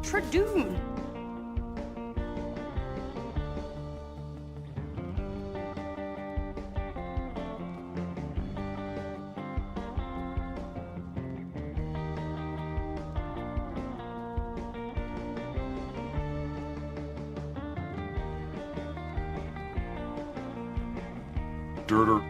Tradoon. Dirter.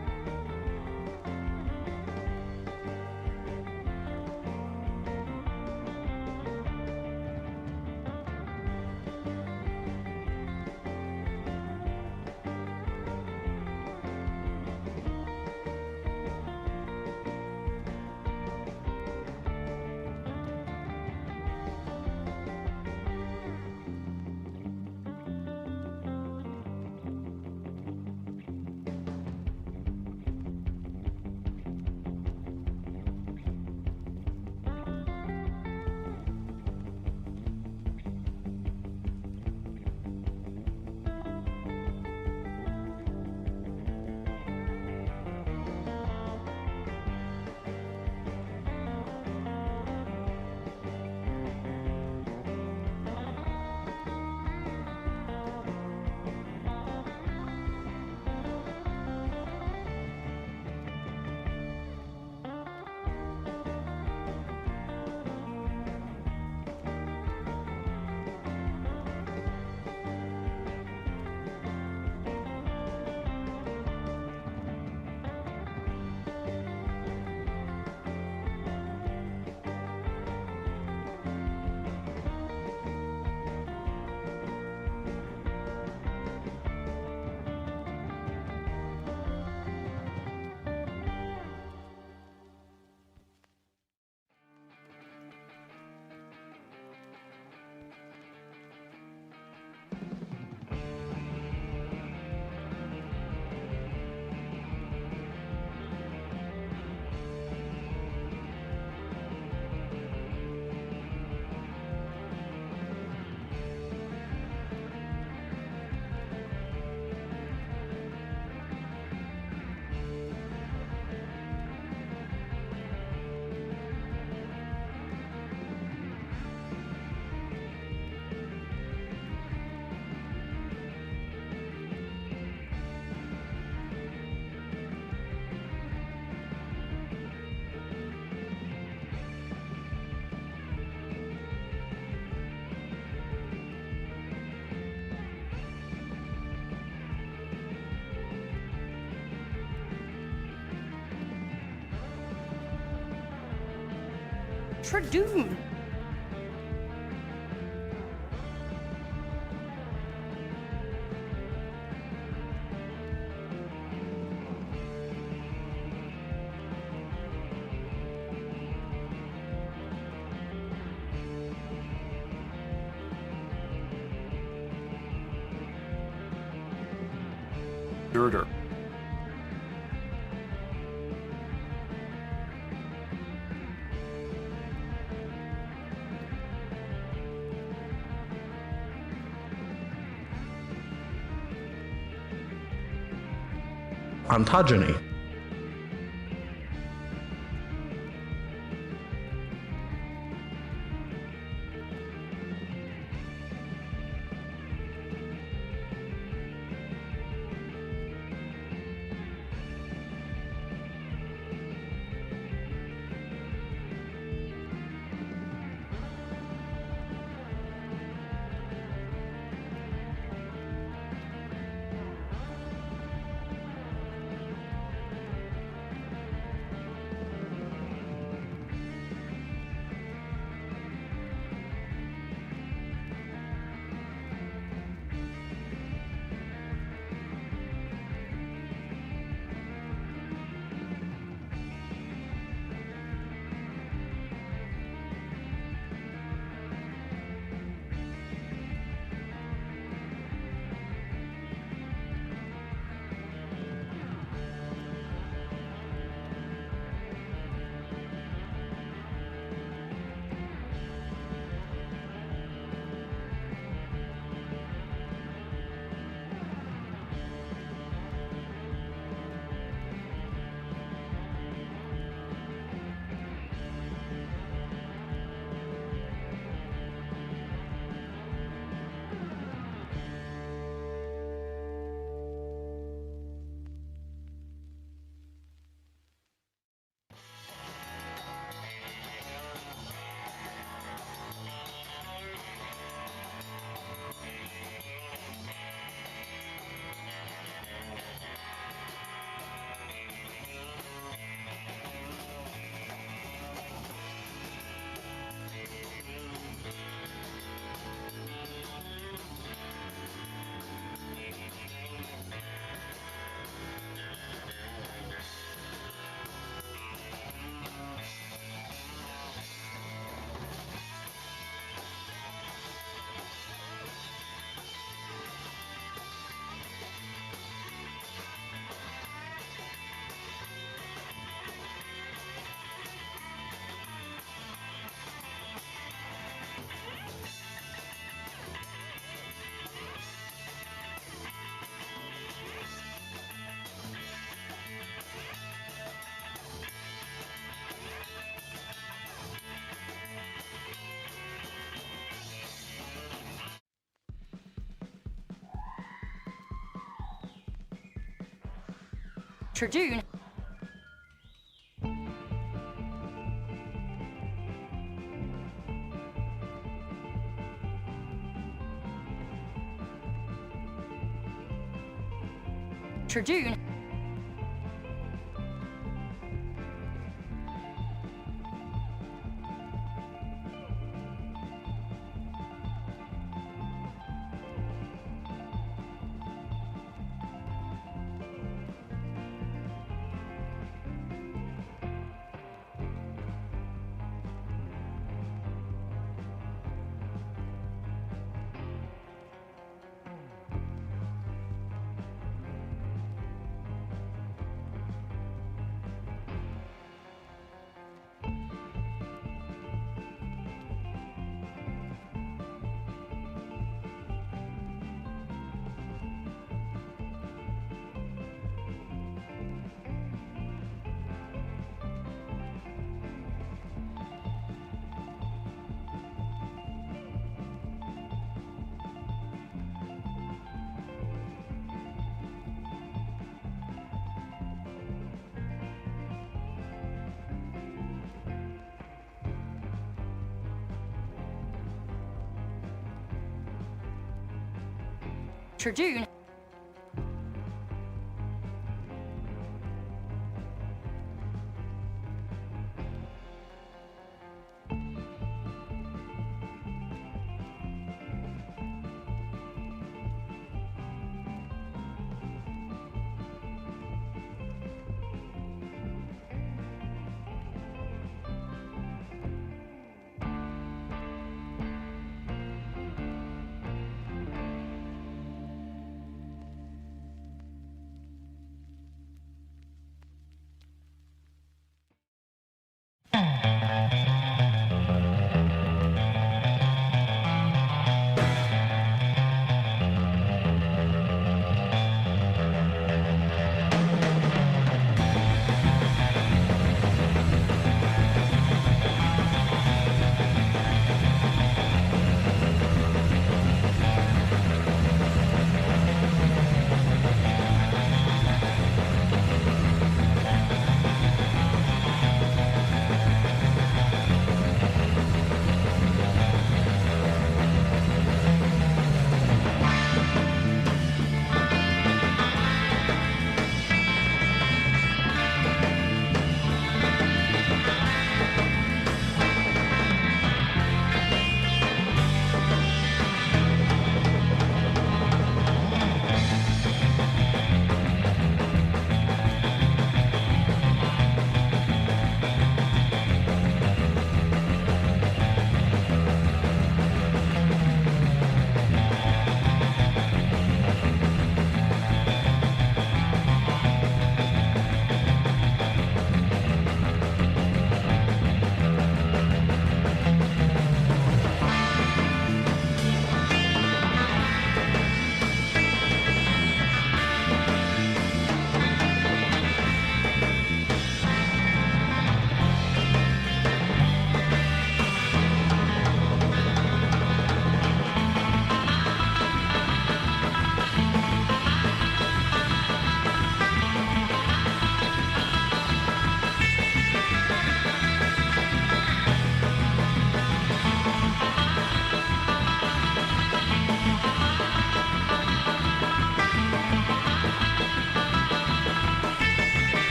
Tradoon. Dirter. Ontogeny. Tradoon. Tradoon. Tradoon.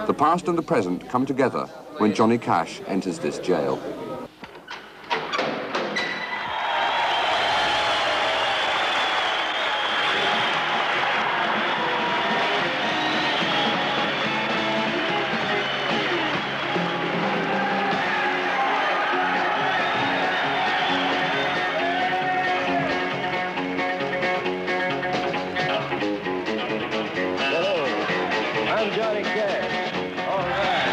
The past and the present come together when Johnny Cash enters this jail. I'm Johnny Cash. All right.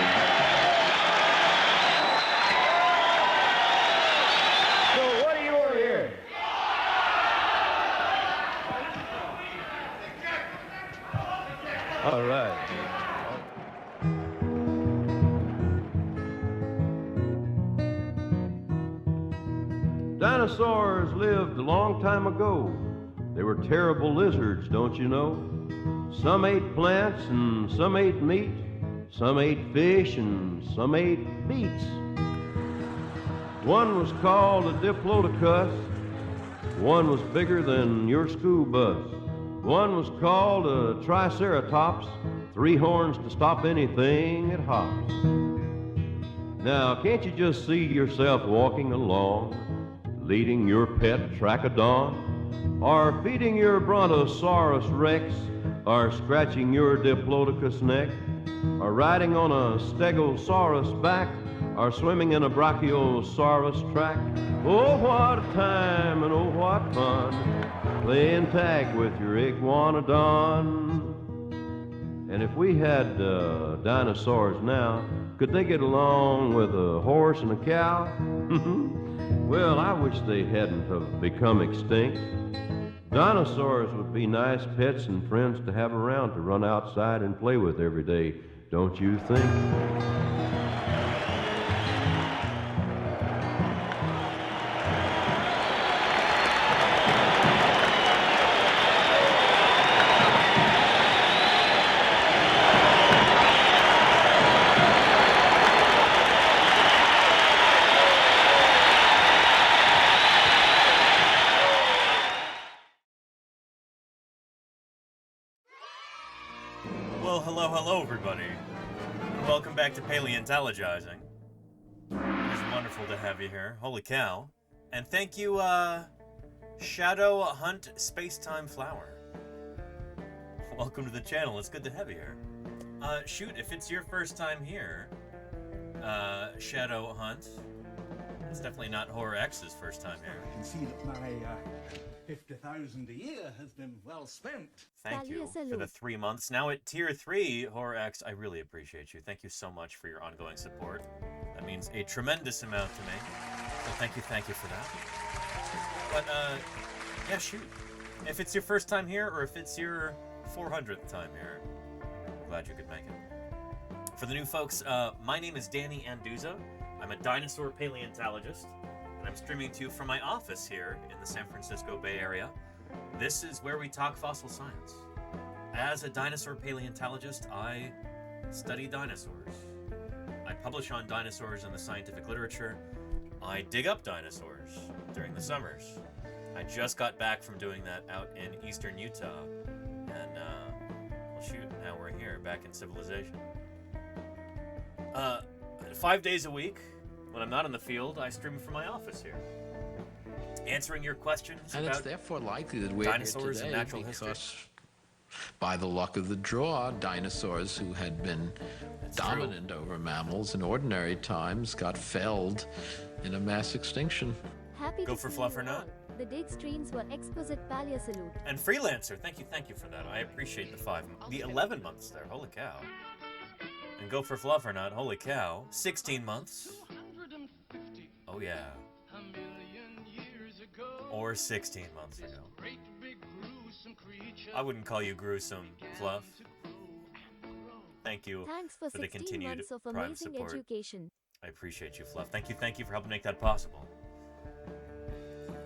So what do you want here? All right. Dinosaurs lived a long time ago. They were terrible lizards, don't you know? Some ate plants and some ate meat. Some ate fish and some ate beets. One was called a diplodocus. One was bigger than your school bus. One was called a triceratops. 3 horns to stop anything that hops. Now, can't you just see yourself walking along, leading your pet trachodon, or feeding your brontosaurus rex, or scratching your diplodocus neck, or riding on a stegosaurus back, or swimming in a brachiosaurus track? Oh, what a time and oh, what fun, playing tag with your iguanodon. And if we had dinosaurs now, could they get along with a horse and a cow? Well, I wish they hadn't have become extinct. Dinosaurs would be nice pets and friends to have around to run outside and play with every day, don't you think? Well, hello, everybody. And welcome back to Paleontologizing. It is wonderful to have you here. Holy cow. And thank you, Shadow Hunt Spacetime Flower. Welcome to the channel. It's good to have you here. Shoot, if it's your first time here, Shadow Hunt, it's definitely not Horror X's first time here. I can see that my 50,000 a year has been well spent. Thank you for the 3 months. Now at Tier 3, Horror X, I really appreciate you. Thank you so much for your ongoing support. That means a tremendous amount to me. So thank you for that. But, yeah, shoot. If it's your first time here, or if it's your 400th time here, I'm glad you could make it. For the new folks, my name is Danny Anduza. I'm a dinosaur paleontologist, and I'm streaming to you from my office here in the San Francisco Bay Area. This is where we talk fossil science. As a dinosaur paleontologist, I study dinosaurs. I publish on dinosaurs in the scientific literature. I dig up dinosaurs during the summers. I just got back from doing that out in eastern Utah, and well, shoot, now we're here, back in civilization. 5 days a week, when I'm not in the field, I stream from my office here, answering your questions and about it's therefore likely that we're dinosaurs here and today natural history. because, by the luck of the draw, dinosaurs who had been dominant over mammals in ordinary times got felled in a mass extinction. Happy Go to for see fluff you or not? all. The dig streams were exquisite. Paleo salute. And Freelancer, thank you for that. I appreciate the 11 months there, holy cow. And Go for Fluff or Not, holy cow, 16 months. Oh yeah. Or 16 months ago. I wouldn't call you gruesome, Fluff. Thank you Thanks for the 16 continued months of Prime amazing support. education. I appreciate you, Fluff. Thank you for helping make that possible.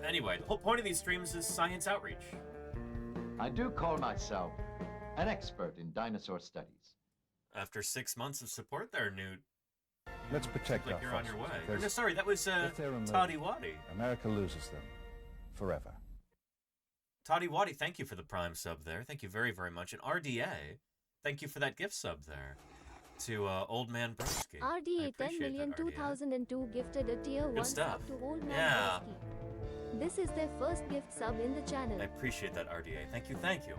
Anyway, the whole point of these streams is science outreach. I do call myself an expert in dinosaur studies. After 6 months of support there, Newt. Let's protect Like our you're on your fossils, way. because No, sorry, that was if they're removed, Toddy Waddy. America loses them forever. Toddy Waddy, thank you for the Prime sub there. Thank you very much. And RDA, thank you for that gift sub there to Old Man Broski. RDA 10,000,000 gifted a tier 1 stuff. sub to Old Man Yeah. Broski. This is their first gift sub in the channel. I appreciate that, RDA. Thank you.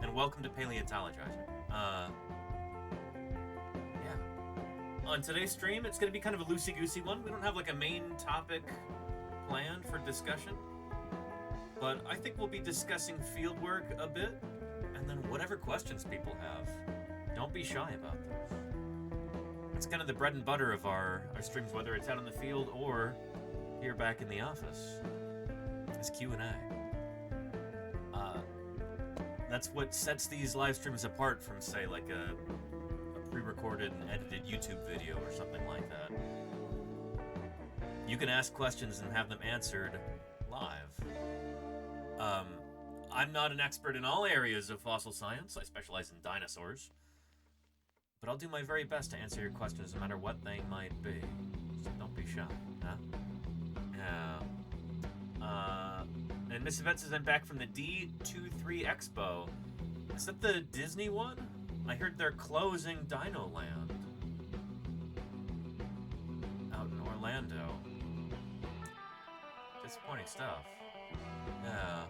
And welcome to Paleontologizing. Yeah. On today's stream, it's going to be kind of a loosey-goosey one. We don't have like a main topic planned for discussion. But I think we'll be discussing fieldwork a bit, and then whatever questions people have, don't be shy about those. It's kind of the bread and butter of our streams, whether it's out in the field or here back in the office. It's Q&A. That's what sets these live streams apart from, say, like a pre-recorded and edited YouTube video or something like that. You can ask questions and have them answered live. I'm not an expert in all areas of fossil science. I specialize in dinosaurs. But I'll do my very best to answer your questions no matter what they might be. So don't be shy, huh? Yeah. And Miss Yvette says I'm back from the D23 Expo. Is that the Disney one? I heard they're closing Dino Land out in Orlando. Disappointing stuff. Yeah.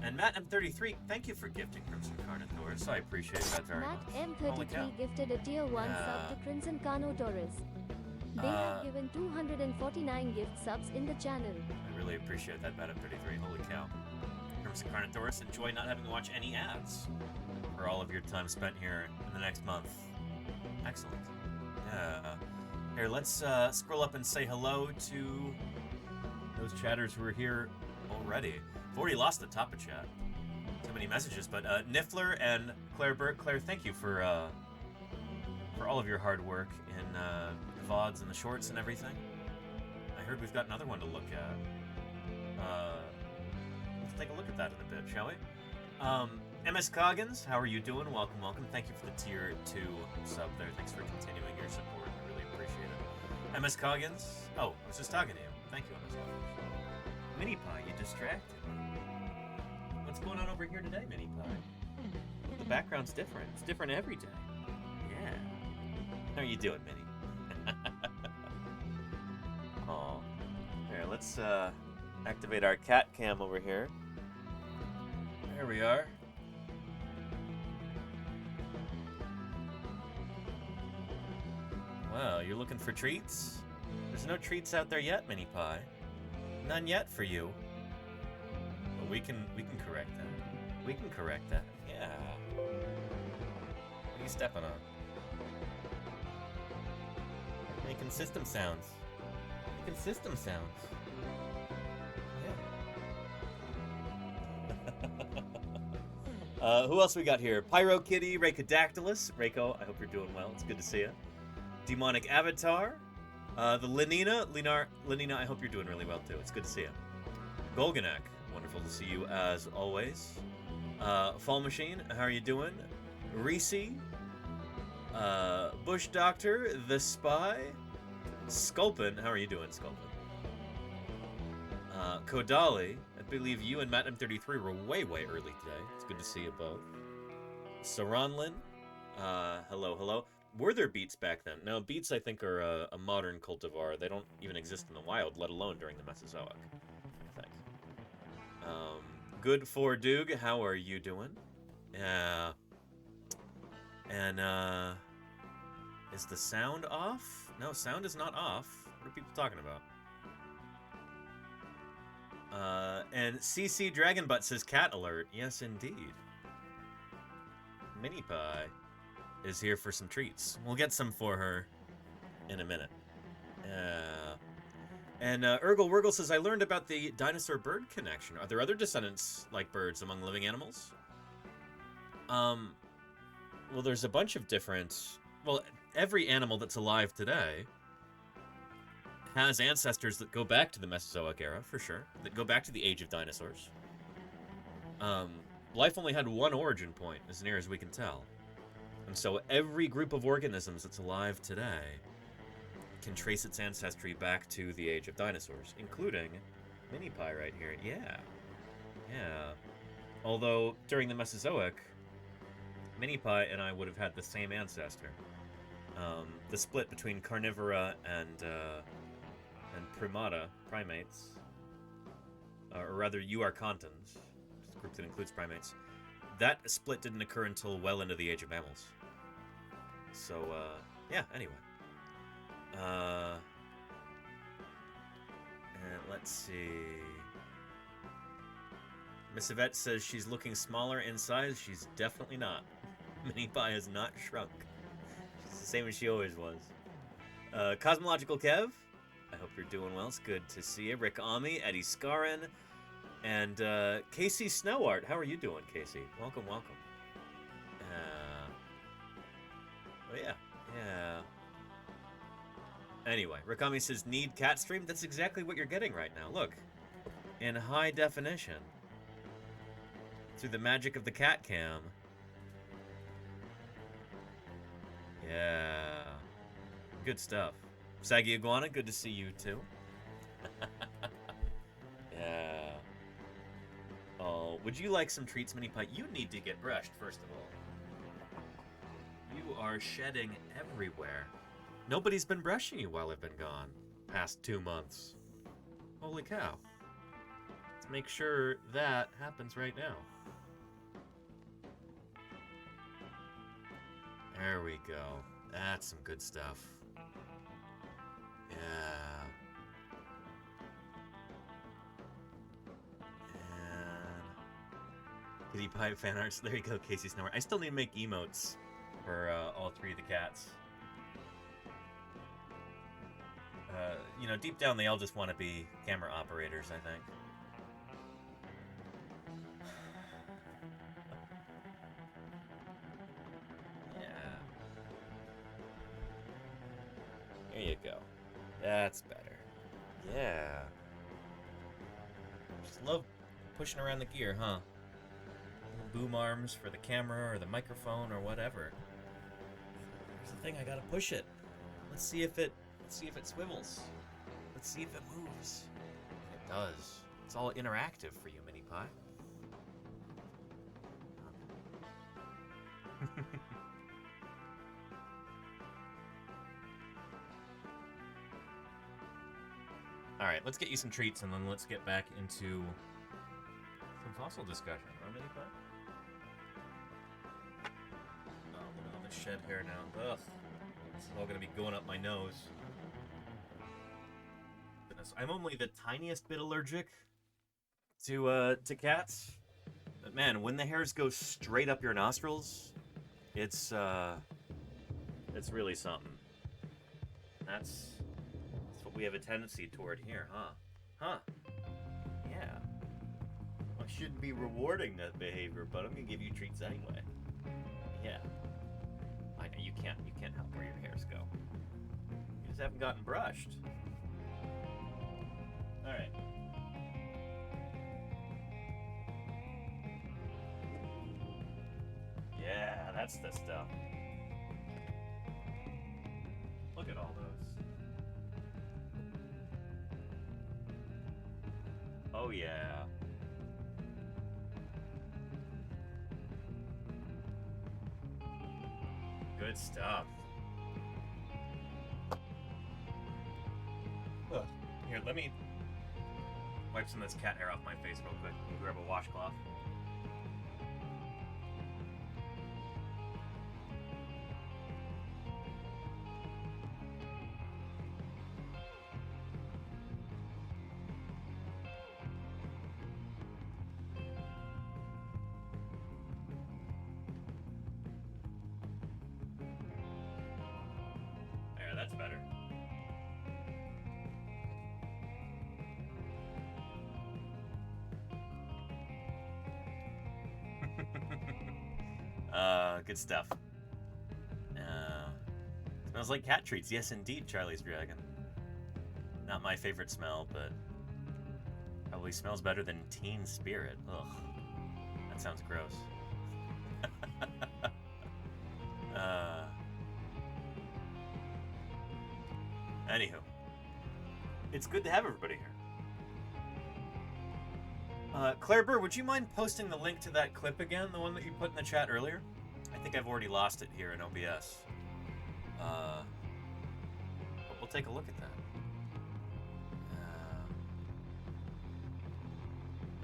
And Matt M33, thank you for gifting Crimson Carnotaurus. I appreciate that very Matt much. Holy cow. M33 gifted a tier 1 sub to Crimson Carnotaurus. They have given 249 gift subs in the channel. I really appreciate that, Matt M33. Holy cow. Crimson Carnotaurus, enjoy not having to watch any ads for all of your time spent here in the next month. Excellent. Here, let's scroll up and say hello to those chatters who are here already. I've already lost the top of chat. Too many messages, but Niffler and Claire Burke. Claire, thank you for all of your hard work in the VODs and the shorts and everything. I heard we've got another one to look at. Let's take a look at that in a bit, shall we? MS Coggins, how are you doing? Welcome, welcome. Thank you for the tier 2 sub there. Thanks for continuing your support. I really appreciate it. MS Coggins, oh, I was just talking to you. Thank you, MS Coggins. Mini Pie, you distracted. What's going on over here today, Mini Pie? The background's different. It's different every day. Yeah. How are you doing, Minnie? Aw. Here, let's activate our cat cam over here. There we are. Wow, you're looking for treats? There's no treats out there yet, Mini Pie. None yet for you. But we can correct that. We can correct that. Yeah. What are you stepping on? Making system sounds. Making system sounds. Yeah. Who else we got here? Pyro Kitty, Racodactylus. Reiko, I hope you're doing well. It's good to see you. Demonic Avatar. The Lenina, I hope you're doing really well too. It's good to see you. Golganak, wonderful to see you as always. Fall Machine, how are you doing? Reese. Bush Doctor, The Spy. Sculpin, how are you doing, Sculpin? Kodali, I believe you and Matt M33 were way early today. It's good to see you both. Saranlin, hello, hello. Were there beets back then? No, beets I think are a modern cultivar. They don't even exist in the wild, let alone during the Mesozoic, I think. Good for Doog, how are you doing? Yeah. And, is the sound off? No, sound is not off. What are people talking about? And CC Dragonbutt says cat alert. Yes, indeed. Mini Pie is here for some treats. We'll get some for her in a minute. And Urgle Wurgle says, I learned about the dinosaur-bird connection. Are there other descendants like birds among living animals? Well, there's a bunch of different... Well, every animal that's alive today has ancestors that go back to the Mesozoic era, for sure. That go back to the age of dinosaurs. Life only had one origin point, as near as we can tell. And so every group of organisms that's alive today can trace its ancestry back to the age of dinosaurs, including Mini Pie right here. Yeah. Yeah. Although, during the Mesozoic, Mini Pie and I would have had the same ancestor. The split between carnivora and primata, primates, or rather Euarchontans, a group that includes primates, that split didn't occur until well into the age of mammals. So, yeah, anyway. And let's see. Miss Yvette says she's looking smaller in size. She's definitely not. Mini Pie has not shrunk. She's the same as she always was. Cosmological Kev, I hope you're doing well. It's good to see you. Rick Ami, Eddie Scarin, and Casey Snowart. How are you doing, Casey? Welcome, welcome. Oh, yeah. Yeah. Anyway, Rakami says, need cat stream? That's exactly what you're getting right now. Look. In high definition. through the magic of the cat cam. Yeah. Good stuff. Saggy Iguana, good to see you too. Yeah. Oh, would you like some treats, Mini Pie? You need to get brushed, first of all. You are shedding everywhere. Nobody's been brushing you while I've been gone. Past 2 months. Holy cow. Let's make sure that happens right now. There we go. That's some good stuff. Yeah. And Kitty Pie fan arts. There you go, Casey Snower. I still need to make emotes for all 3 of the cats. You know, deep down they all just want to be camera operators, I think. Yeah. There you go. That's better. Yeah. Just love pushing around the gear, huh? Boom arms for the camera or the microphone or whatever. Here's the thing, I gotta push it. Let's see if it swivels. Let's see if it moves. It does. It's all interactive for you, Mini Pie. Alright, let's get you some treats and then let's get back into some fossil discussion, huh, Mini Pie? Oh, look at all the shed hair now. Ugh. This is all gonna be going up my nose. Goodness, I'm only the tiniest bit allergic to cats. But man, when the hairs go straight up your nostrils, it's really something. That's what we have a tendency toward here, huh? Huh? Yeah. I shouldn't be rewarding that behavior, but I'm gonna give you treats anyway. Yeah. I know you can't help where your hairs go. You just haven't gotten brushed. All right. Yeah, that's the stuff. Look at all those. Oh yeah. Good stuff. Ugh. Here, let me wipe some of this cat hair off my face real quick. Let me grab a washcloth. There, that's better. Good stuff. Smells like cat treats. Yes, indeed, Charlie's Dragon. Not my favorite smell, but probably smells better than Teen Spirit. Ugh. That sounds gross. Anywho. It's good to have everybody here. Claire Burr, would you mind posting the link to that clip again? The one that you put in the chat earlier? I think I've already lost it here in OBS. But we'll take a look at that.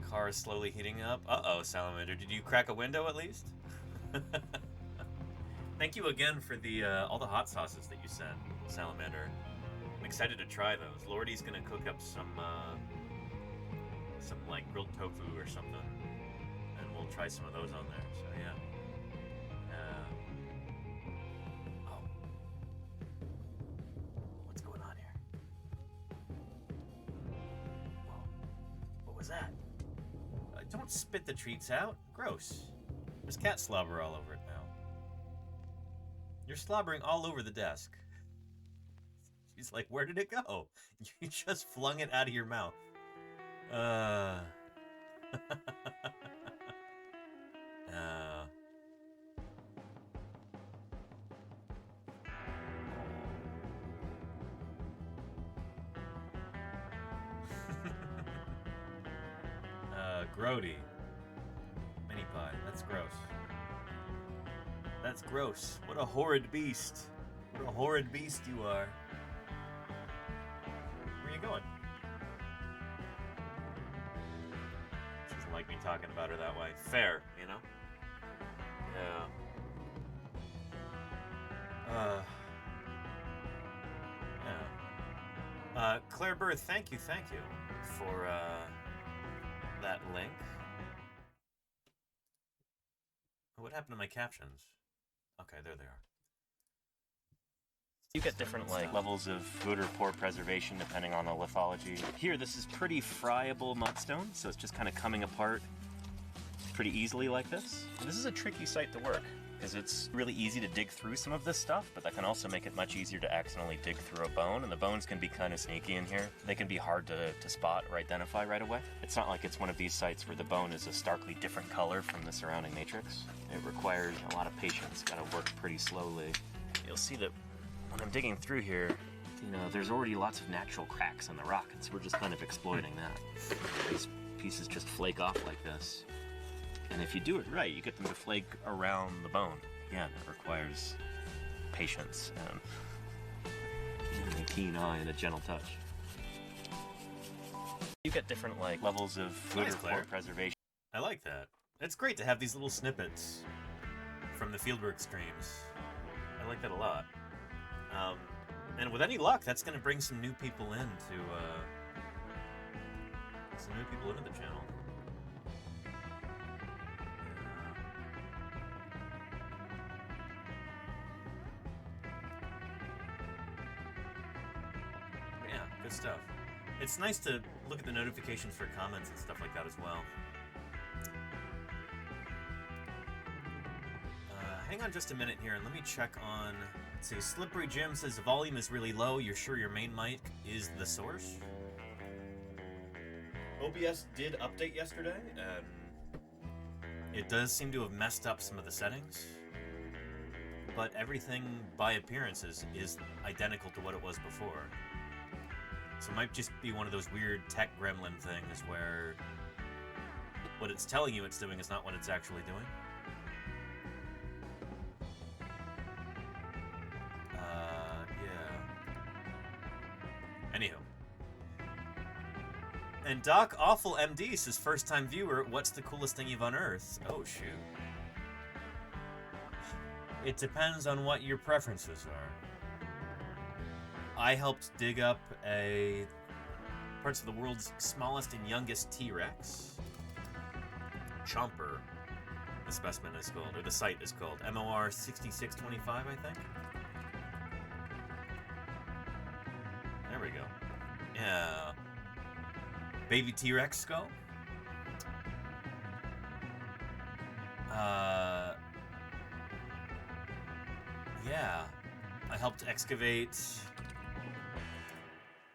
Car is slowly heating up. Uh-oh, Salamander. Did you crack a window at least? Thank you again for the all the hot sauces that you sent, Salamander. I'm excited to try those. Lordy's gonna cook up some like grilled tofu or something, and we'll try some of those on there. So yeah. Oh, what's going on here? Whoa, what was that? Don't spit the treats out. Gross. There's cat slobber all over it now. You're slobbering all over the desk. She's like, where did it go? You just flung it out of your mouth. Grody. Mini pie. That's gross. That's gross. What a horrid beast. What a horrid beast you are. Where are you going? She doesn't like me talking about her that way. Fair, you know? Yeah. Claire Bird, thank you for that link. What happened to my captions? Okay, there they are. You get different levels of good or poor preservation depending on the lithology. Here, this is pretty friable mudstone, so it's just kind of coming apart pretty easily like this. And this is a tricky site to work, because it's really easy to dig through some of this stuff, but that can also make it much easier to accidentally dig through a bone, and the bones can be kind of sneaky in here. They can be hard to spot or identify right away. It's not like it's one of these sites where the bone is a starkly different color from the surrounding matrix. It requires a lot of patience, gotta work pretty slowly. You'll see that when I'm digging through here, you know, there's already lots of natural cracks in the rock, and so we're just kind of exploiting that. These pieces just flake off like this. And if you do it right, you get them to flake around the bone. Again, it requires patience and a keen eye and a gentle touch. You get different levels of good or poor preservation. I like that. It's great to have these little snippets from the fieldwork streams. I like that a lot. And with any luck, that's going to bring some new people into the channel. Yeah, good stuff. It's nice to look at the notifications for comments and stuff like that as well. Hang on just a minute here and let me check on... Let's see, Slippery Jim says the volume is really low. You're sure your main mic is the source? OBS did update yesterday, and it does seem to have messed up some of the settings. But everything by appearances is identical to what it was before. So it might just be one of those weird tech gremlin things where what it's telling you it's doing is not what it's actually doing. Anywho. And Doc Awful MD says, first time viewer, what's the coolest thing you've unearthed? Oh, shoot. It depends on what your preferences are. I helped dig up parts of the world's smallest and youngest T-Rex. Chomper, the specimen is called, or the site is called. MOR 6625, I think. There we go. Yeah. Baby T-Rex skull. Yeah. I helped excavate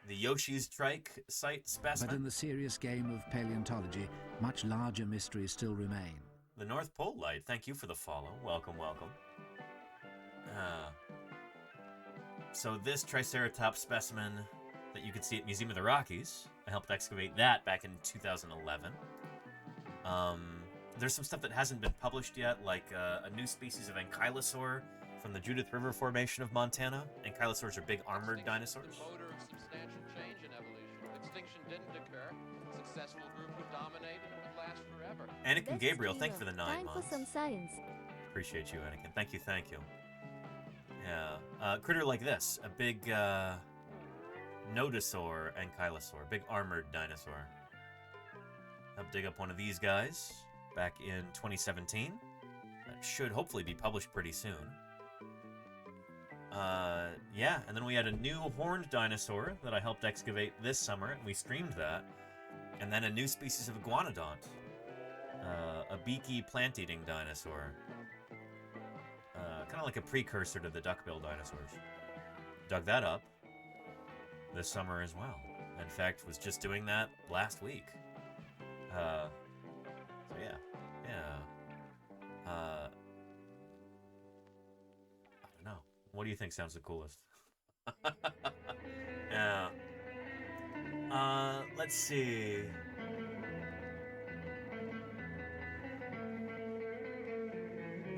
the Yoshi's Trike site specimen. But in the serious game of paleontology, much larger mysteries still remain. The North Pole Light, thank you for the follow. Welcome, welcome. So this Triceratops specimen that you could see at Museum of the Rockies, I helped excavate that back in 2011. There's some stuff that hasn't been published yet, like a new species of ankylosaur from the Judith River Formation of Montana. Ankylosaurs are big armored dinosaurs. Substantial change in evolution. Extinction didn't occur. Successful group would dominate and it would last forever. Anakin Gabriel, thank you for the 9 Time months. for some science. Appreciate you, Anakin. Thank you, thank you. Yeah. Critter like this, a big nodosaur ankylosaur, big armored dinosaur. Helped dig up one of these guys back in 2017. That should hopefully be published pretty soon. Yeah, and then we had a new horned dinosaur that I helped excavate this summer, and we streamed that. And then a new species of iguanodont, a beaky plant-eating dinosaur. Kind of like a precursor to the duckbill dinosaurs. Dug that up this summer as well. In fact, was just doing that last week. So yeah. I don't know. What do you think sounds the coolest? Yeah. Let's see.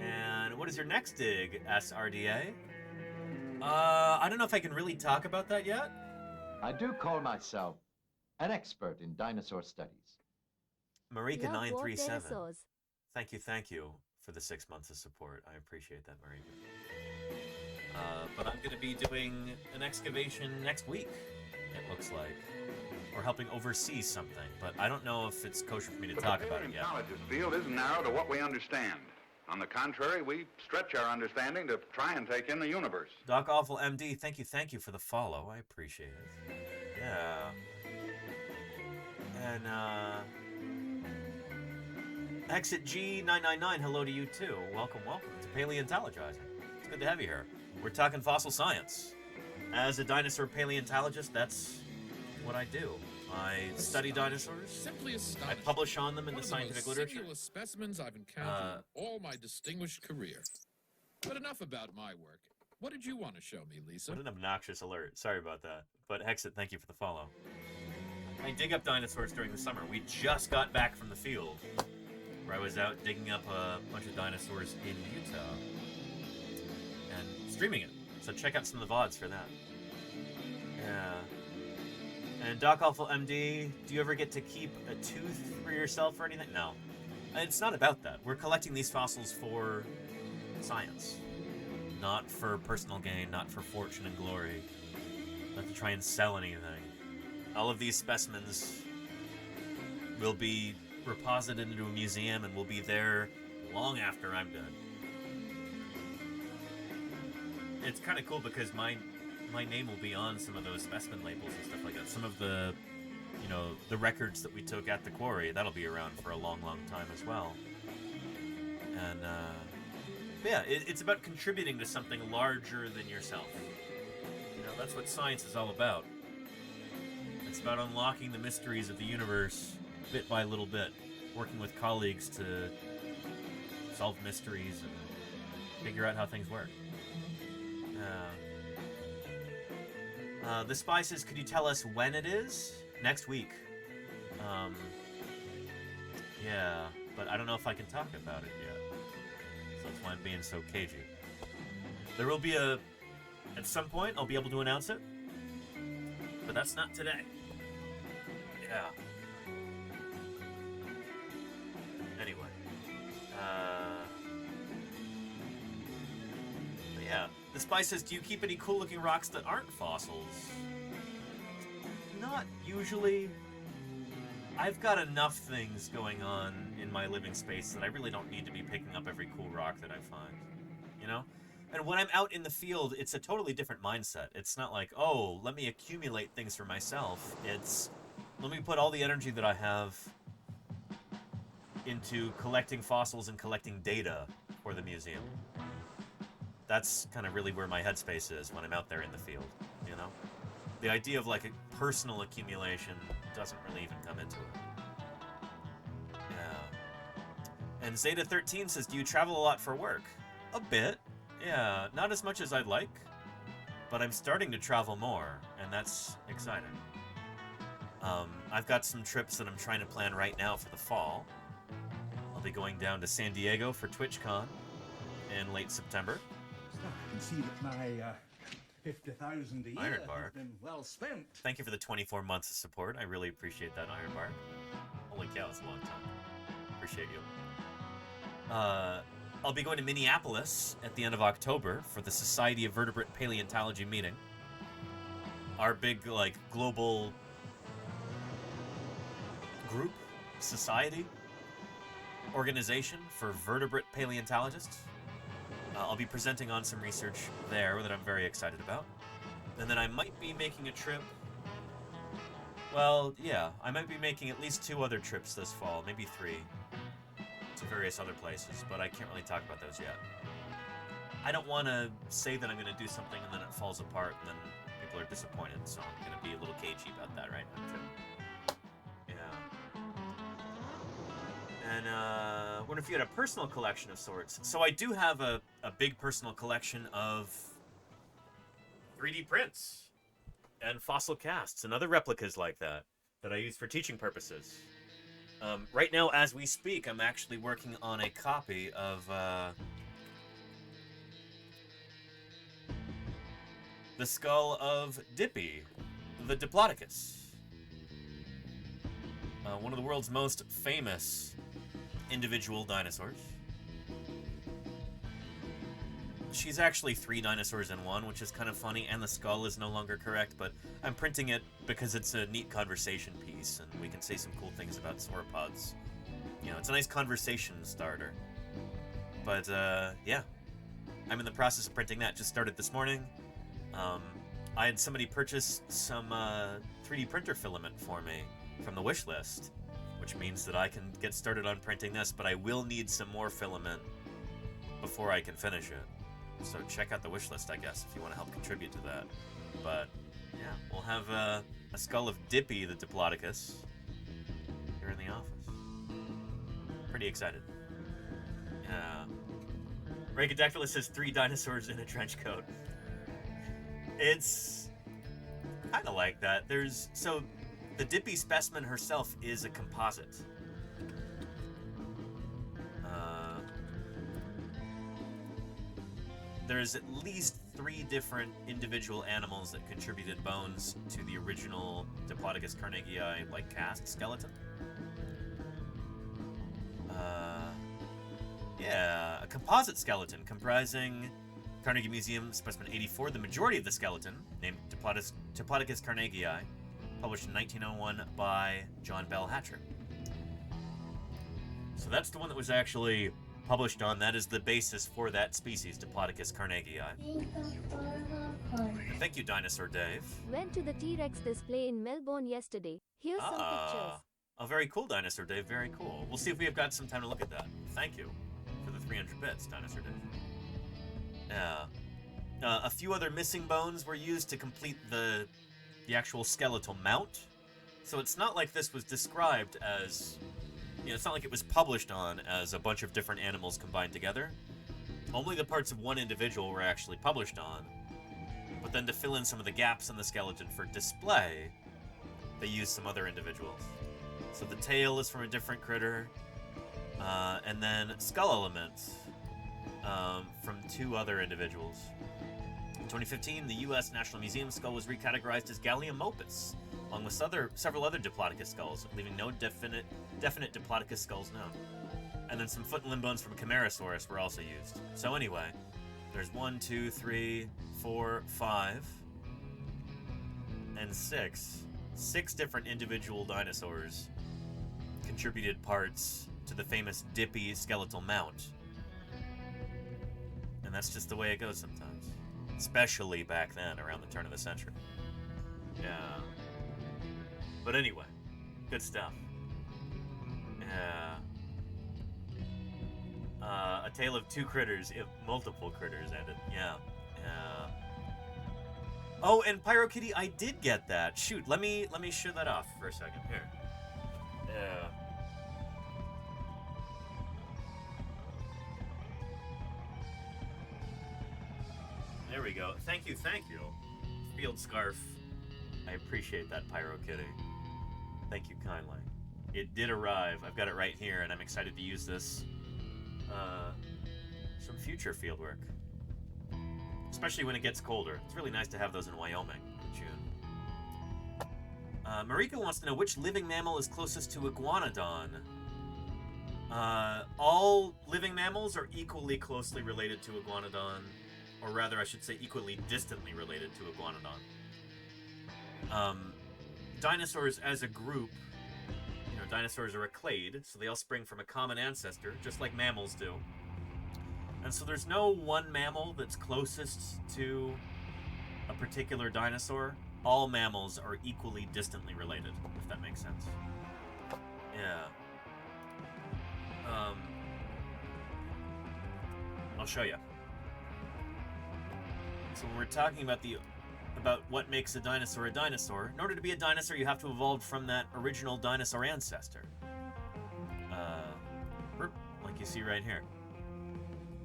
And what is your next dig, SRDA? I don't know if I can really talk about that yet. I do call myself an expert in dinosaur studies. Marika937. Thank you for the 6 months of support. I appreciate that, Marika. But I'm going to be doing an excavation next week, it looks like. Or helping oversee something, but I don't know if it's kosher for me to talk about it yet. The paleontologist field isn't narrow to what we understand. On the contrary, we stretch our understanding to try and take in the universe. Doc Awful MD, thank you for the follow. I appreciate it. Yeah. And Exit G999, hello to you too. Welcome to Paleontologizing. It's good to have you here. We're talking fossil science. As a dinosaur paleontologist, that's what I do. I study dinosaurs. Simply I astonishing. publish on them in the scientific One of the most literature. singular specimens I've encountered in all my distinguished career. But enough about my work. What did you want to show me, Lisa? What an obnoxious alert. Sorry about that. But Hexit, thank you for the follow. I dig up dinosaurs during the summer. We just got back from the field, where I was out digging up a bunch of dinosaurs in Utah and streaming it. So check out some of the VODs for that. Yeah. And Doc Awful MD, do you ever get to keep a tooth for yourself or anything? No. It's not about that. We're collecting these fossils for science. Not for personal gain, not for fortune and glory. Not to try and sell anything. All of these specimens will be reposited into a museum and will be there long after I'm done. It's kind of cool because my name will be on some of those specimen labels and stuff like that. Some of the, the records that we took at the quarry, that'll be around for a long, long time as well. And, yeah, it's about contributing to something larger than yourself. That's what science is all about. It's about unlocking the mysteries of the universe bit by little bit, working with colleagues to solve mysteries and figure out how things work. The Spy says, could you tell us when it is? Next week. Yeah, but I don't know if I can talk about it yet. So that's why I'm being so cagey. There will be at some point, I'll be able to announce it. But that's not today. Yeah. Anyway. But yeah. The Spy says, do you keep any cool-looking rocks that aren't fossils? Not usually. I've got enough things going on in my living space that I really don't need to be picking up every cool rock that I find. And when I'm out in the field, it's a totally different mindset. It's not like, oh, let me accumulate things for myself. It's, let me put all the energy that I have into collecting fossils and collecting data for the museum. That's kind of really where my headspace is when I'm out there in the field, The idea of like a personal accumulation doesn't really even come into it. Yeah. And Zeta13 says, do you travel a lot for work? A bit. Yeah, not as much as I'd like, but I'm starting to travel more, and that's exciting. I've got some trips that I'm trying to plan right now for the fall. I'll be going down to San Diego for TwitchCon in late September. I can see that my 50,000 a year has been well spent. Thank you for the 24 months of support. I really appreciate that, Iron Bar. Holy cow, it's a long time. Appreciate you. I'll be going to Minneapolis at the end of October for the Society of Vertebrate Paleontology meeting. Our big, global group, society, organization for vertebrate paleontologists. I'll be presenting on some research there that I'm very excited about. And then I might be making a trip. Well, yeah, I might be making at least 2 other trips this fall, maybe 3. To various other places, but I can't really talk about those yet. I don't want to say that I'm going to do something and then it falls apart and then people are disappointed, so I'm going to be a little cagey about that right now, too. Yeah. And wonder if you had a personal collection of sorts. So I do have a big personal collection of 3D prints and fossil casts and other replicas like that I use for teaching purposes. Right now, as we speak, I'm actually working on a copy of the skull of Dippy, the Diplodocus. One of the world's most famous individual dinosaurs. She's actually 3 dinosaurs in one, which is kind of funny, and the skull is no longer correct, but I'm printing it because it's a neat conversation piece, and we can say some cool things about sauropods. You know, it's a nice conversation starter. But, yeah. I'm in the process of printing that. Just started this morning. I had somebody purchase some 3D printer filament for me from the wish list, which means that I can get started on printing this, but I will need some more filament before I can finish it. So check out the wish list, I guess, if you want to help contribute to that. But, yeah, we'll have a skull of Dippy the Diplodocus here in the office. Pretty excited. Yeah. Rhacodactylus says 3 dinosaurs in a trench coat. It's kind of like that. So the Dippy specimen herself is a composite. There's at least 3 different individual animals that contributed bones to the original Diplodocus carnegii, like, cast skeleton. Yeah, a composite skeleton comprising Carnegie Museum specimen 84, the majority of the skeleton, named Diplodocus carnegii, published in 1901 by John Bell Hatcher. So that's the one that was actually published on. That is the basis for that species, Diplodocus carnegii. And thank you, Dinosaur Dave. Went to the T-Rex display in Melbourne yesterday. Here's some pictures. Oh, very cool, Dinosaur Dave. Very cool. We'll see if we have got some time to look at that. Thank you for the 300 bits, Dinosaur Dave. Yeah. A few other missing bones were used to complete the actual skeletal mount. So it's not like this was described as... You know, it's not like it was published on as a bunch of different animals combined together. Only the parts of one individual were actually published on. But then to fill in some of the gaps in the skeleton for display, they used some other individuals. So the tail is from a different critter, and then skull elements from 2 other individuals. In 2015, the U.S. National Museum skull was recategorized as Gallimiopus, along with several other Diplodocus skulls, leaving no definite Diplodocus skulls known. And then some foot and limb bones from Camarasaurus were also used. So anyway, there's 1, 2, 3, 4, 5, and 6. 6 different individual dinosaurs contributed parts to the famous Dippy skeletal mount. And that's just the way it goes sometimes. Especially back then, around the turn of the century. Yeah. But anyway, good stuff. Yeah. A tale of 2 critters, if multiple critters ended. Yeah. Yeah. Oh, and PyroKitty, I did get that. Shoot, let me show that off for a second. Here. Yeah. There we go. Thank you. Field Scarf. I appreciate that, PyroKitty. Thank you kindly. It did arrive. I've got it right here, and I'm excited to use this some future fieldwork. Especially when it gets colder. It's really nice to have those in Wyoming in June. Mariko wants to know which living mammal is closest to Iguanodon. All living mammals are equally closely related to Iguanodon, or rather, I should say, equally distantly related to Iguanodon. Dinosaurs as a group, you know, dinosaurs are a clade, so they all spring from a common ancestor, just like mammals do. And so there's no one mammal that's closest to a particular dinosaur. All mammals are equally distantly related, if that makes sense. Yeah. I'll show you. So when we're talking about what makes a dinosaur, in order to be a dinosaur, you have to evolve from that original dinosaur ancestor. you see right here.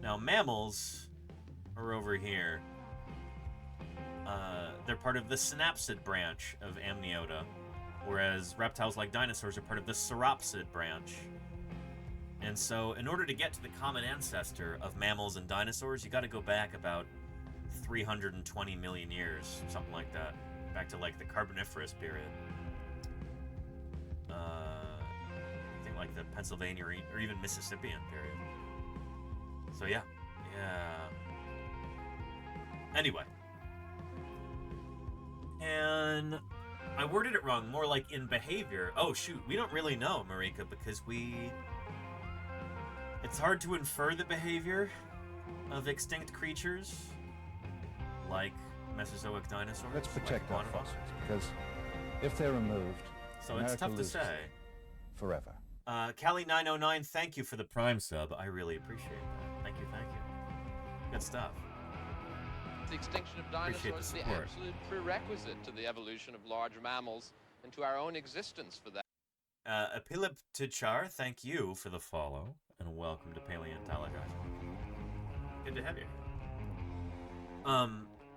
Now, mammals are over here. They're part of the synapsid branch of Amniota, whereas reptiles like dinosaurs are part of the sauropsid branch. And so, in order to get to the common ancestor of mammals and dinosaurs, you got to go back about 320 million years, something like that, back to like the Carboniferous period. I think like the Pennsylvania or even Mississippian period. So yeah. Anyway. And I worded it wrong, more like in behavior. Oh shoot, we don't really know, Marika, because it's hard to infer the behavior of extinct creatures like Mesozoic dinosaurs. Let's protect like our fossils, because if they're removed, so it's tough to say. Forever. Callie909, thank you for the Prime sub. I really appreciate that. Thank you. Good stuff. The extinction of dinosaurs is the absolute prerequisite to the evolution of large mammals and to our own existence for that. Apilip Tichar, thank you for the follow, and welcome to Paleontologizing. Good to have you.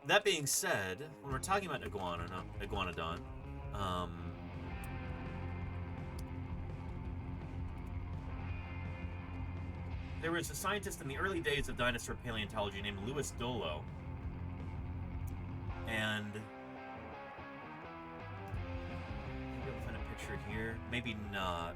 That being said, when we're talking about Iguanodon, there was a scientist in the early days of dinosaur paleontology named Louis Dolo, and maybe I'll find a picture here. Maybe not.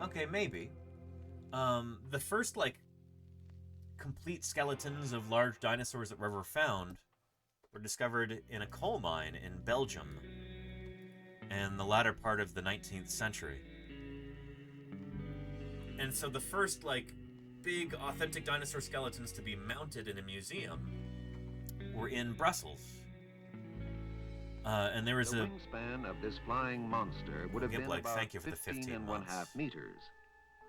Okay, maybe. The first, complete skeletons of large dinosaurs that were ever found were discovered in a coal mine in Belgium in the latter part of the 19th century. And so the first, big, authentic dinosaur skeletons to be mounted in a museum were in Brussels. And there was the wingspan of this flying monster would have been about thank you for 15 and 1/2 meters.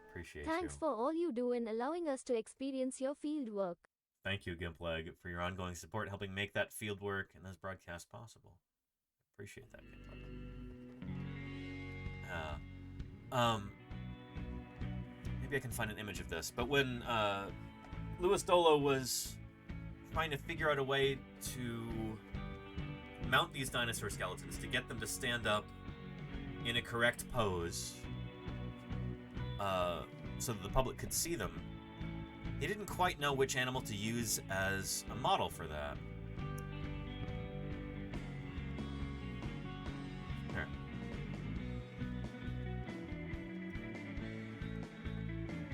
Appreciate Thanks you. for all you do in allowing us to experience your fieldwork. Thank you, Gimpleg, for your ongoing support, helping make that fieldwork and those broadcasts possible. Appreciate that, Gimpleg. Maybe I can find an image of this. But when Louis Dolo was trying to figure out a way to mount these dinosaur skeletons, to get them to stand up in a correct pose, so that the public could see them, he didn't quite know which animal to use as a model for that. Here.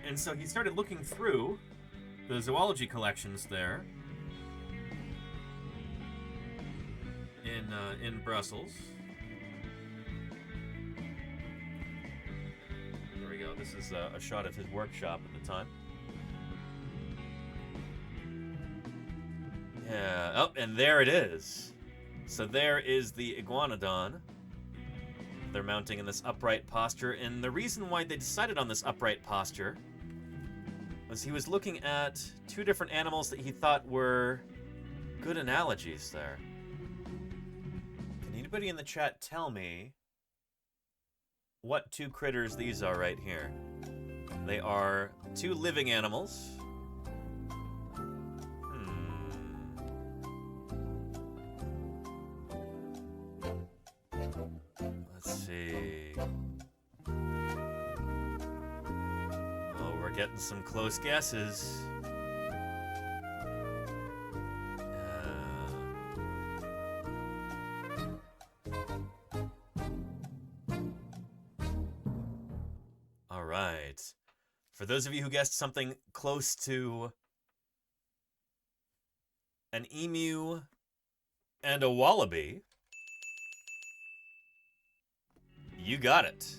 And so he started looking through the zoology collections there in Brussels. There we go. This is a shot of his workshop at the time. Yeah. Oh, and there it is. So there is the Iguanodon. They're mounting in this upright posture, and the reason why they decided on this upright posture was he was looking at two different animals that he thought were good analogies there. Can anybody in the chat tell me what two critters these are right here? They are two living animals. Let's see. Oh, we're getting some close guesses. All right. For those of you who guessed something close to an emu and a wallaby, you got it.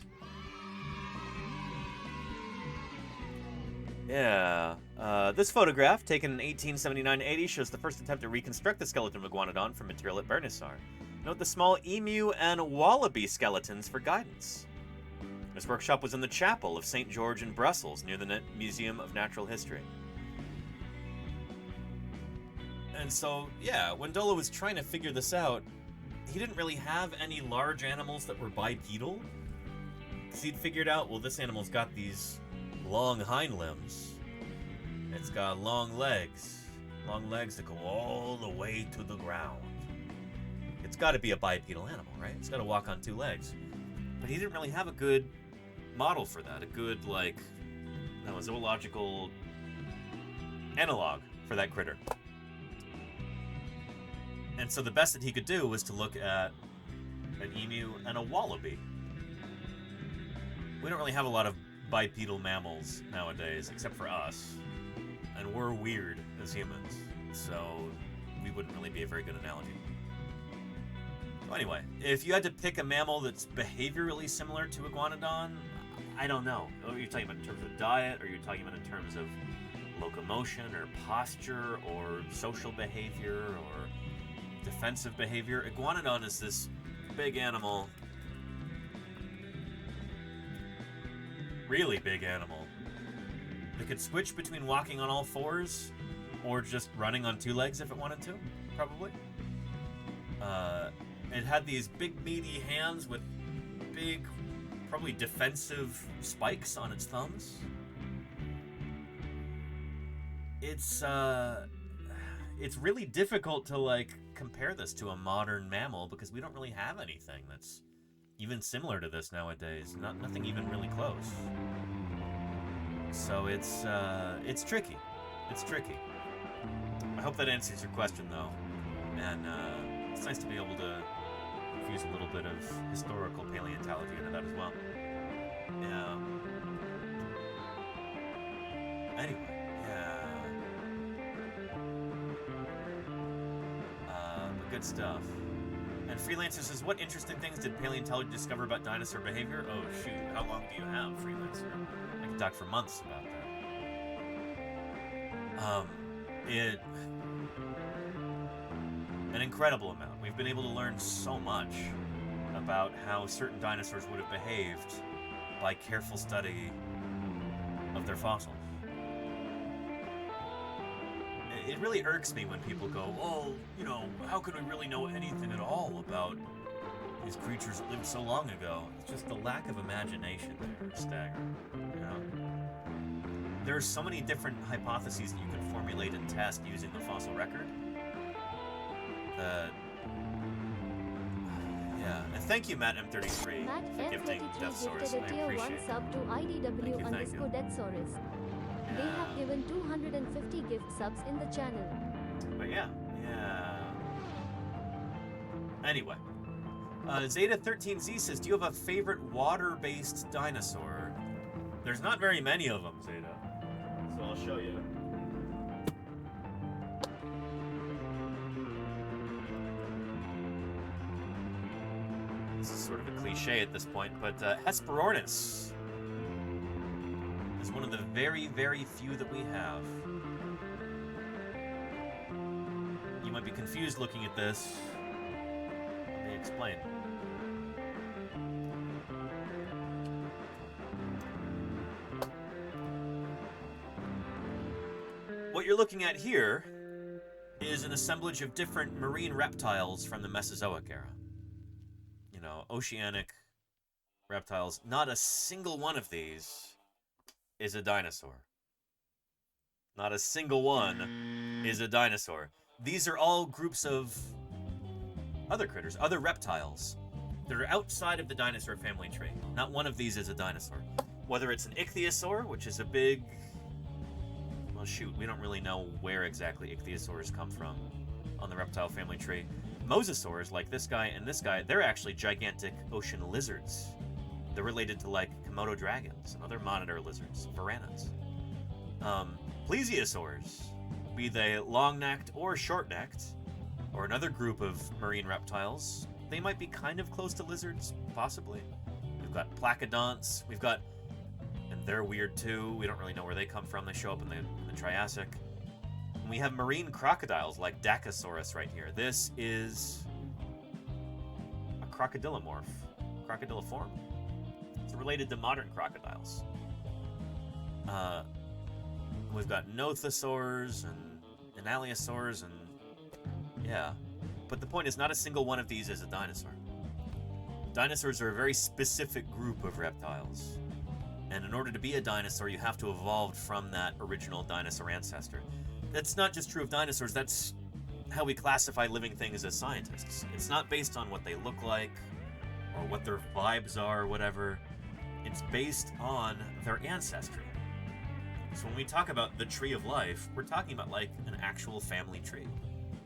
Yeah. This photograph, taken in 1879-80, shows the first attempt to reconstruct the skeleton of Iguanodon from material at Bernissart. Note the small emu and wallaby skeletons for guidance. This workshop was in the chapel of St. George in Brussels, near the Museum of Natural History. And so, yeah, when Dolo was trying to figure this out, he didn't really have any large animals that were bipedal. Because he'd figured out, well, this animal's got these long hind limbs. It's got long legs that go all the way to the ground. It's got to be a bipedal animal, right? It's got to walk on two legs. But he didn't really have a good model for that, a good, like, no, zoological analog for that critter. And so the best that he could do was to look at an emu and a wallaby. We don't really have a lot of bipedal mammals nowadays, except for us. And we're weird as humans, so we wouldn't really be a very good analogy. So anyway, if you had to pick a mammal that's behaviorally similar to Iguanodon, I don't know. Are you talking about in terms of diet, or are you talking about in terms of locomotion, or posture, or social behavior, or defensive behavior? Iguanodon is this big animal, really big animal, that could switch between walking on all fours or just running on two legs if it wanted to, probably. It had these big meaty hands with big, probably defensive spikes on its thumbs. It's really difficult to, like, compare this to a modern mammal because we don't really have anything that's even similar to this nowadays. Nothing even really close. So it's tricky. It's tricky. I hope that answers your question, though. And it's nice to be able to infuse a little bit of historical paleontology into that as well. Yeah. Anyway, yeah. But good stuff. And Freelancer says, what interesting things did paleontology discover about dinosaur behavior? Oh, shoot. How long do you have, Freelancer? I can talk for months about that. An incredible amount. We've been able to learn so much about how certain dinosaurs would have behaved by careful study of their fossils. It really irks me when people go, oh, you know, how could we really know anything at all about these creatures that lived so long ago? It's just the lack of imagination there is staggering, you know? There are so many different hypotheses that you can formulate and test using the fossil record. Yeah, and thank you, Matt M33, Matt for gifting Death Source. gifted a tier 1 sub to IDW _ Deathsaurus. They have given 250 gift subs in the channel. But yeah. Anyway, Zeta13Z says, do you have a favorite water-based dinosaur? There's not very many of them, Zeta. So I'll show you. This is sort of a cliche at this point, but Hesperornis is one of the very, very few that we have. You might be confused looking at this. Let me explain. What you're looking at here is an assemblage of different marine reptiles from the Mesozoic era. You know, oceanic reptiles. Not a single one of these is a dinosaur. Not a single one is a dinosaur. These are all groups of other critters, other reptiles that are outside of the dinosaur family tree. Not one of these is a dinosaur. Whether it's an ichthyosaur, which is a big... Well, shoot, we don't really know where exactly ichthyosaurs come from on the reptile family tree. Mosasaurs, like this guy and this guy, they're actually gigantic ocean lizards. They're related to, like, Komodo dragons and other monitor lizards, varanids. Plesiosaurs, be they long-necked or short-necked, or another group of marine reptiles, they might be kind of close to lizards, possibly. We've got placodonts, we've got, and they're weird too, we don't really know where they come from, they show up in the Triassic. And we have marine crocodiles like Dacosaurus right here. This is a crocodilomorph, crocodiliform. It's related to modern crocodiles. We've got nothosaurs and anneliosaurs and, yeah. But the point is, not a single one of these is a dinosaur. Dinosaurs are a very specific group of reptiles. And in order to be a dinosaur, you have to evolve from that original dinosaur ancestor. That's not just true of dinosaurs, that's how we classify living things as scientists. It's not based on what they look like, or what their vibes are, or whatever. It's based on their ancestry. So when we talk about the tree of life, we're talking about like an actual family tree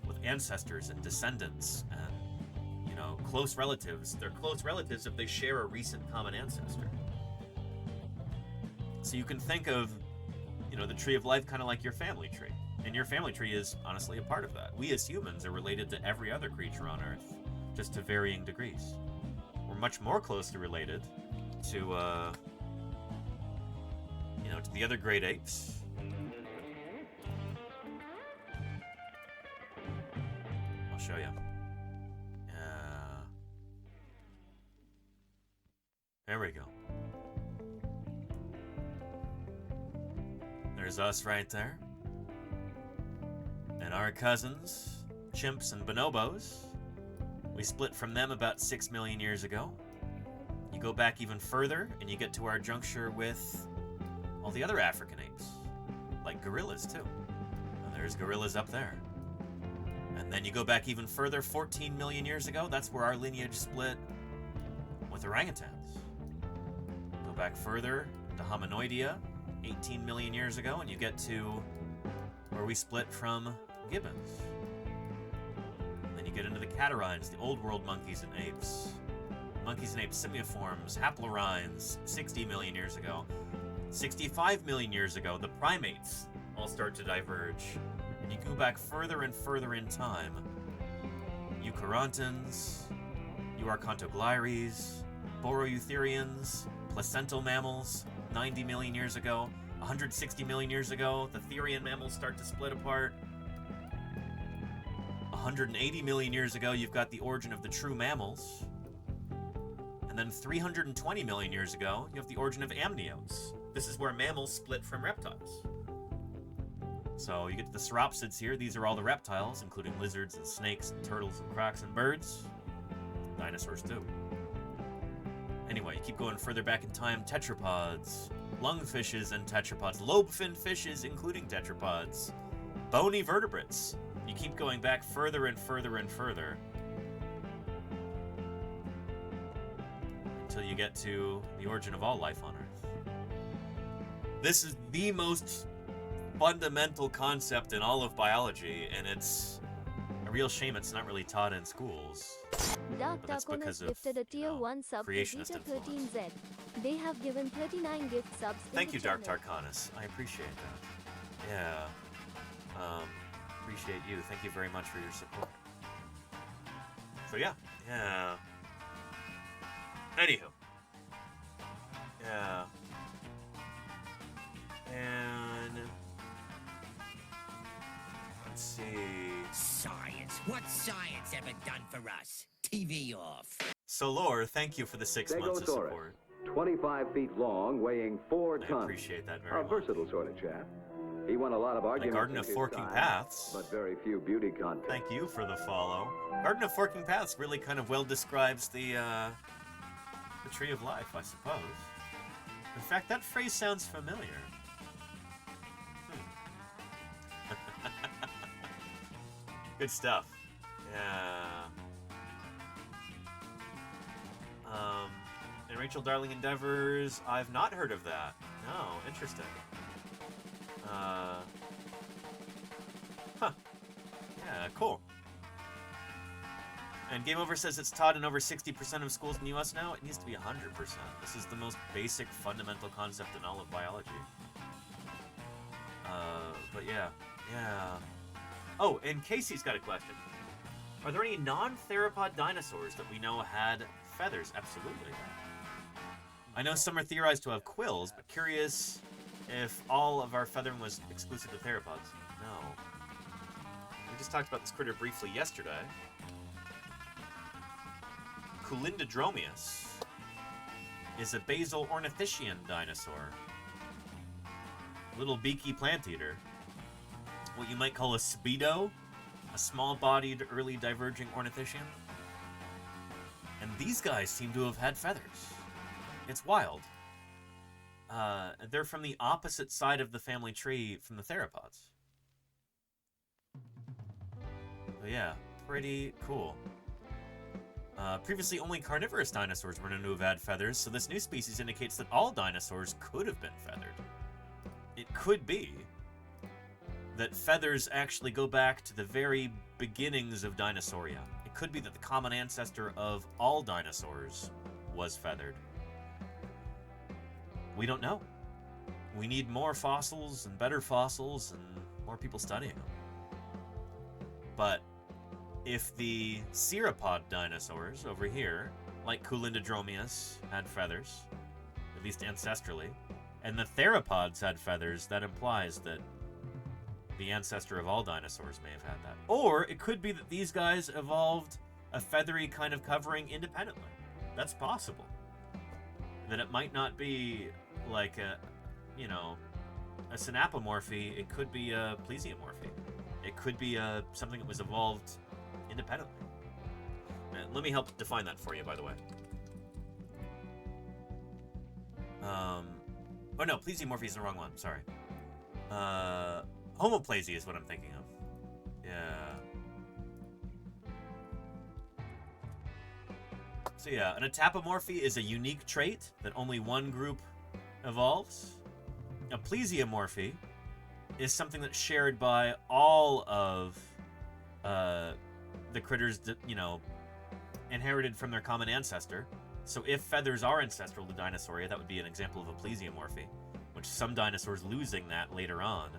with ancestors and descendants and, you know, close relatives. They're close relatives if they share a recent common ancestor. So you can think of, you know, the tree of life kind of like your family tree. And your family tree is honestly a part of that. We as humans are related to every other creature on Earth, just to varying degrees. We're much more closely related to, you know, to the other great apes. I'll show you. There we go. There's us right there. And our cousins, chimps and bonobos, we split from them about 6 million years ago. You go back even further, and you get to our juncture with all the other African apes, like gorillas too. And there's gorillas up there. And then you go back even further, 14 million years ago, that's where our lineage split with orangutans. Go back further to Hominoidea, 18 million years ago, and you get to where we split from gibbons. And then you get into the catarrhines, the old world monkeys and apes. Monkeys and apes, simiiforms, haplorhines, 60 million years ago. 65 million years ago, the primates all start to diverge. And you go back further and further in time. Euchrontans, Euarchontoglires, Boroeutherians, placental mammals, 90 million years ago. 160 million years ago, the Therian mammals start to split apart. 180 million years ago, you've got the origin of the true mammals. And then 320 million years ago, you have the origin of amniotes. This is where mammals split from reptiles. So you get to the sauropsids here. These are all the reptiles, including lizards and snakes and turtles and crocs and birds. Dinosaurs too. Anyway, you keep going further back in time, tetrapods, lungfishes and tetrapods, lobe-finned fishes, including tetrapods, bony vertebrates. You keep going back further and further and further until you get to the origin of all life on Earth. This is the most fundamental concept in all of biology, and it's a real shame it's not really taught in schools. Dark Taconis gifted a tier 1 sub to Zeta 13Z. They have given 39 gift subs. Thank you, Dark Tarkonis. I appreciate that. Yeah. Appreciate you. Thank you very much for your support. So yeah. Anywho. Yeah. And let's see. Science. What's science ever done for us? TV off. Solor, thank you for the 6 months of support. 25 feet long, weighing 4 tons. I appreciate that very much. A versatile sort of chap. He won a lot of arguments. The Garden of Forking Paths. But very few beauty contests. Thank you for the follow. Garden of Forking Paths really kind of well describes the tree of life, I suppose. In fact, that phrase sounds familiar. Good stuff. Yeah. And Rachel Darling Endeavors, I've not heard of that. No, interesting. Yeah, cool. And Game Over says it's taught in over 60% of schools in the US now. It needs to be 100%. This is the most basic, fundamental concept in all of biology. But yeah. Oh, and Casey's got a question. Are there any non-theropod dinosaurs that we know had feathers? Absolutely. I know some are theorized to have quills, but curious if all of our feathering was exclusive to theropods. No. We just talked about this critter briefly yesterday. Culindodromeus is a basal ornithischian dinosaur. Little beaky plant eater. What you might call a speedo. a small-bodied, early diverging ornithischian. And these guys seem to have had feathers. It's wild. They're from the opposite side of the family tree from the theropods. So yeah, pretty cool. Previously, only carnivorous dinosaurs were known to have had feathers, so this new species indicates that all dinosaurs could have been feathered. It could be that feathers actually go back to the very beginnings of Dinosauria. It could be that the common ancestor of all dinosaurs was feathered. We don't know. We need more fossils and better fossils and more people studying them. But if the ceropod dinosaurs over here, like Culindrodromeus, had feathers, at least ancestrally, and the theropods had feathers, that implies that the ancestor of all dinosaurs may have had that. Or it could be that these guys evolved a feathery kind of covering independently. That's possible. That it might not be like a, you know, a synapomorphy. It could be a plesiomorphy. It could be something that was evolved independently. Let me help define that for you, by the way. Oh no, plesiomorphy is the wrong one. Sorry. Homoplasia is what I'm thinking of. Yeah. So yeah, an autapomorphy is a unique trait that only one group evolves. A plesiomorphy is something that's shared by all of the critters that, you know, inherited from their common ancestor. So if feathers are ancestral to Dinosauria, that would be an example of a plesiomorphy, which some dinosaurs losing that later on.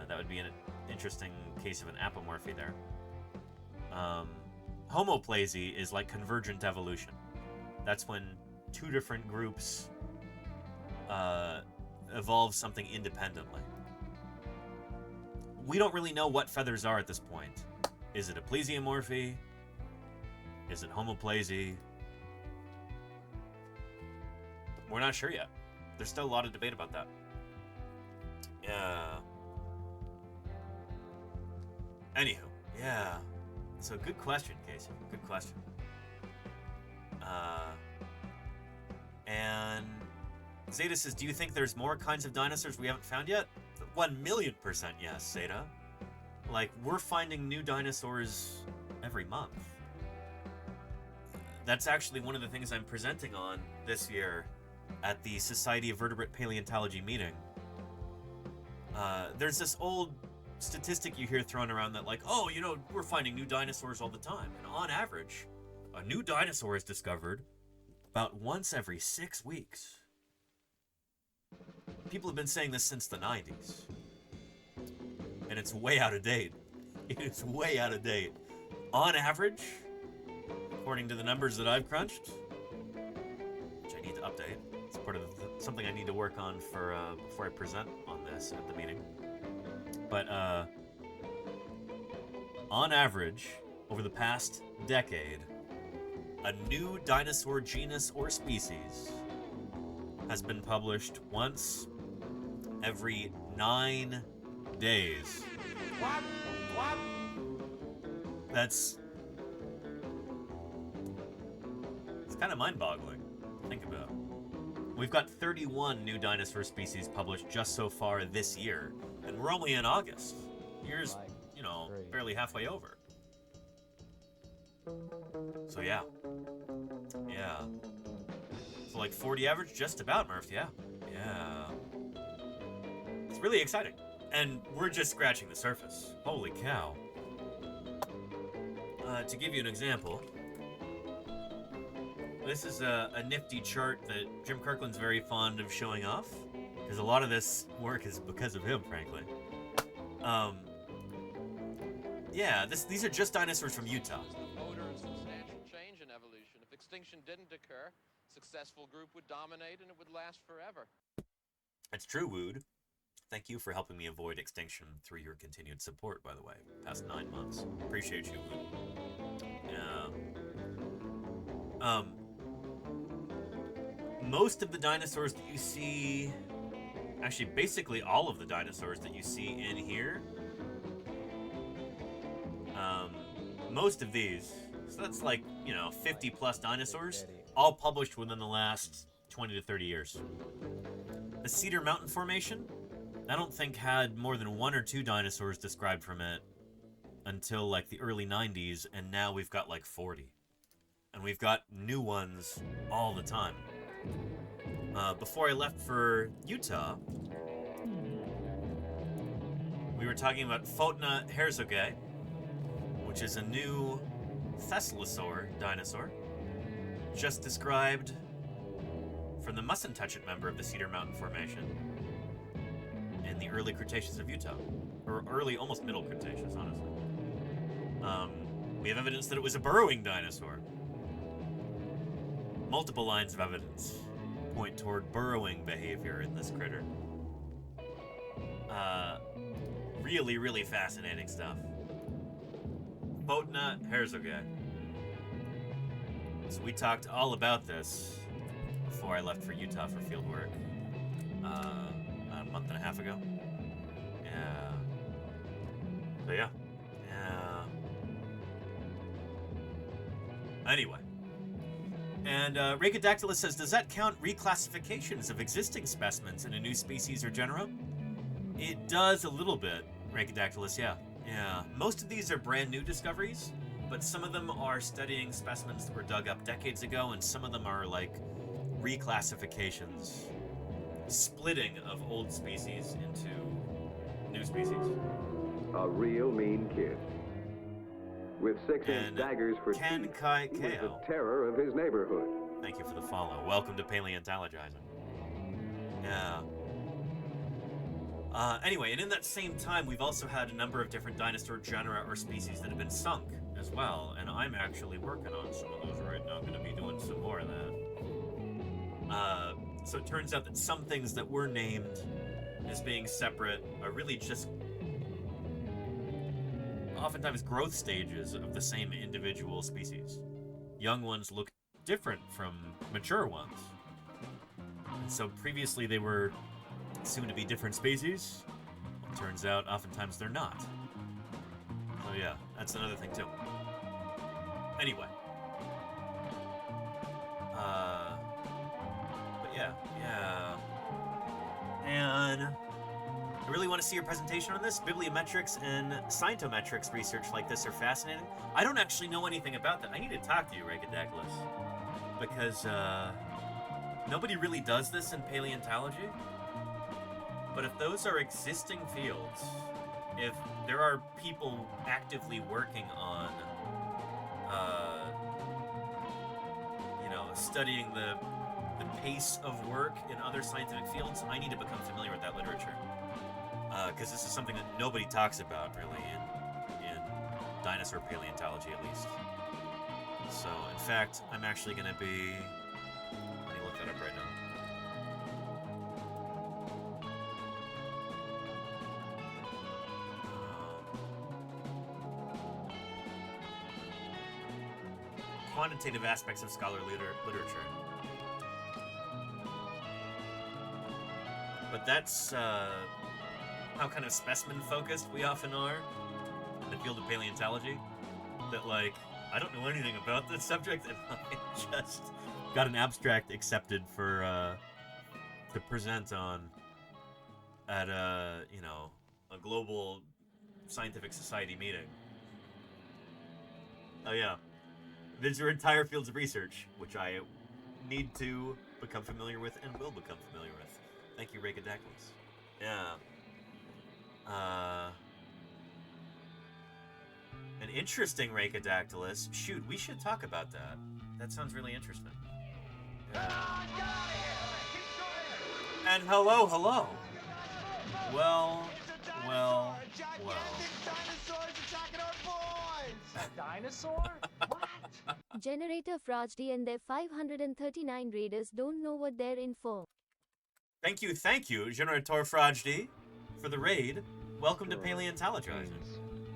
That would be an interesting case of an apomorphy there. Homoplasia is like convergent evolution. That's when two different groups evolve something independently. We don't really know what feathers are at this point. Is it a plesiomorphy? Is it homoplasia? We're not sure yet. There's still a lot of debate about that. Yeah. Anywho, yeah. So good question, Casey. Good question. And Zeta says, do you think there's more kinds of dinosaurs we haven't found yet? 1,000,000% yes, Zeta. Like, we're finding new dinosaurs every month. That's actually one of the things I'm presenting on this year at the Society of Vertebrate Paleontology meeting. There's this old statistic you hear thrown around that, like, oh, you know, we're finding new dinosaurs all the time. And on average, a new dinosaur is discovered about once every 6 weeks. People have been saying this since the 90s. And it's way out of date. It's way out of date. On average, according to the numbers that I've crunched, which I need to update, it's part of something I need to work on for before I present on this at the meeting. But on average, over the past decade, a new dinosaur genus or species has been published once every 9 days. What? It's kind of mind-boggling to think about. We've got 31 new dinosaur species published just so far this year, and we're only in August. Year's, you know, barely halfway over. So yeah. Yeah. So like 40 average, just about, Murph, yeah. Yeah. It's really exciting. And we're just scratching the surface. Holy cow. To give you an example, this is a nifty chart that Jim Kirkland's very fond of showing off, because a lot of this work is because of him, frankly. Yeah, these are just dinosaurs from Utah. Odor of substantial change in evolution. If extinction didn't occur, a successful group would dominate and it would last forever. It's true, Wood. Thank you for helping me avoid extinction through your continued support, by the way. Past 9 months. Appreciate you, Wood. Yeah. Most of the dinosaurs that you see... Actually, basically all of the dinosaurs that you see in here most of these, so that's like, 50 plus dinosaurs, all published within the last 20 to 30 years. The Cedar Mountain Formation, I don't think had more than 1 or 2 dinosaurs described from it until like the early 90s, and now we've got like 40. And we've got new ones all the time. Before I left for Utah, we were talking about Photna herzogae, which is a new thescelosaur dinosaur, just described from the Mustn't Touch It member of the Cedar Mountain Formation in the early Cretaceous of Utah, or early, almost middle Cretaceous, honestly. We have evidence that it was a burrowing dinosaur. Multiple lines of evidence point toward burrowing behavior in this critter. Really, really fascinating stuff. Photna herzogae. So we talked all about this before I left for Utah for fieldwork about a month and a half ago. Yeah. So yeah. Anyway. And Rhacodactylus says, does that count reclassifications of existing specimens in a new species or genera? It does a little bit, Rhacodactylus, yeah. Yeah. Most of these are brand new discoveries, but some of them are studying specimens that were dug up decades ago, and some of them are like reclassifications, splitting of old species into new species. A real mean kid. With 6-inch daggers for teeth, he was the terror of his neighborhood. Thank you for the follow. Welcome to Paleontologizing. Yeah. Anyway, and in that same time, we've also had a number of different dinosaur genera or species that have been sunk as well, and I'm actually working on some of those right now. I'm going to be doing some more of that. So it turns out that some things that were named as being separate are really just oftentimes growth stages of the same individual species. Young ones look different from mature ones. And so previously they were assumed to be different species. Well, it turns out oftentimes they're not. So yeah, that's another thing too. Anyway. But yeah. And I really want to see your presentation on this. Bibliometrics and scientometrics research like this are fascinating. I don't actually know anything about that. I need to talk to you, Rhacodactylus, because nobody really does this in paleontology. But if those are existing fields, if there are people actively working on, studying the pace of work in other scientific fields, I need to become familiar with that literature. Because this is something that nobody talks about, really, in dinosaur paleontology, at least. So, in fact, I'm actually going to be... Let me look that up right now. Quantitative aspects of scholarly literature. But that's how kind of specimen-focused we often are in the field of paleontology. That, like, I don't know anything about this subject, and I just got an abstract accepted for to present on at a global scientific society meeting. Oh yeah. These are entire fields of research, which I need to become familiar with and will become familiar with. Thank you, Rhacodactylus. Yeah. An interesting Rhacodactylus. Shoot, we should talk about that. That sounds really interesting. Yeah. And hello. Well. A dinosaur? What? Generator Frajdi and their 539 raiders don't know what they're in for. Thank you, Generator Frajdi, for the raid. Welcome to Paleontologizing.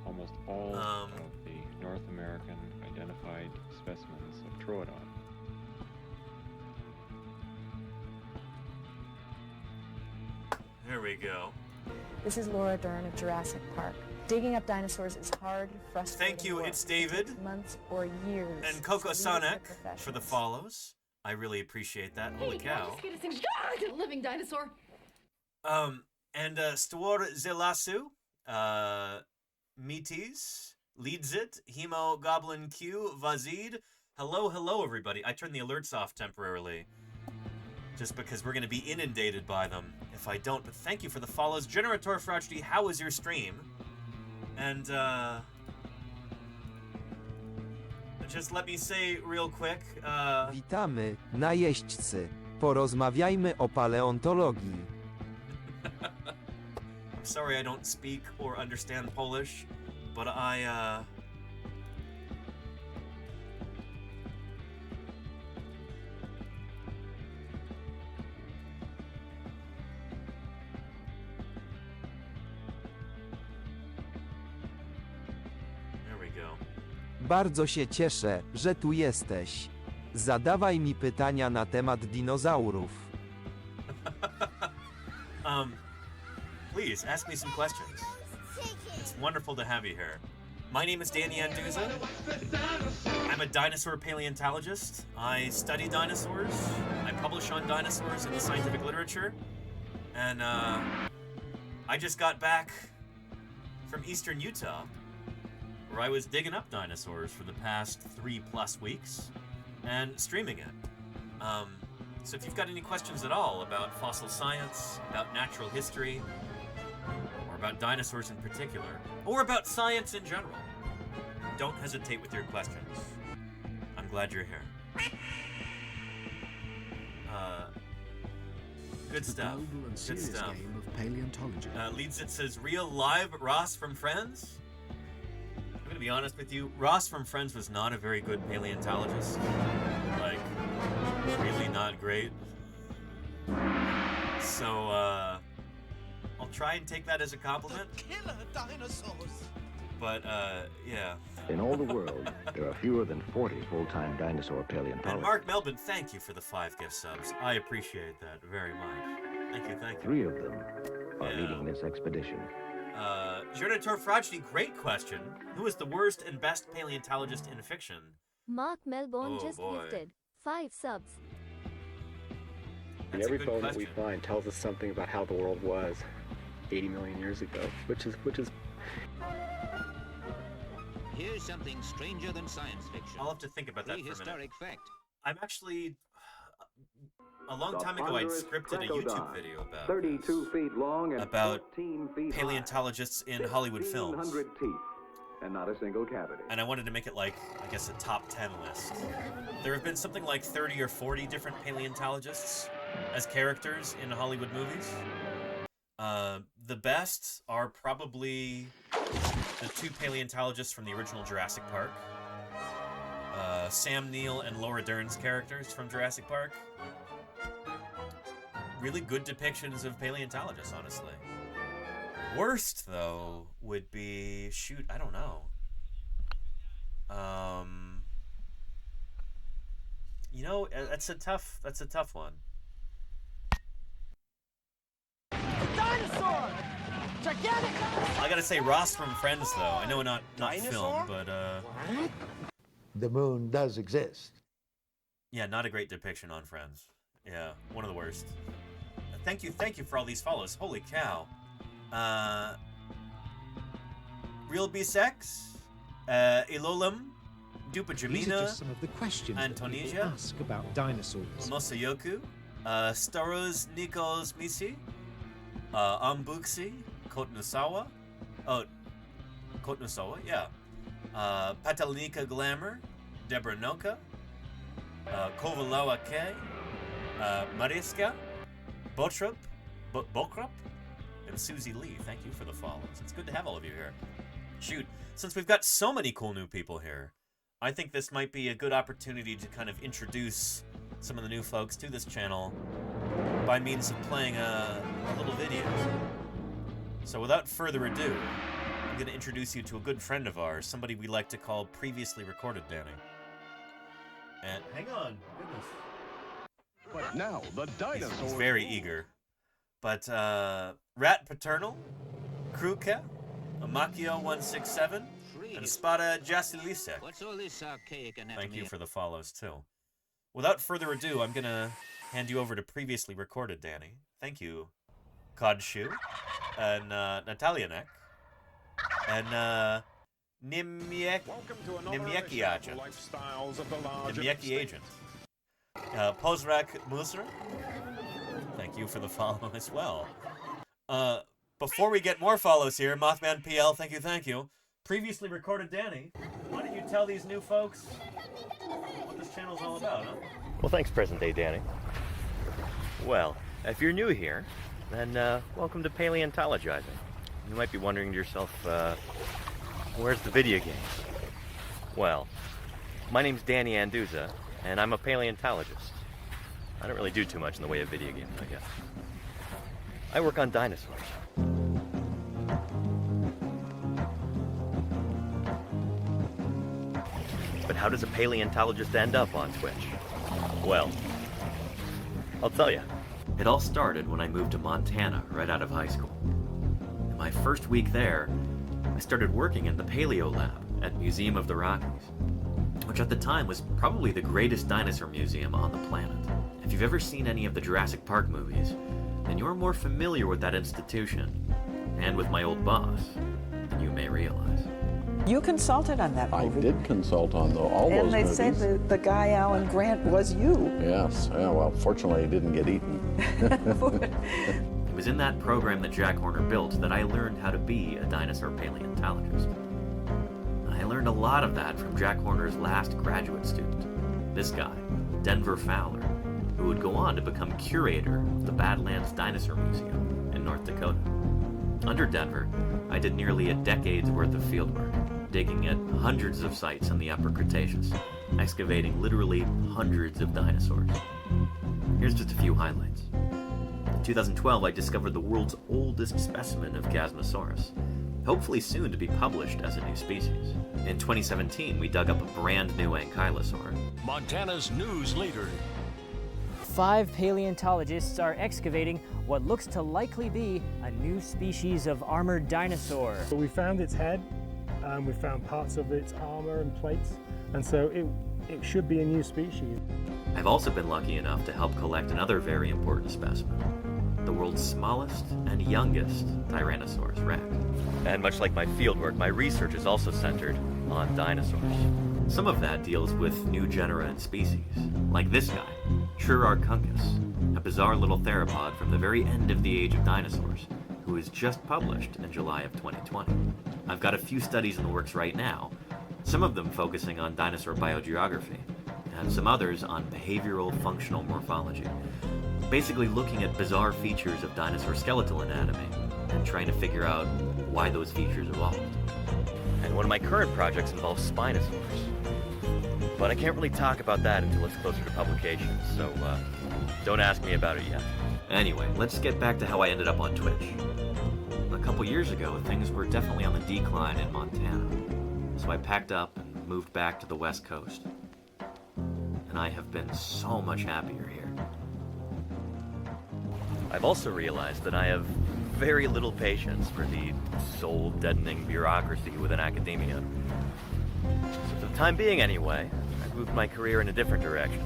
Almost all of the North American identified specimens of Troodon. There we go. This is Laura Dern of Jurassic Park. Digging up dinosaurs is hard, frustrating. Thank you, work. it's David. It takes months or years. And Coco to Sonic lead for the follows. I really appreciate that. Holy cow. A living dinosaur. And Stuor Zelasu, Meaties, Leadsit, Hemo Goblin Q, Vazid. Hello, everybody. I turned the alerts off temporarily. Just because we're going to be inundated by them if I don't. But thank you for the follows. Generator Frauchty, how was your stream? And, just let me say real quick, Witamy, najeźdźcy. Porozmawiajmy o paleontologii. I'm sorry I don't speak or understand Polish, but Bardzo się cieszę, że tu jesteś. Zadawaj mi pytania na temat dinozaurów. Please, ask me some questions. It's wonderful to have you here. My name is Danny Anduza. I'm a dinosaur paleontologist. I study dinosaurs. I publish on dinosaurs in the scientific literature. And, I just got back from eastern Utah, where I was digging up dinosaurs for the past 3+ weeks and streaming it. So if you've got any questions at all about fossil science, about natural history, or about dinosaurs in particular, or about science in general, don't hesitate with your questions. I'm glad you're here. Good stuff. Good stuff. Game of paleontology. Leadsit says, real live Ross from Friends? I'm gonna be honest with you, Ross from Friends was not a very good paleontologist. Like, really not great. So, I'll try and take that as a compliment. Killer dinosaurs. But, yeah. In all the world, there are fewer than 40 full-time dinosaur paleontologists. And Mark Melbourne, thank you for the 5 gift subs. I appreciate that very much. Thank you, thank you. 3 of them are leading this expedition. Jurnator Frauchty, great question. Who is the worst and best paleontologist in fiction? Mark Melbourne Oh, just boy. gifted 5 subs. That's a every good bone that we question. find tells us something about how the world was 80 million years ago, which is Here's something stranger than science fiction. I'll have to think about that for a minute. Prehistoric fact. I'm actually... A long time ago, I'd scripted a YouTube video about 32 feet long and about 14 feet paleontologists in Hollywood films. 1,500 teeth and not a single cavity. And I wanted to make it like, I guess, a top 10 list. There have been something like 30 or 40 different paleontologists as characters in Hollywood movies. The best are probably the 2 paleontologists from the original Jurassic Park. Sam Neill and Laura Dern's characters from Jurassic Park. Really good depictions of paleontologists, honestly. Worst, though, would be... Shoot, I don't know. You know, that's a tough one. Dinosaur! Gigantic dinosaur! I gotta say Ross from Friends, though. I know not film, but, What? The moon does exist. yeah, not a great depiction on Friends. Yeah, one of the worst. Thank you for all these follows. Holy cow. Real B-Sex, Ilolum, Dupa These are Jamina, just some of the questions that people Antonija, ask about dinosaurs. Mosayoku, Staros Nikos Misi, Ambuxi, Kotnusawa, yeah. Patalinka Glamour, Deborah Noka, Kovalawa K, Mariska, Botrup, Bokrup, and Susie Lee. Thank you for the follows. It's good to have all of you here. Shoot, since we've got so many cool new people here, I think this might be a good opportunity to kind of introduce some of the new folks to this channel by means of playing a little video. So without further ado, I'm going to introduce you to a good friend of ours, somebody we like to call Previously Recorded Danny. And hang on, goodness. But now the dinosaurs. He's very eager. But Rat Paternal, Kruka, Makio167, and Spada Jasilisek. What's all this archaic anatomy? Thank you for the follows, too. Without further ado, I'm going to hand you over to previously recorded Danny. Thank you, Kodshu, and Natalianek, and Nimyeki Agent. Nimyeki Agent. Pozrak Musra, thank you for the follow as well. Before we get more follows here, Mothman PL, thank you. Previously recorded Danny, why don't you tell these new folks what this channel's all about, huh? Well, thanks, present day Danny. Well, if you're new here, then welcome to Paleontologizing. You might be wondering to yourself, where's the video games? Well, my name's Danny Anduza, and I'm a paleontologist. I don't really do too much in the way of video games, I guess. I work on dinosaurs. But how does a paleontologist end up on Twitch? Well, I'll tell you. It all started when I moved to Montana right out of high school. In my first week there, I started working in the Paleo Lab at Museum of the Rockies, which at the time was probably the greatest dinosaur museum on the planet. If you've ever seen any of the Jurassic Park movies, then you're more familiar with that institution, and with my old boss, than you may realize. You consulted on that movie. I did consult on all those movies. And they said that the guy, Alan Grant, was you. Yes. Yeah, well, fortunately, he didn't get eaten. It was in that program that Jack Horner built that I learned how to be a dinosaur paleontologist. I learned a lot of that from Jack Horner's last graduate student, this guy, Denver Fowler, who would go on to become curator of the Badlands Dinosaur Museum in North Dakota. Under Denver, I did nearly a decade's worth of fieldwork, digging at hundreds of sites in the Upper Cretaceous, excavating literally hundreds of dinosaurs. Here's just a few highlights. In 2012, I discovered the world's oldest specimen of Chasmosaurus, hopefully soon to be published as a new species. In 2017, we dug up a brand new ankylosaur. Montana's news leader. 5 paleontologists are excavating what looks to likely be a new species of armored dinosaur. So we found its head, we found parts of its armor and plates, and so it should be a new species. I've also been lucky enough to help collect another very important specimen, the world's smallest and youngest Tyrannosaurus rex. And much like my fieldwork, my research is also centered on dinosaurs. Some of that deals with new genera and species, like this guy, Churarchuncus, a bizarre little theropod from the very end of the age of dinosaurs, who was just published in July of 2020. I've got a few studies in the works right now, some of them focusing on dinosaur biogeography, and some others on behavioral functional morphology, basically looking at bizarre features of dinosaur skeletal anatomy and trying to figure out why those features evolved. And one of my current projects involves spinosaurs. But I can't really talk about that until it's closer to publication, so don't ask me about it yet. Anyway, let's get back to how I ended up on Twitch. A couple years ago, things were definitely on the decline in Montana, so I packed up and moved back to the West Coast. And I have been so much happier here. I've also realized that I have very little patience for the soul-deadening bureaucracy within academia. So for the time being anyway, I've moved my career in a different direction.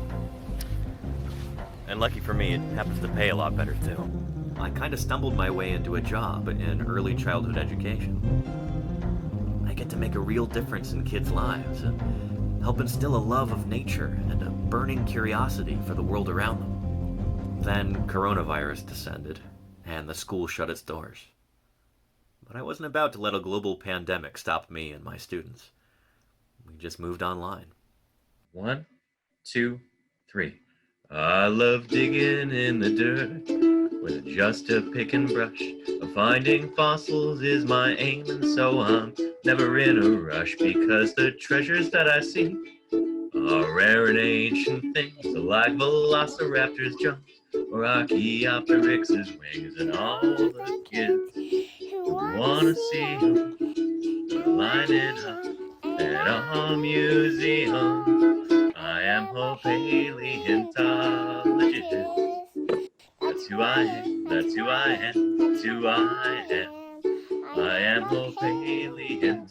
And lucky for me, it happens to pay a lot better too. I kind of stumbled my way into a job in early childhood education. I get to make a real difference in kids' lives and help instill a love of nature and a burning curiosity for the world around them. Then coronavirus descended, and the school shut its doors. But I wasn't about to let a global pandemic stop me and my students. We just moved online. 1, 2, 3. I love digging in the dirt with just a pick and brush. Finding fossils is my aim, and so I'm never in a rush, because the treasures that I see are rare and ancient things, like velociraptors' jumps or Archaeopteryx's wings, and all the kids who wanna see them lining up at our museum. I am a paleontologist. That's who I am, that's who I am, that's who I am. I am the paleontologist.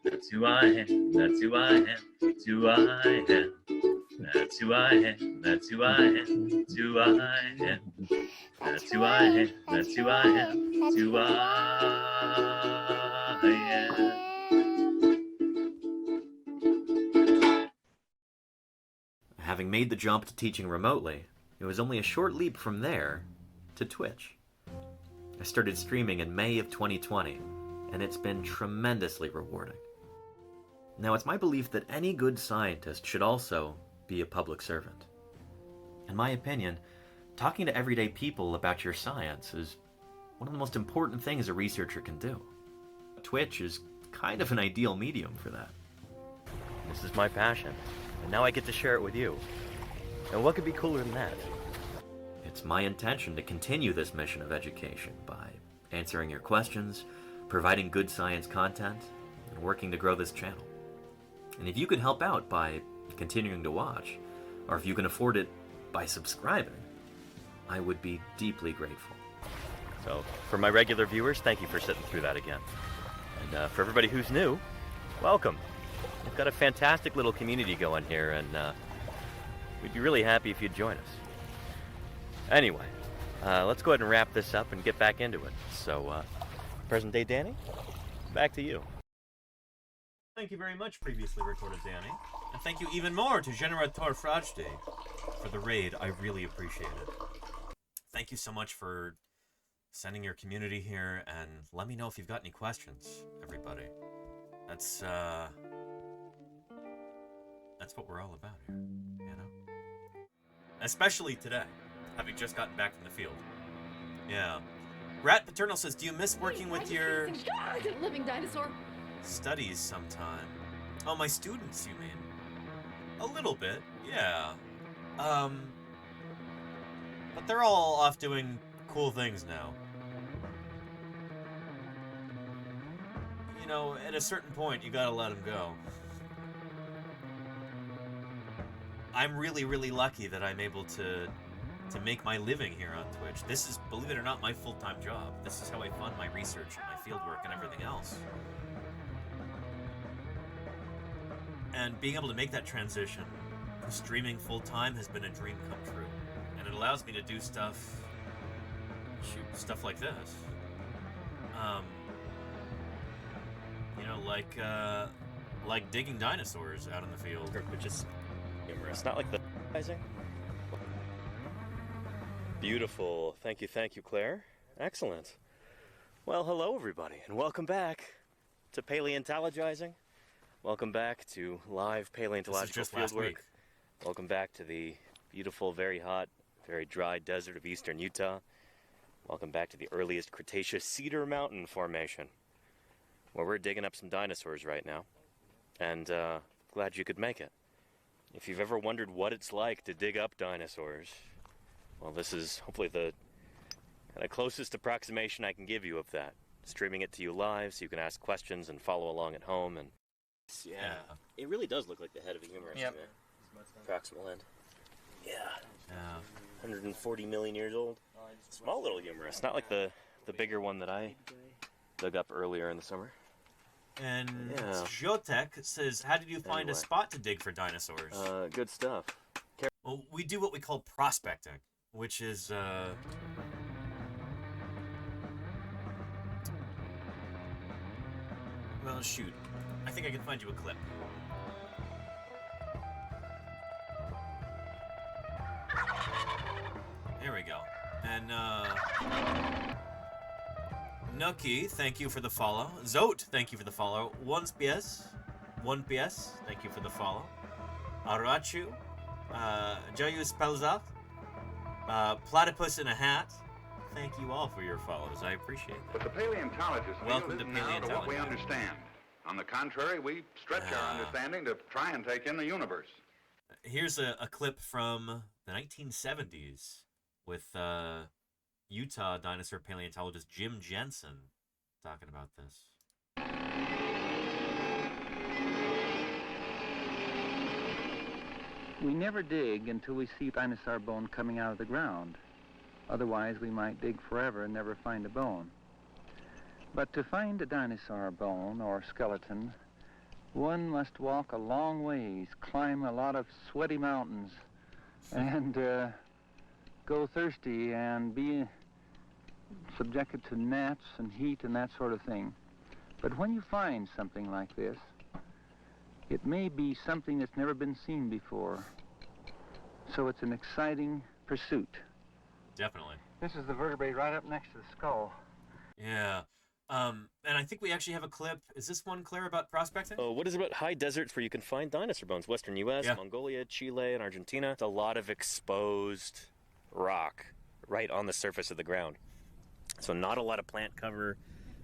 That's who I am. That's who I am. That's who I am. That's who I am. That's who I am. That's who I am. That's who I am. That's who I am. That's who I am. Having made the jump to teaching remotely, it was only a short leap from there to Twitch. I started streaming in May of 2020, and it's been tremendously rewarding. Now, it's my belief that any good scientist should also be a public servant. In my opinion, talking to everyday people about your science is one of the most important things a researcher can do. Twitch is kind of an ideal medium for that. This is my passion, and now I get to share it with you. And what could be cooler than that? It's my intention to continue this mission of education by answering your questions, providing good science content, and working to grow this channel. And if you could help out by continuing to watch, or if you can afford it by subscribing, I would be deeply grateful. So, for my regular viewers, thank you for sitting through that again. And for everybody who's new, welcome. We've got a fantastic little community going here, and we'd be really happy if you'd join us. Anyway, let's go ahead and wrap this up and get back into it. So, present day Danny, back to you. Thank you very much, previously recorded Danny. And thank you even more to Generator Frajde for the raid. I really appreciate it. Thank you so much for sending your community here, and let me know if you've got any questions, everybody. That's what we're all about here, you know? Especially today, having just gotten back from the field. Yeah. Rat Paternal says, do you miss working with your living dinosaur? studies sometime? Oh, my students, you mean? A little bit, yeah. But they're all off doing cool things now. You know, at a certain point, you gotta let them go. I'm really, really lucky that I'm able to make my living here on Twitch. This is, believe it or not, my full-time job. This is how I fund my research and my fieldwork and everything else. And being able to make that transition, streaming full-time, has been a dream come true. And it allows me to do stuff like this. You know, like digging dinosaurs out in the field. Which is humorous, not like the Beautiful. Thank you, Claire. Excellent. Well, hello, everybody, and welcome back to Paleontologizing. Welcome back to live paleontological fieldwork. Welcome back to the beautiful, very hot, very dry desert of eastern Utah. Welcome back to the earliest Cretaceous Cedar Mountain Formation, where we're digging up some dinosaurs right now. And glad you could make it. If you've ever wondered what it's like to dig up dinosaurs, well, this is hopefully the kind of closest approximation I can give you of that. Streaming it to you live so you can ask questions and follow along at home. And yeah, it really does look like the head of a humerus. Yep. Proximal end. Yeah. 140 million years old. Small little humerus, not like the bigger one that I dug up earlier in the summer. And Jotek says, how did you find a spot to dig for dinosaurs? Good stuff. Well, we do what we call prospecting, which is, well, shoot. I think I can find you a clip. There we go. And, Nucky, thank you for the follow. Zote, thank you for the follow. 1PS, thank you for the follow. Arachu, Jayus Pelzat, Platypus in a Hat, thank you all for your follows. I appreciate that. But the paleontologists Welcome to now to what we Paleontology. understand. On the contrary, we stretch our understanding to try and take in the universe. Here's a clip from the 1970s with Utah dinosaur paleontologist Jim Jensen talking about this. We never dig until we see dinosaur bone coming out of the ground. Otherwise, we might dig forever and never find a bone. But to find a dinosaur bone or skeleton, one must walk a long ways, climb a lot of sweaty mountains, and go thirsty and be subjected to gnats and heat and that sort of thing. But when you find something like this, it may be something that's never been seen before. So it's an exciting pursuit. Definitely. This is the vertebrae right up next to the skull. Yeah. And I think we actually have a clip. Is this one, Claire, about prospecting? Oh, what is about high deserts where you can find dinosaur bones? Western U.S., Mongolia, Chile, and Argentina. It's a lot of exposed rock right on the surface of the ground. So not a lot of plant cover,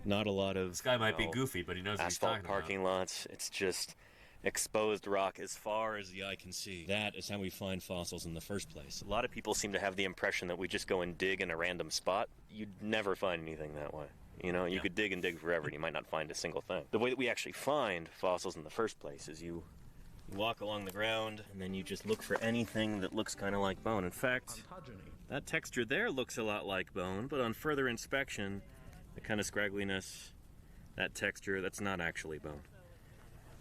not a lot of... This guy might be goofy, but he knows what he's talking asphalt parking lots. It's just exposed rock as far as the eye can see. That is how we find fossils in the first place. A lot of people seem to have the impression that we just go and dig in a random spot. You'd never find anything that way. You know, you could dig and dig forever and you might not find a single thing. The way that we actually find fossils in the first place is you walk along the ground and then you just look for anything that looks kind of like bone. In fact, that texture there looks a lot like bone, but on further inspection, the kind of scraggliness, that texture, that's not actually bone.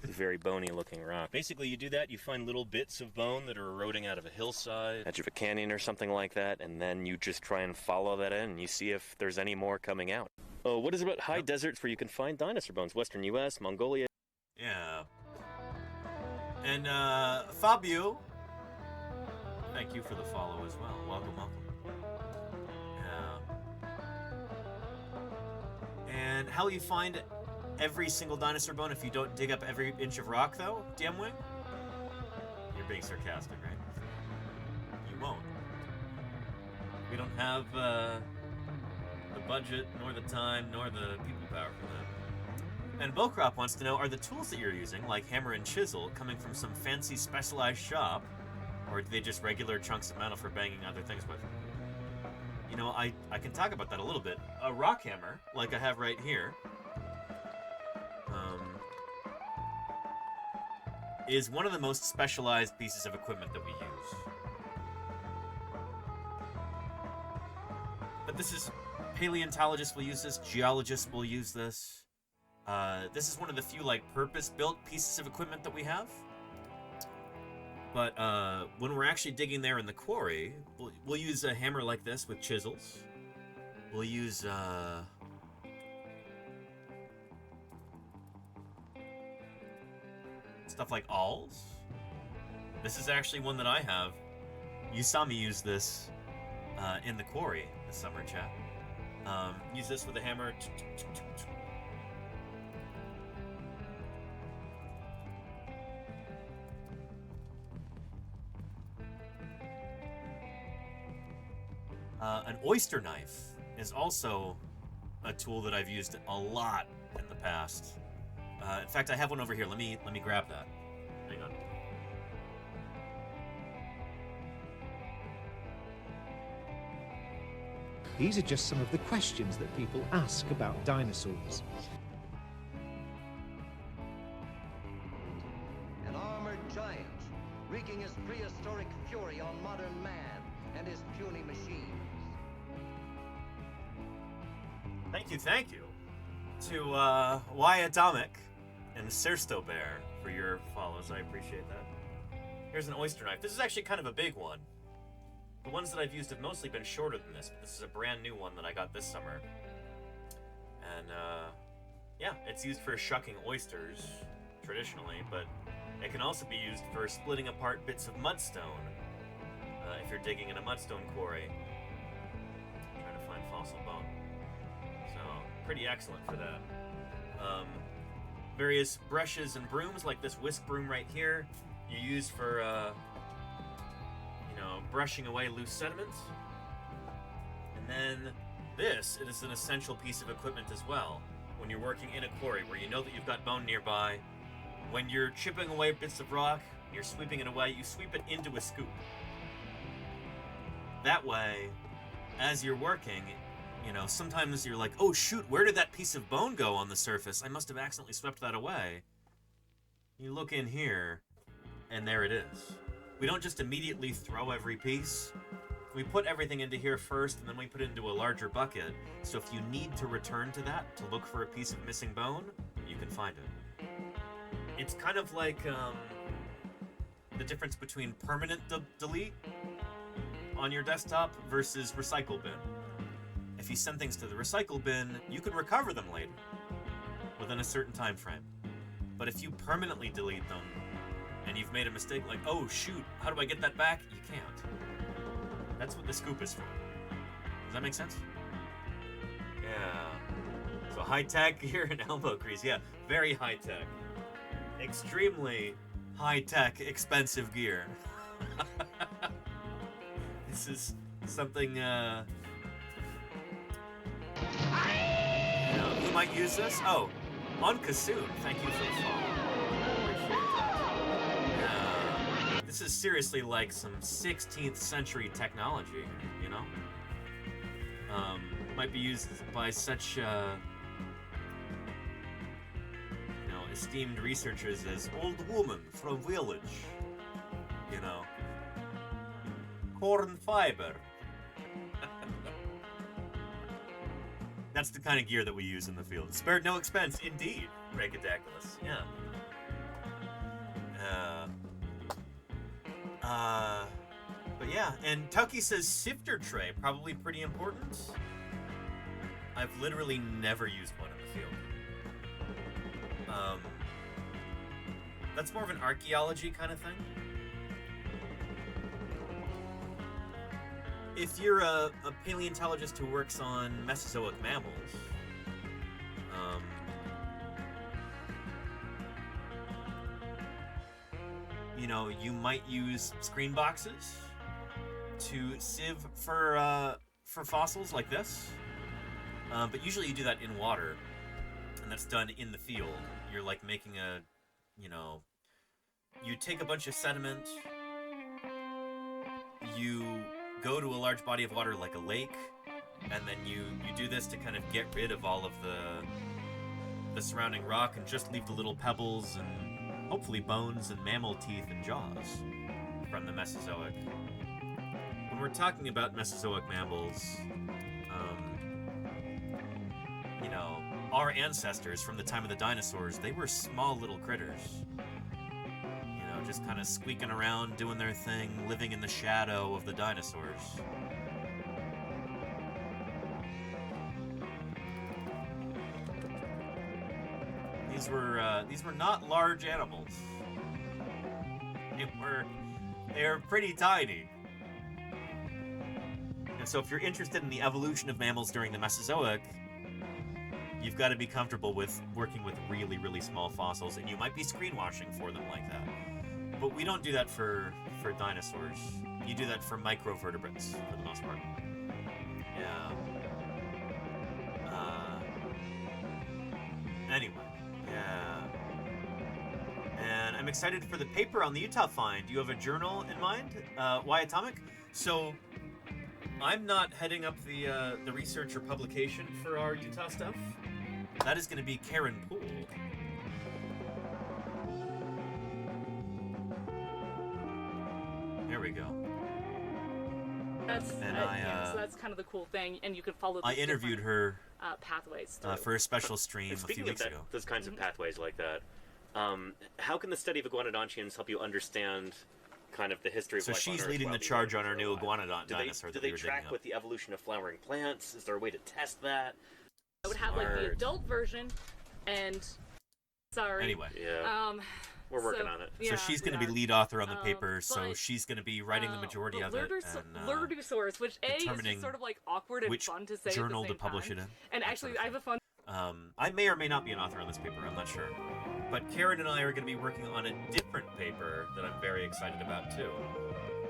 It's a very bony looking rock. Basically, you do that, you find little bits of bone that are eroding out of a hillside, edge of a canyon or something like that, and then you just try and follow that in and you see if there's any more coming out. Oh, what is about high deserts where you can find dinosaur bones? Western U.S., Mongolia. Yeah. And Fabio, thank you for the follow as well. Welcome, welcome. Yeah. And how will you find every single dinosaur bone if you don't dig up every inch of rock, though, DMWing? You're being sarcastic, right? You won't. We don't have the budget, nor the time, nor the people power for that. And Bocrop wants to know, are the tools that you're using, like hammer and chisel, coming from some fancy specialized shop, or do they just regular chunks of metal for banging other things with? You know, I can talk about that a little bit. A rock hammer, like I have right here, is one of the most specialized pieces of equipment that we use. But this is... Paleontologists will use this, geologists will use this. This is one of the few, like, purpose-built pieces of equipment that we have. But when we're actually digging there in the quarry, we'll use a hammer like this with chisels. We'll use stuff like awls. This is actually one that I have. You saw me use this in the quarry this summer, chat. Use this with a hammer. An oyster knife is also a tool that I've used a lot in the past. In fact, I have one over here. Let me grab that. Hang on. These are just some of the questions that people ask about dinosaurs. An armored giant, wreaking his prehistoric fury on modern man and his puny machines. Thank you to Wyatt Atomic and Sirsto Bear for your follows. I appreciate that. Here's an oyster knife. This is actually kind of a big one. The ones that I've used have mostly been shorter than this, but this is a brand new one that I got this summer. And, yeah, it's used for shucking oysters, traditionally, but it can also be used for splitting apart bits of mudstone, if you're digging in a mudstone quarry, trying to find fossil bone. So, pretty excellent for that. Various brushes and brooms, like this whisk broom right here, you use for, brushing away loose sediment. And then this, it is an essential piece of equipment as well. When you're working in a quarry where you know that you've got bone nearby, when you're chipping away bits of rock, you're sweeping it away, you sweep it into a scoop. That way, as you're working, sometimes you're like, oh shoot, where did that piece of bone go on the surface? I must have accidentally swept that away. You look in here, and there it is. We don't just immediately throw every piece. we put everything into here first, and then we put it into a larger bucket. So if you need to return to that to look for a piece of missing bone, you can find it. It's kind of like the difference between permanent delete on your desktop versus recycle bin. If you send things to the recycle bin, you can recover them later within a certain time frame. But if you permanently delete them and you've made a mistake, like, oh shoot, how do I get that back? You can't. That's what the scoop is for. Does that make sense? Yeah. So high-tech gear and elbow grease. Yeah, very high-tech. Extremely high-tech, expensive gear. This is something, who might use this? Oh, on Kassoon. Thank you for the follow. Appreciate that. This is seriously like some 16th century technology, you know? Might be used by such, esteemed researchers as Old Woman from Village, you know? Corn fiber. That's the kind of gear that we use in the field. Spared no expense, indeed, Brachydactylus. Yeah. But yeah, and Tucky says sifter tray, probably pretty important. I've literally never used one in the field. That's more of an archaeology kind of thing. If you're a paleontologist who works on Mesozoic mammals, you might use screen boxes to sieve for fossils like this. But usually you do that in water, and that's done in the field. You're like making you take a bunch of sediment, you go to a large body of water like a lake, and then you do this to kind of get rid of all of the surrounding rock and just leave the little pebbles and hopefully bones and mammal teeth and jaws from the Mesozoic. When we're talking about Mesozoic mammals, our ancestors from the time of the dinosaurs, they were small little critters. Just kind of squeaking around, doing their thing, living in the shadow of the dinosaurs. These were not large animals. They were pretty tiny. And so if you're interested in the evolution of mammals during the Mesozoic, you've got to be comfortable with working with really, really small fossils, and you might be screen washing for them like that. But we don't do that for dinosaurs. You do that for microvertebrates, for the most part. Yeah. Anyway, yeah. And I'm excited for the paper on the Utah find. Do you have a journal in mind? Why Atomic? So, I'm not heading up the research or publication for our Utah stuff. That is going to be Karen Poole. There we go. So that's kind of the cool thing, and you can follow. I interviewed her pathways for a special stream a few weeks ago. Those kinds of pathways like that. How can the study of iguanodontians help you understand kind of the history of life on Earth? So she's leading the charge on our new iguanodont dinosaur. Do they track with the evolution of flowering plants? Is there a way to test that? I would have like the adult version, and Anyway, yeah. We're working on it. So she's going to be lead author on the paper, so she's going to be writing the majority of it. And Lurdusaurus, which is sort of like awkward and fun to say. Which journal at the to publish same it in. And actually, I have a fun. I may or may not be an author on this paper, I'm not sure. But Karen and I are going to be working on a different paper that I'm very excited about too.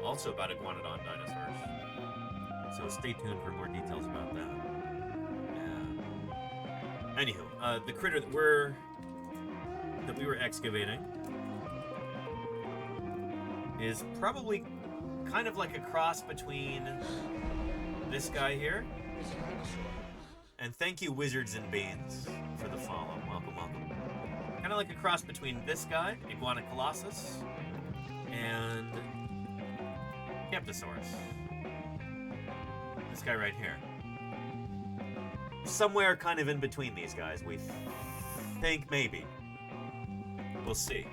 Also about iguanodont dinosaurs. So stay tuned for more details about that. Anywho, the critter that we were excavating is probably kind of like a cross between this guy here. And thank you, Wizards and Beans, for the follow. Welcome, welcome. Kind of like a cross between this guy, Iguana Colossus, and Camptosaurus. This guy right here. Somewhere kind of in between these guys, we think maybe. We'll see.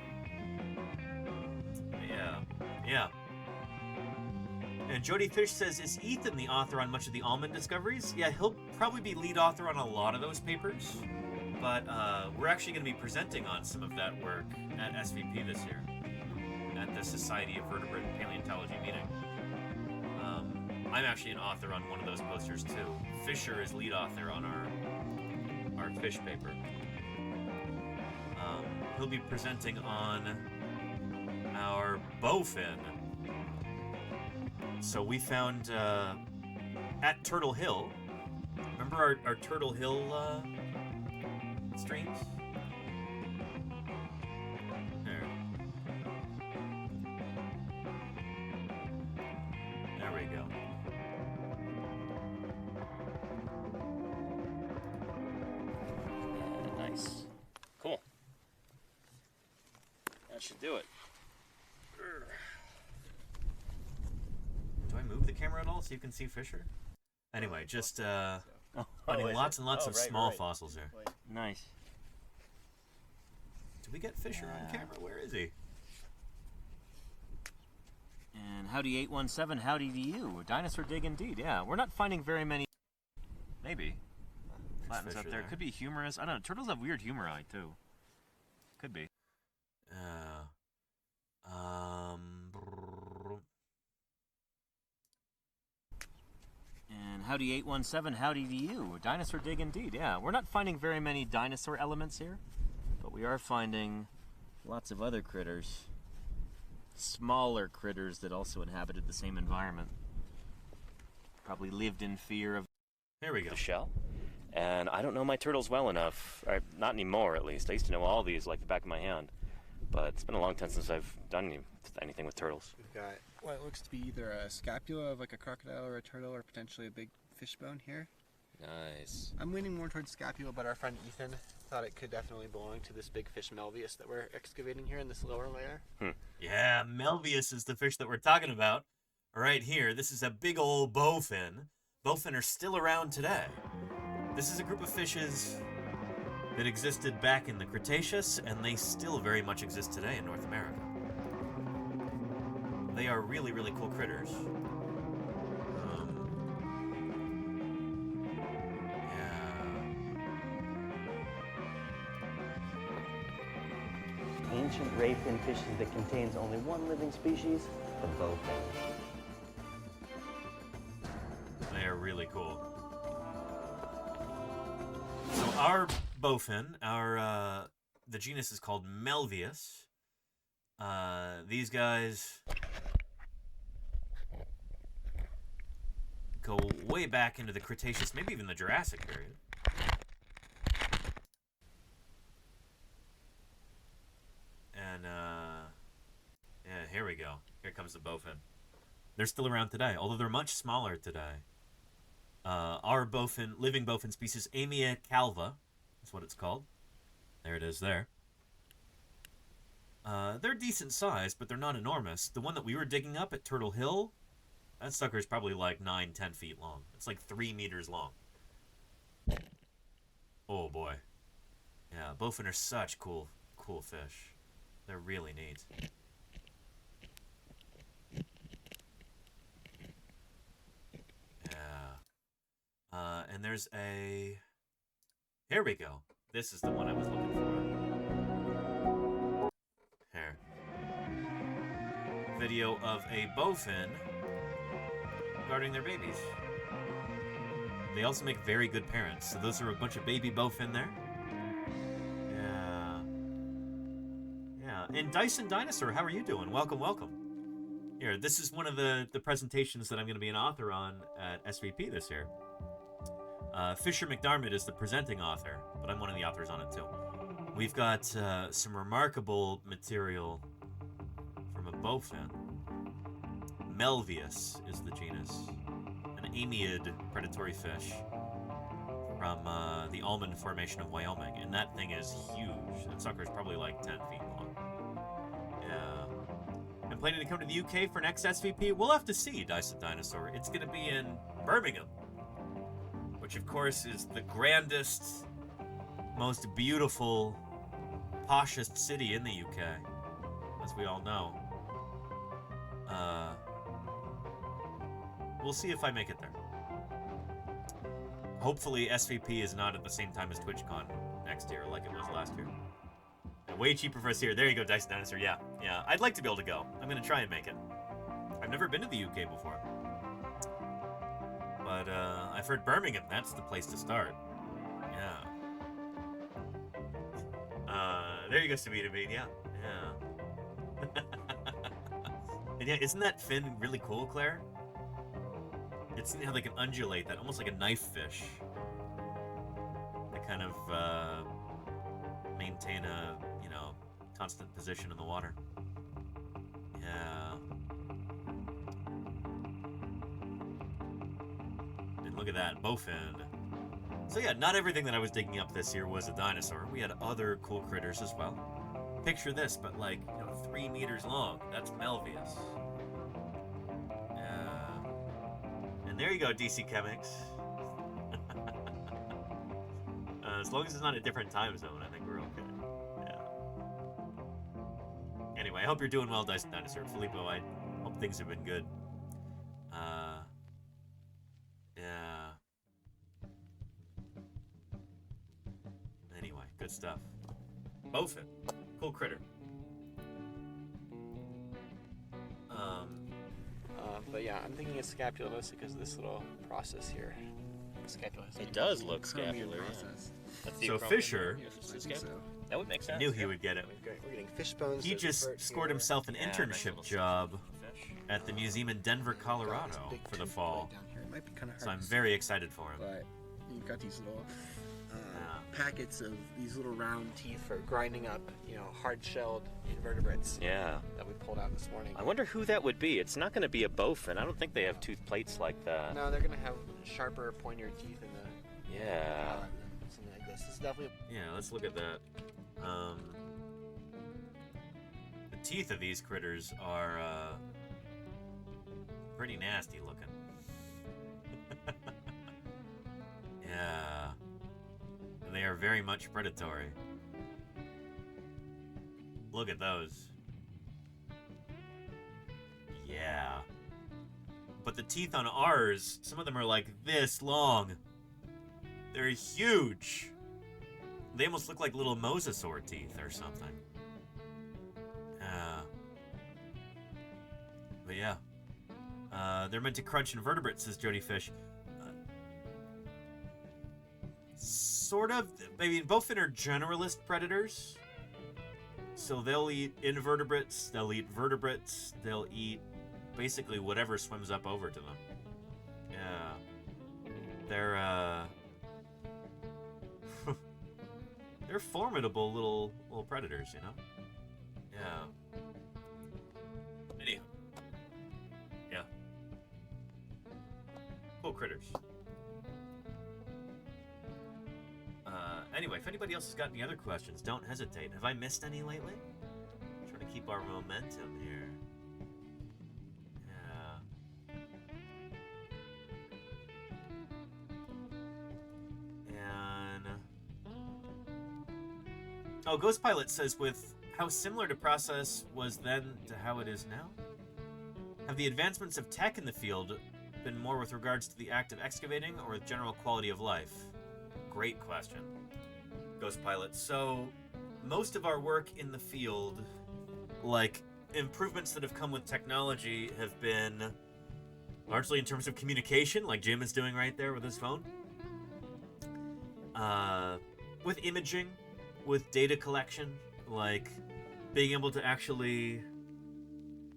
Yeah. And Jody Fish says, is Ethan the author on much of the almond discoveries? Yeah, he'll probably be lead author on a lot of those papers. But we're actually going to be presenting on some of that work at SVP this year. At the Society of Vertebrate Paleontology meeting. I'm actually an author on one of those posters too. Fisher is lead author on our fish paper. He'll be presenting on our bowfin. So we found at Turtle Hill. Remember our Turtle Hill streams? There we go. Nice. Cool. That should do it. Do I move the camera at all so you can see Fisher? Anyway, just finding lots and lots of small fossils here. Nice. Did we get Fisher on camera? Where is he? And howdy 817, howdy to you. Dinosaur dig indeed, yeah. We're not finding very many. Maybe. Flattens up there. Could be humorous. I don't know. Turtles have weird humori too. Could be. And howdy 817, howdy to you. Dinosaur dig indeed, yeah. We're not finding very many dinosaur elements here, but we are finding lots of other critters. Smaller critters that also inhabited the same environment. Probably lived in fear of the shell. And I don't know my turtles well enough. Or not anymore, at least. I used to know all these like the back of my hand. But it's been a long time since I've done anything with turtles. We've got what looks to be either a scapula of like a crocodile or a turtle, or potentially a big fish bone here. Nice. I'm leaning more towards scapula, but our friend Ethan thought it could definitely belong to this big fish Melvius that we're excavating here in this lower layer. Yeah, Melvius is the fish that we're talking about. Right here, this is a big old bowfin. Bowfin are still around today. This is a group of fishes that existed back in the Cretaceous, and they still very much exist today in North America. They are really, really cool critters. Ancient ray fin fishes that contains only one living species, the bowfin. They are really cool. So our bowfin, the genus is called Melvius. These guys go way back into the Cretaceous, maybe even the Jurassic period. And yeah, here we go. Here comes the bowfin. They're still around today, although they're much smaller today. Our bowfin, living bowfin species, Amia calva, is what it's called. There it is there. They're decent size, but they're not enormous. The one that we were digging up at Turtle Hill, that sucker is probably like 9-10 feet long. It's like 3 meters long. Oh boy. Yeah, bowfin are such cool fish. They're really neat. Yeah. And there's a... Here we go. This is the one I was looking for. Here. Video of a bowfin guarding their babies. They also make very good parents. So those are a bunch of baby bowfin there. And Dyson Dinosaur, how are you doing? Welcome, welcome. Here, this is one of the presentations that I'm going to be an author on at SVP this year. Fisher McDermott is the presenting author, but I'm one of the authors on it too. We've got some remarkable material from a bowfin. Melvius is the genus. An amid predatory fish from the Almond Formation of Wyoming. And that thing is huge. That sucker is probably like 10 feet long. Yeah. And planning to come to the UK for next SVP? We'll have to see, Dyson Dinosaur. It's going to be in Birmingham, which of course is the grandest, most beautiful, poshest city in the UK, as we all know. We'll see if I make it there. Hopefully SVP is not at the same time as TwitchCon next year like it was last year. And way cheaper for us here. There you go, Dyson Dinosaur. Yeah. I'd like to be able to go. I'm going to try and make it. I've never been to the UK before. But I've heard Birmingham, that's the place to start. Yeah. There you go, Sabita Bean. Yeah. And yeah, isn't that fin really cool, Claire? It's how they can undulate that, almost like a knife fish. They kind of maintain a, constant position in the water. Yeah. And look at that, bowfin. So yeah, not everything that I was digging up this year was a dinosaur. We had other cool critters as well. Picture this, but like, 3 meters long. That's Melvius. And there you go, DC Chemics. As long as it's not a different time zone, I think we're okay. Yeah. Anyway, I hope you're doing well, Dyson Dinosaur. Filippo, I hope things have been good. Yeah. Anyway, good stuff. Bowfin. Cool critter. But yeah, I'm thinking it's scapular mostly because of this little process here. Scapular. It does look scapular, yeah. So Fisher, that would make sense. Knew he would get it. We're getting fish bones. He just scored himself an internship job at the museum in Denver, Colorado for the fall. It might be kind of hard So I'm very excited for him. But you've got these little packets of these little round teeth for grinding up, hard-shelled invertebrates. Yeah. That we pulled out this morning. I wonder who that would be. It's not going to be a bowfin. I don't think they have tooth plates like that. No, they're going to have sharper, pointier teeth in the Yeah. Something like this. It's definitely. Yeah, let's look at that. The teeth of these critters are pretty nasty looking. Yeah. They are very much predatory. Look at those. Yeah. But the teeth on ours, some of them are like this long. They're huge. They almost look like little mosasaur teeth or something. But yeah. They're meant to crunch invertebrates, says Jody Fish. Sort of. I mean, bowfin are generalist predators. So they'll eat invertebrates, they'll eat vertebrates, they'll eat basically whatever swims up over to them. Yeah. They're, they're formidable little predators, Yeah. Anyhow. Yeah. Cool critters. Anyway, if anybody else has got any other questions, don't hesitate. Have I missed any lately? Trying to keep our momentum here. Yeah. And... Oh, Ghost Pilot says, with how similar the process was then to how it is now? Have the advancements of tech in the field been more with regards to the act of excavating or with general quality of life? Great question, Ghost Pilot. So, most of our work in the field, like improvements that have come with technology, have been largely in terms of communication, like Jim is doing right there with his phone. With imaging, with data collection, like being able to actually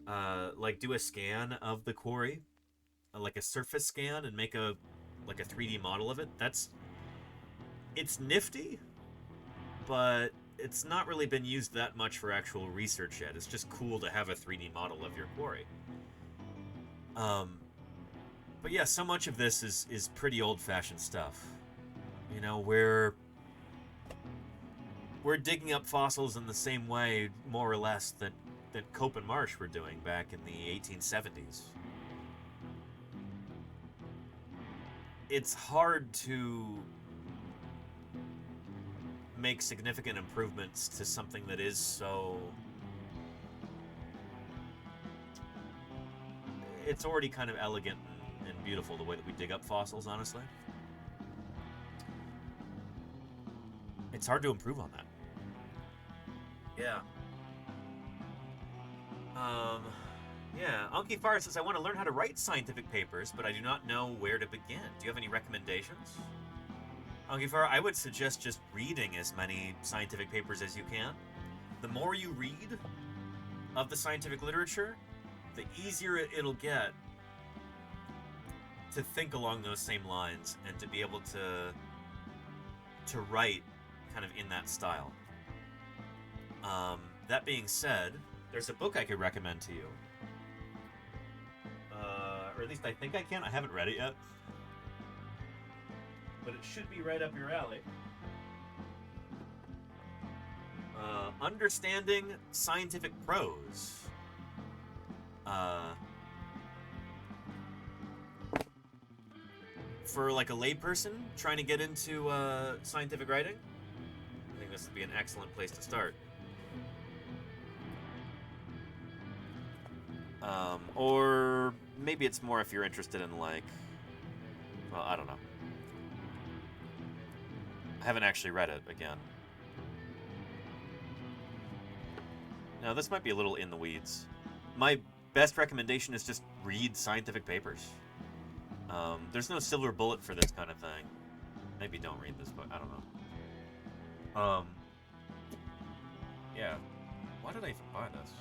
like do a scan of the quarry, like a surface scan, and make a 3D model of it. It's nifty, but it's not really been used that much for actual research yet. It's just cool to have a 3D model of your quarry. But yeah, so much of this is pretty old-fashioned stuff. You know, we're digging up fossils in the same way, more or less, that that Cope and Marsh were doing back in the 1870s. It's hard to make significant improvements to something that is so... It's already kind of elegant and beautiful, the way that we dig up fossils, honestly. It's hard to improve on that. Yeah. Yeah. Anki Fire says, I want to learn how to write scientific papers, but I do not know where to begin. Do you have any recommendations? Anki Fire, I would suggest just reading as many scientific papers as you can. The more you read of the scientific literature, the easier it'll get to think along those same lines and to be able to write kind of in that style. That being said, there's a book I could recommend to you. Or at least I think I can. I haven't read it yet. But it should be right up your alley. Understanding Scientific Prose. For like a layperson trying to get into scientific writing, I think this would be an excellent place to start. Or maybe it's more if you're interested in like, well, I don't know. I haven't actually read it again. Now, this might be a little in the weeds. My best recommendation is just read scientific papers. There's no silver bullet for this kind of thing. Maybe don't read this book. I don't know. Yeah. Why did I even buy this?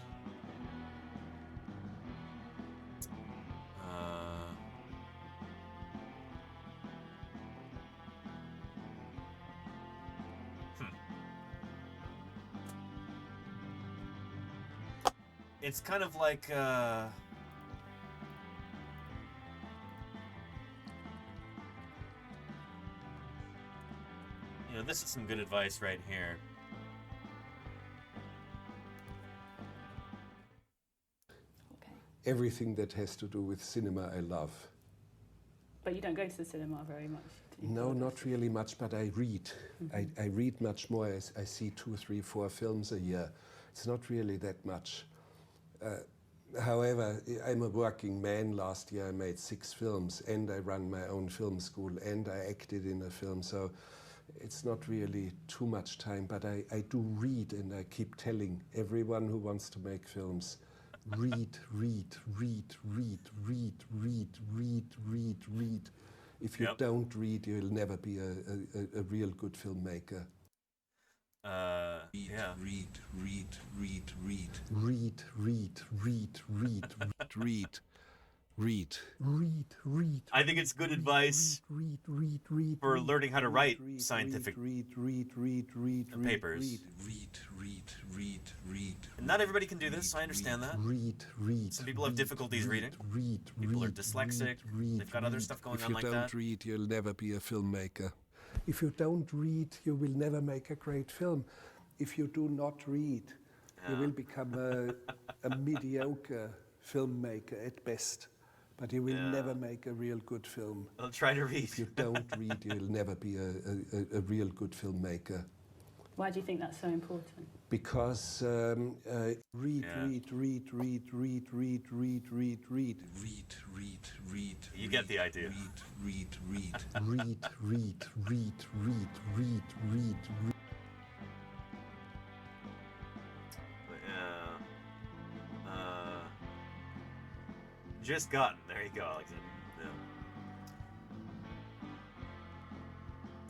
It's kind of like, you know, this is some good advice right here. Everything that has to do with cinema I love. But you don't go to the cinema very much, do you? No, not really much, but I read. I read much more. I see 2, 3, 4 films a year. It's not really that much. However, I'm a working man. Last year I made 6 films, and I run my own film school, and I acted in a film, so it's not really too much time, but I do read, and I keep telling everyone who wants to make films, read, read, read, read, read, read, read, read, read. If you don't read, you'll never be a real good filmmaker. Yeah. Read, read, read, read. Read, read, read, read, read, read. Read, read. I think it's good advice for learning how to write scientific papers. Read. And not everybody can do this, I understand that. Read. Some people have difficulties reading. People are dyslexic. They've got other stuff going on like that. If you don't read, you'll never be a filmmaker. If you don't read, you will never make a great film. If you do not read, you will become a mediocre filmmaker at best. But you will never make a real good film. I'll try to read. If you don't read, you'll never be a real good filmmaker. Why do you think that's so important? Because read. You get the idea. Read. Just gotten. There you go, Alexander. Yeah.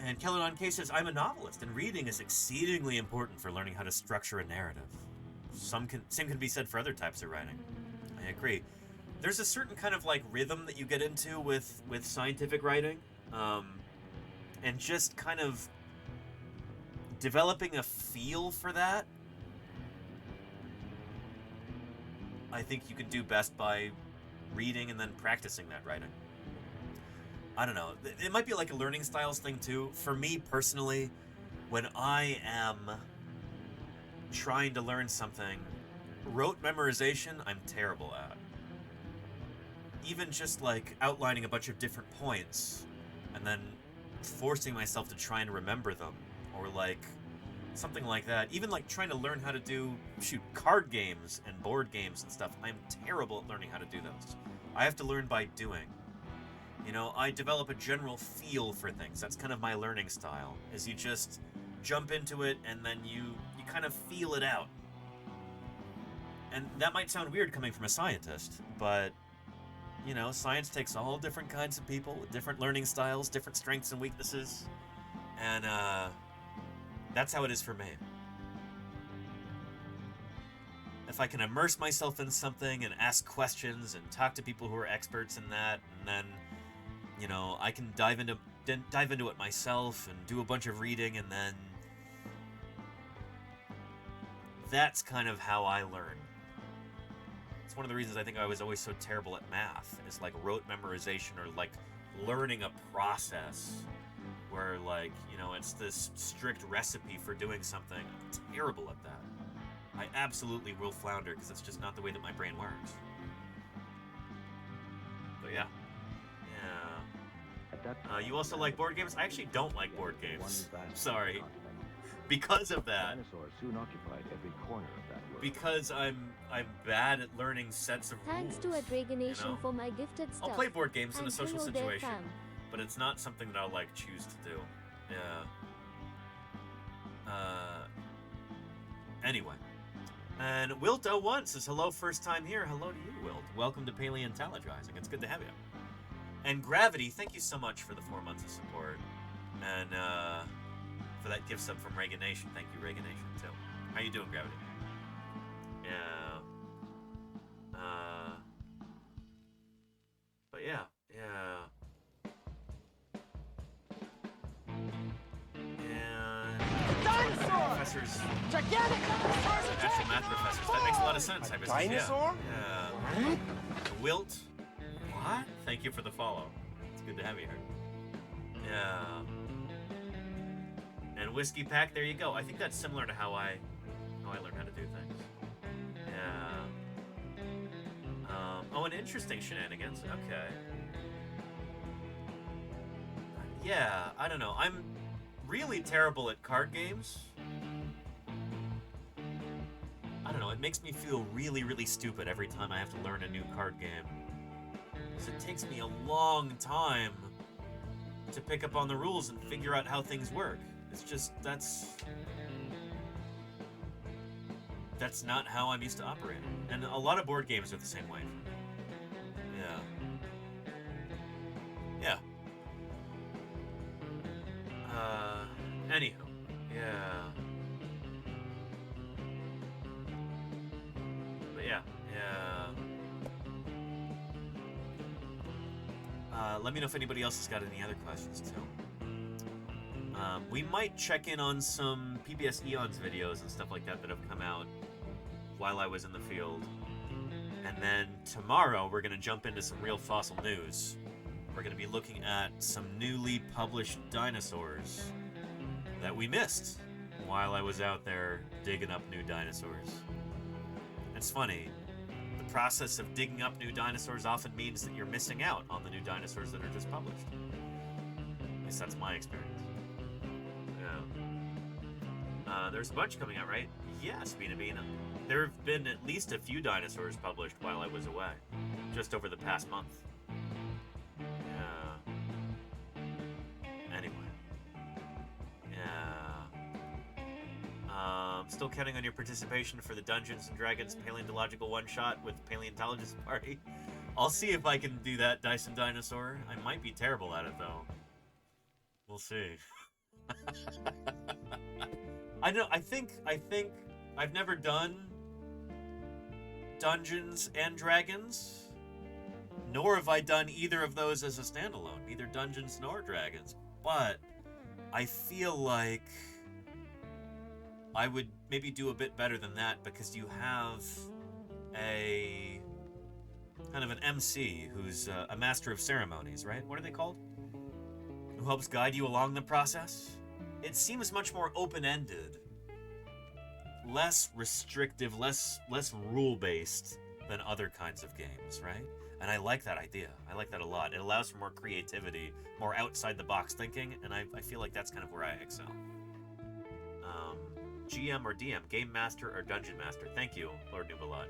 And Kelladon K says, I'm a novelist, and reading is exceedingly important for learning how to structure a narrative. Same can be said for other types of writing. I agree. There's a certain kind of like rhythm that you get into with scientific writing, and just kind of developing a feel for that. I think you could do best by reading and then practicing that writing. I don't know. It might be like a learning styles thing too. For me personally, when I am trying to learn something rote memorization, I'm terrible at. Even just like outlining a bunch of different points and then forcing myself to try and remember them, or like something like that. Even like trying to learn how to do, card games and board games and stuff. I'm terrible at learning how to do those. I have to learn by doing. You know, I develop a general feel for things. That's kind of my learning style, is you just jump into it and then you kind of feel it out. And that might sound weird coming from a scientist, but you know, science takes all different kinds of people with different learning styles, different strengths and weaknesses, and that's how it is for me. If I can immerse myself in something and ask questions and talk to people who are experts in that, and then, you know, I can dive into it myself and do a bunch of reading, and then that's kind of how I learn. It's one of the reasons I think I was always so terrible at math, is like rote memorization, or like learning a process where, like, you know, it's this strict recipe for doing something. I'm terrible at that. I absolutely will flounder because it's just not the way that my brain works. But yeah. You also like board games? I actually don't like board games. Sorry. Because of that. Dinosaurs soon occupied every corner of that world. Because I'm bad at learning sets of rules. Thanks to a Dragonation, you know? for my gifted stuff. I'll play board games in a social hello there, situation, fam. but it's not something that I'll like choose to do. Yeah. Anyway. And Wilt01 says, hello, first time here. Hello to you, Wilt. Welcome to Paleontologizing. It's good to have you. And Gravity, thank you so much for the 4 months of support. And for that gift sub from Reagan Nation. Thank you, Reagan Nation, too. How you doing, Gravity? Yeah. But yeah. Professors, Gigantic dinosaurs! actual math professors. That makes a lot of sense. A dinosaur? Yeah. Wilt. What? Thank you for the follow. It's good to have you here. Yeah. And Whiskey Pack, there you go. I think that's similar to how I learn how to do things. Yeah. Oh, an interesting shenanigans. Okay. Yeah, I don't know. I'm really terrible at card games. I don't know, it makes me feel really, really stupid every time I have to learn a new card game. Because it takes me a long time to pick up on the rules and figure out how things work. It's just, that's not how I'm used to operating. And a lot of board games are the same way. Yeah. Anywho. Yeah. But yeah. Let me know if anybody else has got any other questions, too. We might check in on some PBS Eons videos and stuff like that that have come out while I was in the field. And then tomorrow, we're going to jump into some real fossil news. We're going to be looking at some newly published dinosaurs that we missed while I was out there digging up new dinosaurs. It's funny. The process of digging up new dinosaurs often means that you're missing out on the new dinosaurs that are just published. At least that's my experience. Yeah. There's a bunch coming out, right? Yes, Bina Bina. There have been at least a few dinosaurs published while I was away, just over the past month. Yeah. Anyway. Yeah. Still counting on your participation for the Dungeons & Dragons Paleontological one-shot with Paleontologist Party. I'll see if I can do that, Dyson Dinosaur. I might be terrible at it, though. We'll see. I think I've never done Dungeons and Dragons, nor have I done either of those as a standalone, neither Dungeons nor Dragons, but I feel like I would maybe do a bit better than that because you have a kind of an MC who's a master of ceremonies, right? What are they called? Who helps guide you along the process? It seems much more open-ended less restrictive, less rule-based than other kinds of games, right? And I like that idea. I like that a lot. It allows for more creativity, more outside-the-box thinking, and I feel like that's kind of where I excel. GM or DM, Game Master or Dungeon Master. Thank you, Lord Nubalot.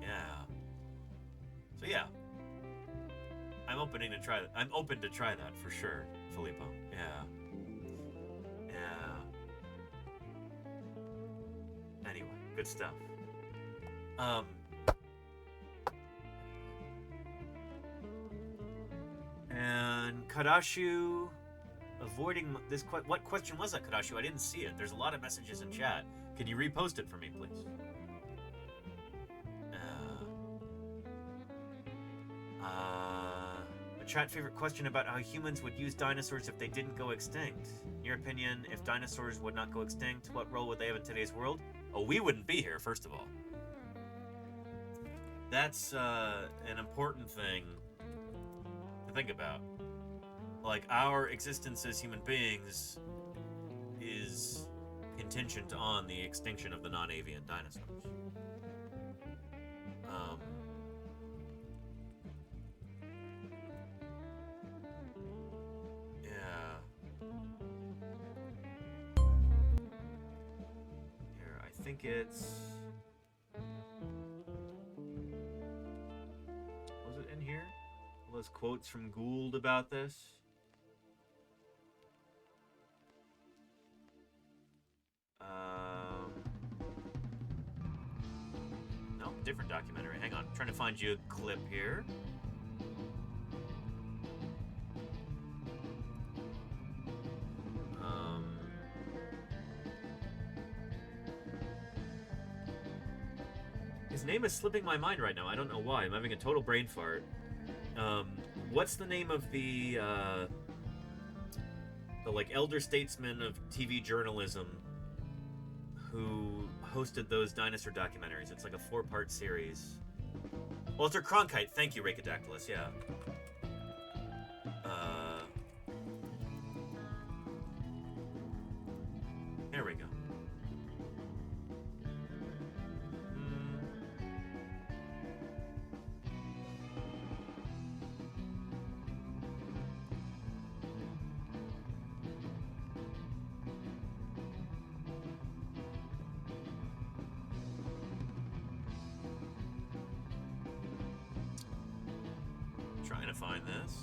Yeah. So yeah, I'm open to try that for sure, Filippo. Yeah. Anyway, good stuff. And Kadashu, avoiding this. What question was that, Kadashu? I didn't see it. There's a lot of messages in chat. Can you repost it for me, please? A chat favorite question about how humans would use dinosaurs if they didn't go extinct. In your opinion, if dinosaurs would not go extinct, what role would they have in today's world? Oh, we wouldn't be here, first of all. That's an important thing to think about. Like, our existence as human beings is contingent on the extinction of the non-avian dinosaurs. Here, I think it's... Was it in here? All those quotes from Gould about this? No, different documentary. Hang on, I'm trying to find you a clip here. His name is slipping my mind right now. I don't know why. I'm having a total brain fart. What's the name of the like elder statesman of TV journalism who hosted those dinosaur documentaries? It's like a 4-part series. Walter Cronkite. Thank you, Racodactylus. Yeah. There we go. Trying to find this.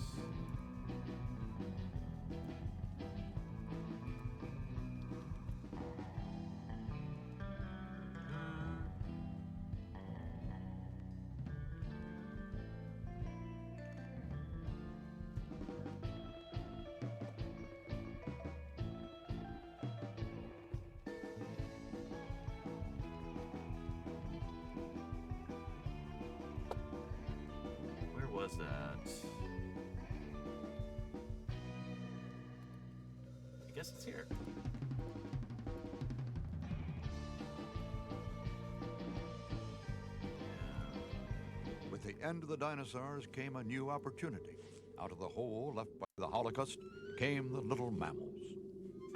Where was that? I guess it's here. With the end of the dinosaurs came a new opportunity. Out of the hole left by the Holocaust came the little mammals.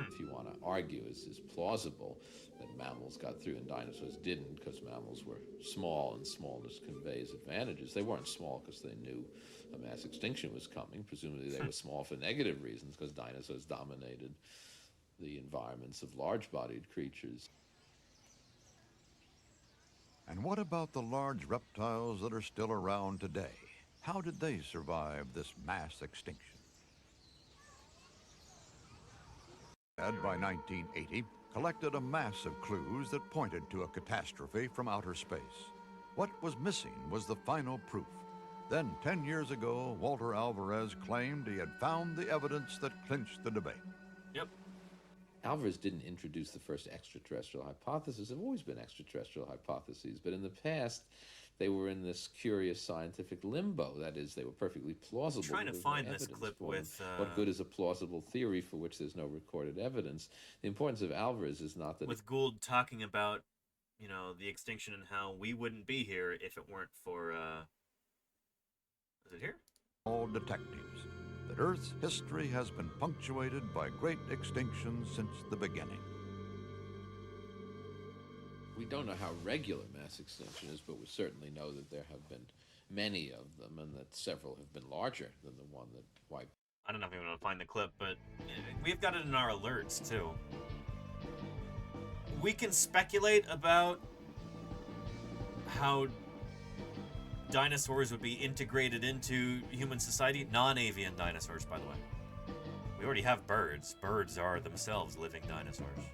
If you want to argue, is plausible that mammals got through and dinosaurs didn't, because mammals were small and smallness conveys advantages. They weren't small because they knew a mass extinction was coming. Presumably they were small for negative reasons, because dinosaurs dominated the environments of large-bodied creatures. And what about the large reptiles that are still around today? How did they survive this mass extinction? By 1980, collected a mass of clues that pointed to a catastrophe from outer space. What was missing was the final proof. Then, 10 years ago, Walter Alvarez claimed he had found the evidence that clinched the debate. Yep. Alvarez didn't introduce the first extraterrestrial hypothesis. There have always been extraterrestrial hypotheses, but in the past, they were in this curious scientific limbo. That is, they were perfectly plausible. I'm trying to find this clip with... What good is a plausible theory for which there's no recorded evidence? The importance of Alvarez is not that... With Gould talking about, you know, the extinction and how we wouldn't be here if it weren't for, Is it here? All detectives. That Earth's history has been punctuated by great extinctions since the beginning. We don't know how regular mass extinction is, but we certainly know that there have been many of them, and that several have been larger than the one that wiped. I don't know if I'm going to find the clip, but we've got it in our alerts, too. We can speculate about how dinosaurs would be integrated into human society. Non-avian dinosaurs, by the way. We already have birds. Birds are themselves living dinosaurs.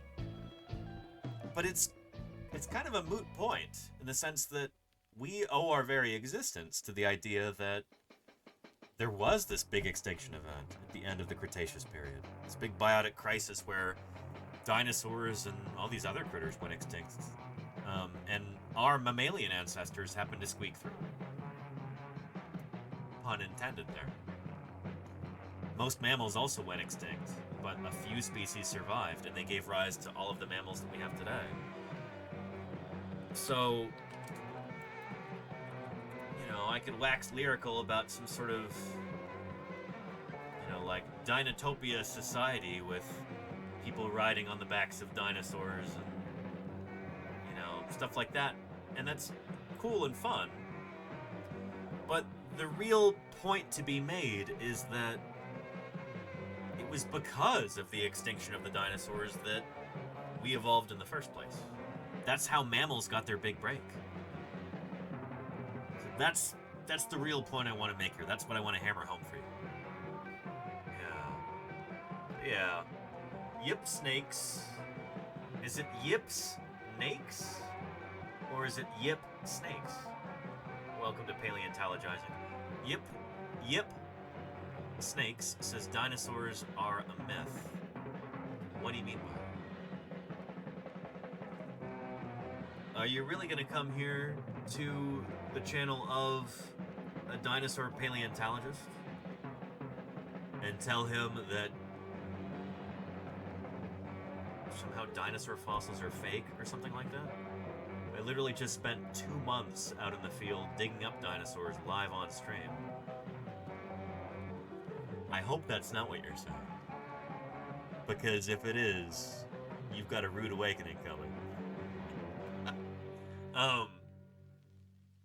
But it's kind of a moot point in the sense that we owe our very existence to the idea that there was this big extinction event at the end of the Cretaceous period. This big biotic crisis where dinosaurs and all these other critters went extinct. And our mammalian ancestors happened to squeak through. Pun intended there. Most mammals also went extinct, but a few species survived, and they gave rise to all of the mammals that we have today. So, you know, I could wax lyrical about some sort of, you know, like Dinotopia society with people riding on the backs of dinosaurs and, you know, stuff like that. And that's cool and fun. But the real point to be made is that it was because of the extinction of the dinosaurs that we evolved in the first place. That's how mammals got their big break. So that's the real point I want to make here. That's what I want to hammer home for you. Yeah. Yip snakes. Is it yips snakes? Or is it yip snakes? Welcome to Paleontologizing. Yip snakes says dinosaurs are a myth. What do you mean by that? Are you really going to come here to the channel of a dinosaur paleontologist and tell him that somehow dinosaur fossils are fake or something like that? I literally just spent 2 months out in the field digging up dinosaurs live on stream. I hope that's not what you're saying. Because if it is, you've got a rude awakening coming.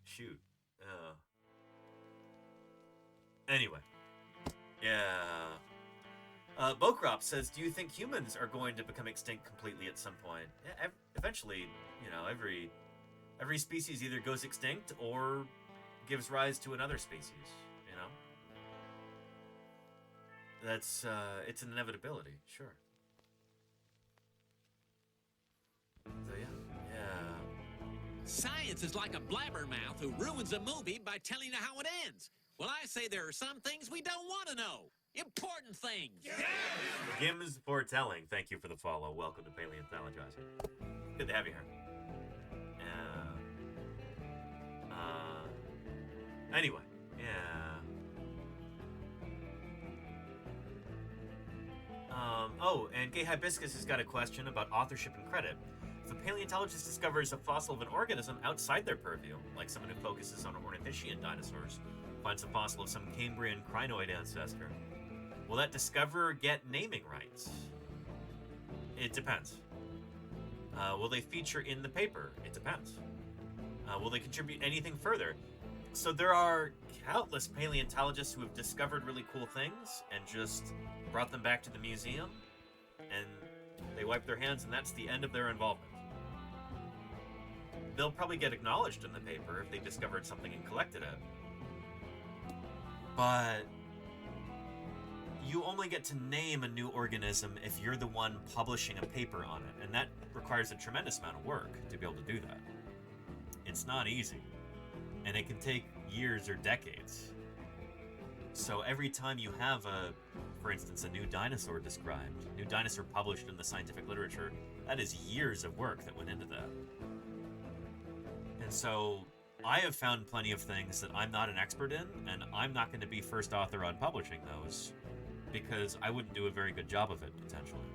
Shoot. Anyway. Yeah. Bokrop says, do you think humans are going to become extinct completely at some point? Yeah, eventually, you know, every species either goes extinct or gives rise to another species, you know? That's, it's an inevitability, sure. So, yeah. Science is like a blabbermouth who ruins a movie by telling you how it ends. Well, I say there are some things we don't want to know. Important things. Yeah. Gims Foretelling, thank you for the follow. Welcome to Paleontologizing. Good to have you here. Anyway, yeah. Oh, and Gay Hibiscus has got a question about authorship and credit. If a paleontologist discovers a fossil of an organism outside their purview, like someone who focuses on ornithischian dinosaurs, finds a fossil of some Cambrian crinoid ancestor, will that discoverer get naming rights? It depends. Will they feature in the paper? It depends. Will they contribute anything further? So there are countless paleontologists who have discovered really cool things and just brought them back to the museum, and they wipe their hands, and that's the end of their involvement. They'll probably get acknowledged in the paper if they discovered something and collected it. But you only get to name a new organism if you're the one publishing a paper on it, and that requires a tremendous amount of work to be able to do that. It's not easy, and it can take years or decades. So every time you have for instance, a new dinosaur described, new dinosaur published in the scientific literature, that is years of work that went into that. And so I have found plenty of things that I'm not an expert in, and I'm not going to be first author on publishing those because I wouldn't do a very good job of it, potentially.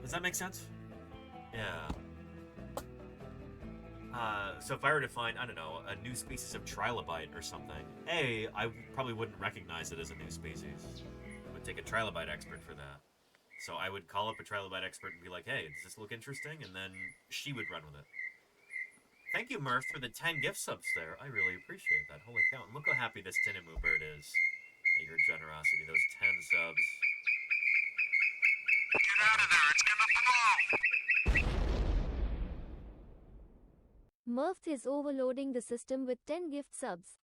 Does that make sense? Yeah. So if I were to find, I don't know, a new species of trilobite or something, I probably wouldn't recognize it as a new species. It would take a trilobite expert for that. So I would call up a trilobite expert and be like, hey, does this look interesting? And then she would run with it. Thank you, Murph, for the 10 gift subs there. I really appreciate that. Holy cow. And look how happy this Tinamu bird is at your generosity. Those 10 subs. Get out of there, it's gonna blow! Murph is overloading the system with 10 gift subs.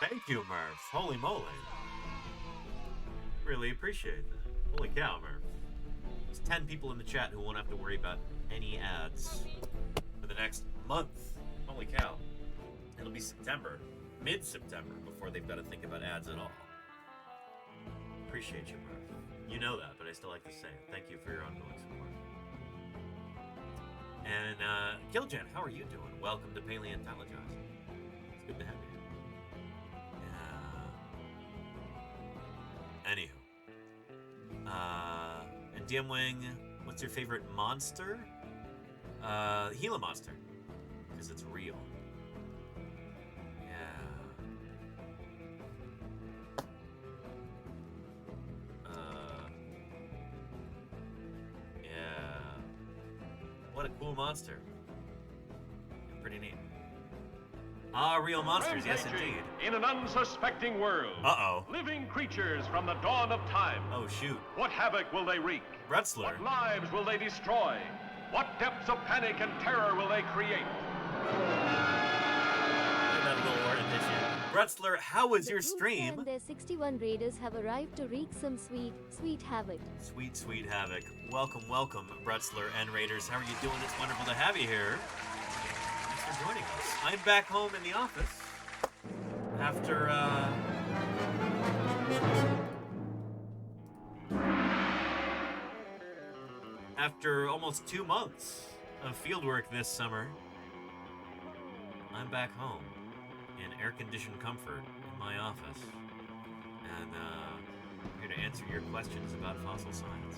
Thank you, Murph. Holy moly. Really appreciate that. Holy cow, Murph. There's 10 people in the chat who won't have to worry about any ads for the next month. Holy cow. It'll be September, mid-September, before they've got to think about ads at all. Appreciate you, Murph. You know that, but I still like to say it. Thank you for your ongoing support. And, Giljan, how are you doing? Welcome to Paleontologizing. It's good to have you. Anywho. And DM Wing, what's your favorite monster? Gila monster. Because it's real. Yeah. What a cool monster. Pretty neat. Ah, real monsters, yes indeed. In an unsuspecting world. Uh-oh. Living creatures from the dawn of time. Oh, shoot. What havoc will they wreak? Brutzler. What lives will they destroy? What depths of panic and terror will they create? Brutzler, how was your stream? And their 61 raiders have arrived to wreak some sweet, sweet havoc. Sweet, sweet havoc. Welcome, welcome, Brutzler and Raiders. How are you doing? It's wonderful to have you here. Thanks for joining us. I'm back home in the office after almost 2 months of fieldwork this summer. I'm back home in air-conditioned comfort in my office, and I'm here to answer your questions about fossil science.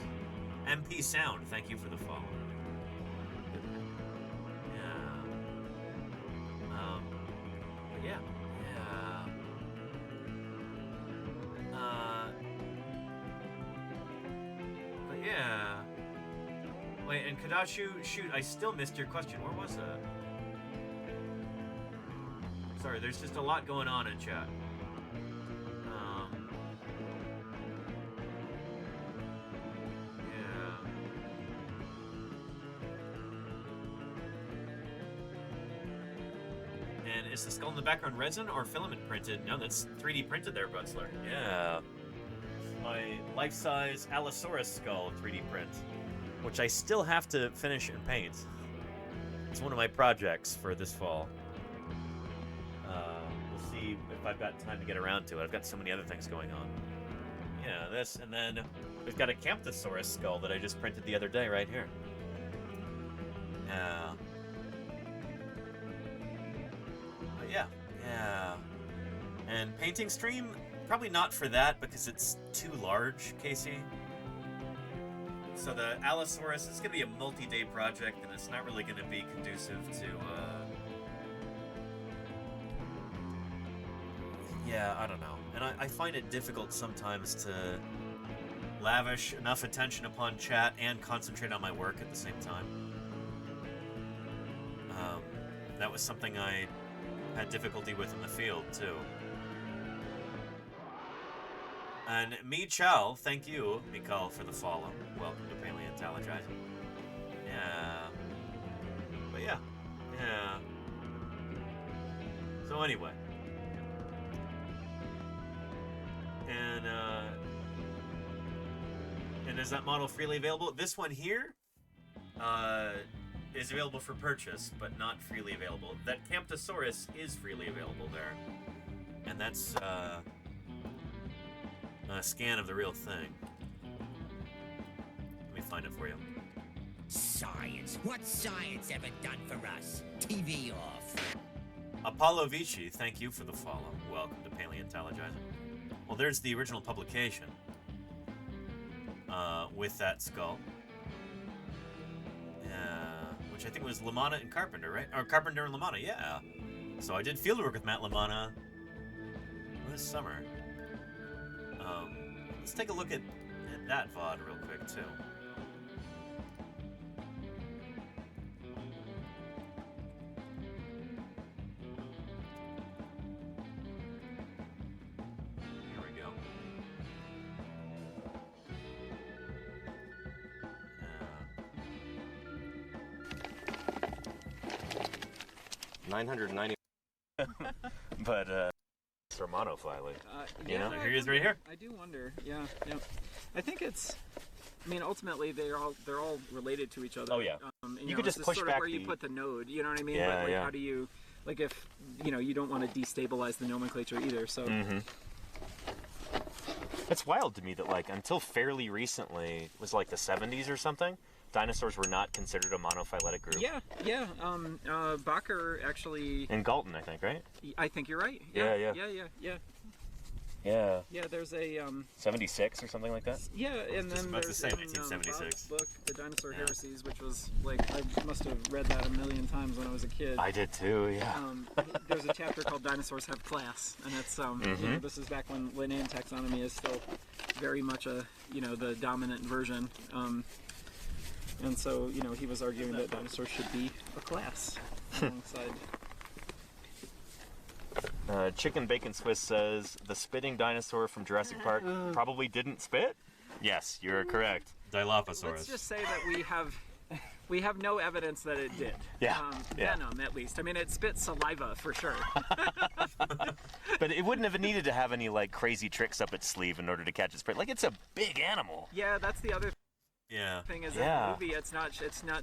MP Sound, thank you for the follow. Wait, and Kadashu, shoot, I still missed your question. Where was that? Sorry, there's just a lot going on in chat. And is the skull in the background resin or filament printed? No, that's 3D printed there, Brutzler. Yeah. My life-size Allosaurus skull 3D print, which I still have to finish and paint. It's one of my projects for this fall. We'll see if I've got time to get around to it. I've got so many other things going on. Yeah, this, and then we've got a Camptosaurus skull that I just printed the other day right here. But yeah. And painting stream, probably not for that because it's too large, Casey. So the Allosaurus is going to be a multi-day project, and it's not really going to be conducive to, yeah, I don't know. And I find it difficult sometimes to lavish enough attention upon chat and concentrate on my work at the same time. That was something I had difficulty with in the field, too. And Me Chow, thank you, Mikal, for the follow. Welcome to Paleontologizing. Yeah. But yeah. So anyway. And is that model freely available? This one here is available for purchase, but not freely available. That Camptosaurus is freely available there. And that's a scan of the real thing. Let me find it for you. Science. What's science ever done for us? TV off. Apollo Vici, thank you for the follow. Welcome to Paleontologizing. Well, there's the original publication with that skull. Which I think was Lamanna and Carpenter, right? Or Carpenter and Lamanna, yeah. So I did fieldwork with Matt Lamanna this summer. Let's take a look at that VOD real quick, too. Here we go. 990. But or monophyly. You know, here he is, right here. I do wonder. Yeah. I think it's. I mean, ultimately, they're all related to each other. Oh yeah. You could just push sort back of where you put the node. You know what I mean? Yeah, but, like, yeah. How do you, like, if you don't want to destabilize the nomenclature either. So. Mm-hmm. It's wild to me that, like, until fairly recently, it was like the 70s or something, dinosaurs were not considered a monophyletic group. Yeah. Bacher actually. In Galton, I think, right? I think you're right. Yeah. Yeah, there's a 76 or something like that. Yeah, and then about to there's say in, 1976. Bob's book, The Dinosaur Heresies, which was like I must have read that a million times when I was a kid. I did too. Yeah. There's a chapter called Dinosaurs Have Class, and it's this is back when Linnaean taxonomy is still very much the dominant version. And so he was arguing that dinosaurs should be a class alongside. Chicken Bacon Swiss says the spitting dinosaur from Jurassic Park probably didn't spit. Yes, you're correct. Dilophosaurus. Let's just say that we have no evidence that it did. Yeah. Venom, at least. I mean, it spit saliva for sure. But it wouldn't have needed to have any like crazy tricks up its sleeve in order to catch its prey. Like, it's a big animal. Yeah, that's the other thing is in the movie it's not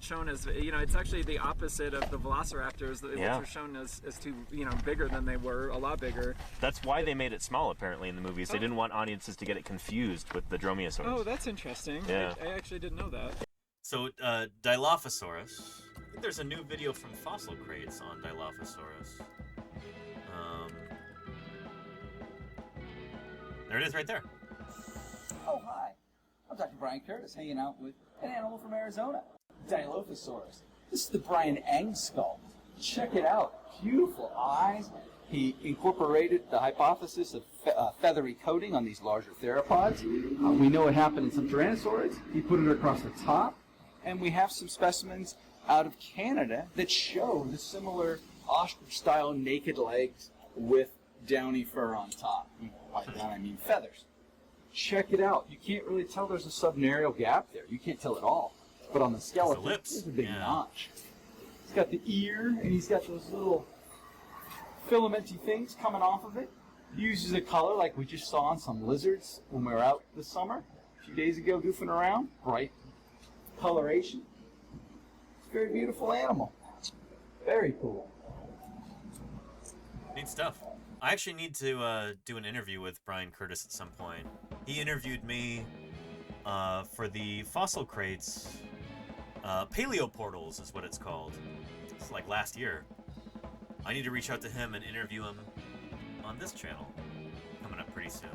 shown as it's actually the opposite of the velociraptors which are shown as too bigger than they were, a lot bigger. That's why they made it small apparently in the movies. They didn't want audiences to get it confused with the Dromaeosaurus. Oh, that's interesting. Yeah. I actually didn't know that. So Dilophosaurus, I think there's a new video from Fossil Crates on Dilophosaurus. There it is right there. Oh, hi. I'm Dr. Brian Curtis, hanging out with an animal from Arizona, Dilophosaurus. This is the Brian Eng skull. Check it out. Beautiful eyes. He incorporated the hypothesis of feathery coating on these larger theropods. We know it happened in some tyrannosaurids. He put it across the top. And we have some specimens out of Canada that show the similar ostrich-style naked legs with downy fur on top. By down, I mean feathers. Check it out. You can't really tell there's a subnarial gap there. You can't tell at all. But on the skeleton, there's a big notch. He's got the ear, and he's got those little filamenty things coming off of it. He uses a color like we just saw on some lizards when we were out this summer, a few days ago, goofing around. Bright coloration. It's a very beautiful animal. Very cool. Neat stuff. I actually need to do an interview with Brian Curtis at some point. He interviewed me for the Fossil Crates Paleo Portals is what it's called. It's like last year. I need to reach out to him and interview him on this channel coming up pretty soon.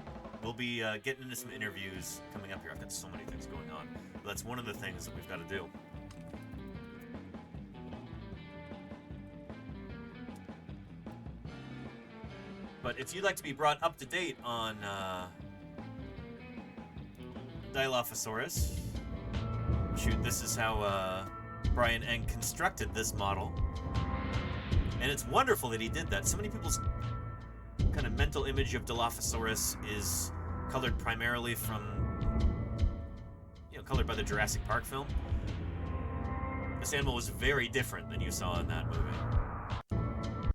We'll be getting into some interviews coming up here. I've got so many things going on. But that's one of the things that we've got to do. But if you'd like to be brought up to date on Dilophosaurus, shoot, this is how Brian Eng constructed this model. And it's wonderful that he did that. So many people's kind of mental image of Dilophosaurus is colored primarily from, colored by the Jurassic Park film. This animal was very different than you saw in that movie.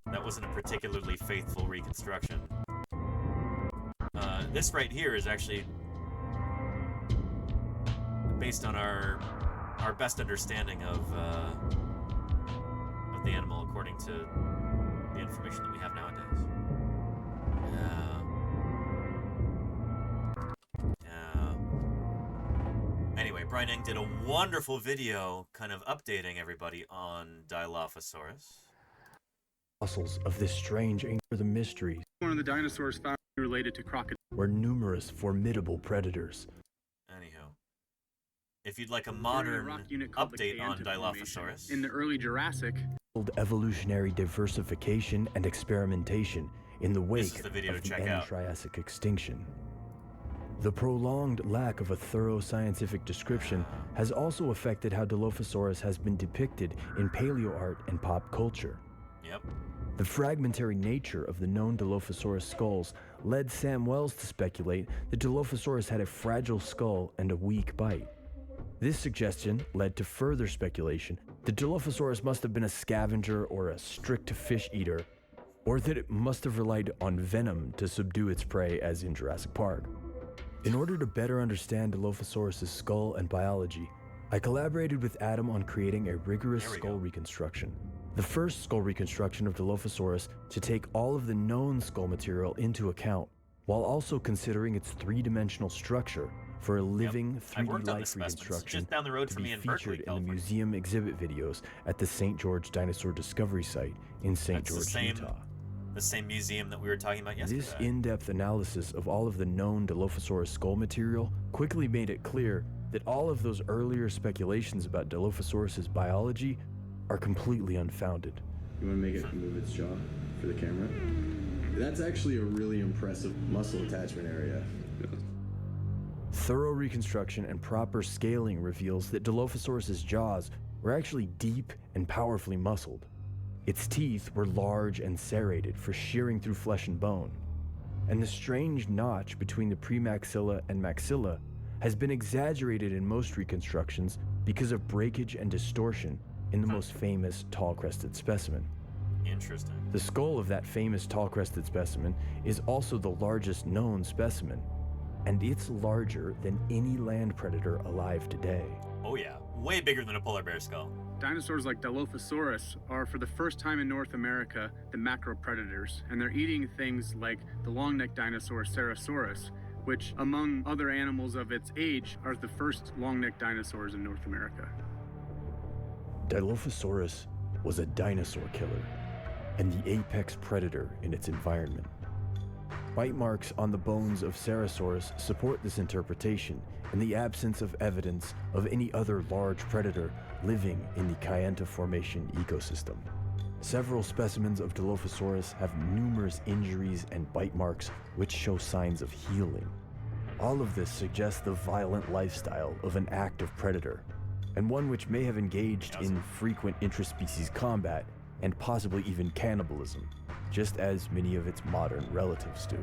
That wasn't a particularly faithful reconstruction. This right here is actually based on our best understanding of the animal according to the information that we have nowadays. Anyway, Brian Eng did a wonderful video kind of updating everybody on Dilophosaurus. Fossils of this strange are the mysteries. One of the dinosaurs found related to crocodiles were numerous formidable predators. Anyhow, if you'd like a modern update on Dilophosaurus, in the early Jurassic, evolutionary diversification and experimentation in the wake the video of to the check end out. Triassic extinction. The prolonged lack of a thorough scientific description has also affected how Dilophosaurus has been depicted in paleoart and pop culture. Yep. The fragmentary nature of the known Dilophosaurus skulls led Sam Wells to speculate that Dilophosaurus had a fragile skull and a weak bite. This suggestion led to further speculation that Dilophosaurus must have been a scavenger or a strict fish eater, or that it must have relied on venom to subdue its prey as in Jurassic Park. In order to better understand Dilophosaurus' skull and biology, I collaborated with Adam on creating a rigorous skull reconstruction. The first skull reconstruction of Dilophosaurus to take all of the known skull material into account, while also considering its three-dimensional structure for a living 3D life reconstruction just down the road to from be me in featured Berkeley, in the museum exhibit videos at the St. George Dinosaur Discovery Site in St. George, Utah. The same museum that we were talking about yesterday. This in-depth analysis of all of the known Dilophosaurus skull material quickly made it clear that all of those earlier speculations about Dilophosaurus' biology are completely unfounded. You want to make it move its jaw for the camera? That's actually a really impressive muscle attachment area. Thorough reconstruction and proper scaling reveals that Dilophosaurus' jaws were actually deep and powerfully muscled. Its teeth were large and serrated for shearing through flesh and bone. And the strange notch between the premaxilla and maxilla has been exaggerated in most reconstructions because of breakage and distortion in the most famous tall-crested specimen. Interesting. The skull of that famous tall-crested specimen is also the largest known specimen, and it's larger than any land predator alive today. Oh yeah, way bigger than a polar bear skull. Dinosaurs like Dilophosaurus are, for the first time in North America, the macropredators, and they're eating things like the long-necked dinosaur Ceratosaurus, which, among other animals of its age, are the first long-necked dinosaurs in North America. Dilophosaurus was a dinosaur killer and the apex predator in its environment. Bite marks on the bones of Ceratosaurus support this interpretation in the absence of evidence of any other large predator living in the Kayenta Formation ecosystem. Several specimens of Dilophosaurus have numerous injuries and bite marks which show signs of healing. All of this suggests the violent lifestyle of an active predator, and one which may have engaged in frequent intraspecies combat and possibly even cannibalism, just as many of its modern relatives do.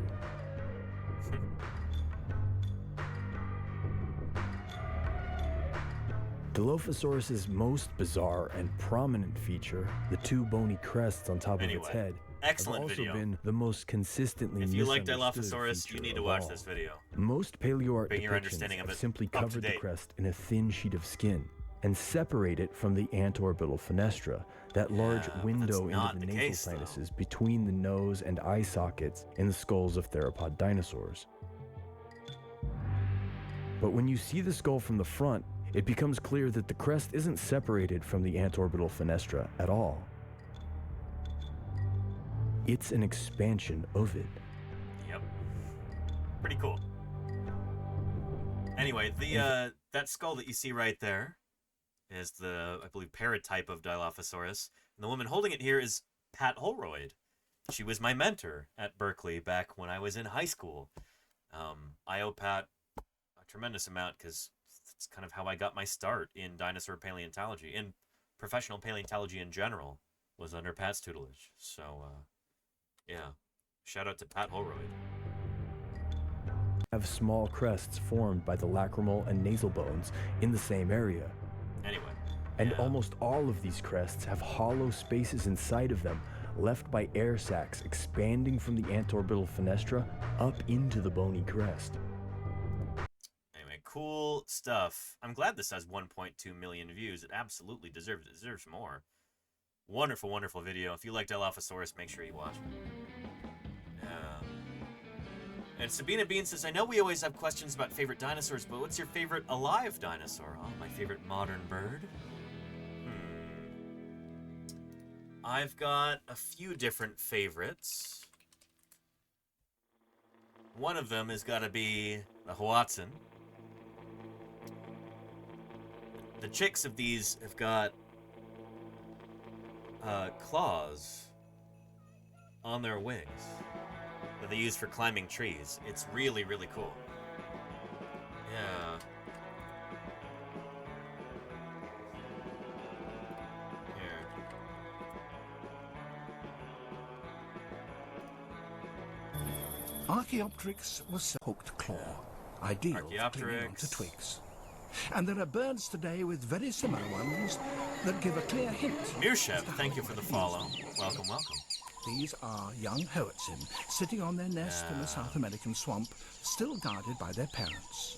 Dilophosaurus' most bizarre and prominent feature, the two bony crests on top of its head, excellent have also video. been the most consistently If you like misunderstood Dilophosaurus, feature you need to of watch all. this video. Most paleoart Bring your depictions understanding of have it simply up to covered the date. crest in a thin sheet of skin and separate it from the antorbital fenestra, that large window not into the the nasal case, though. sinuses between the nose and eye sockets in the skulls of theropod dinosaurs. But when you see the skull from the front, it becomes clear that the crest isn't separated from the antorbital fenestra at all. It's an expansion of it. Yep. Pretty cool. Anyway, the that skull that you see right there is the, I believe, paratype of Dilophosaurus. And the woman holding it here is Pat Holroyd. She was my mentor at Berkeley back when I was in high school. I owe Pat a tremendous amount because it's kind of how I got my start in dinosaur paleontology, in professional paleontology in general, was under Pat's tutelage. So, yeah, shout out to Pat Holroyd. Have small crests formed by the lacrimal and nasal bones in the same area. Anyway. And almost all of these crests have hollow spaces inside of them, left by air sacs expanding from the antorbital fenestra up into the bony crest. Anyway, cool stuff. I'm glad this has 1.2 million views. It absolutely deserves it. It deserves more. Wonderful, wonderful video. If you like Dilophosaurus, make sure you watch it. And Sabina Bean says, I know we always have questions about favorite dinosaurs, but what's your favorite alive dinosaur? Oh, my favorite modern bird? I've got a few different favorites. One of them has got to be the Hoatzin. The chicks of these have got claws on their wings that they use for climbing trees. It's really, really cool. Archaeopteryx was a hooked claw, ideal for clinging onto twigs. And there are birds today with very similar ones that give a clear hint. Mirshev, thank you for the follow. Welcome, welcome. These are young hoatzin sitting on their nest in a South American swamp, still guarded by their parents.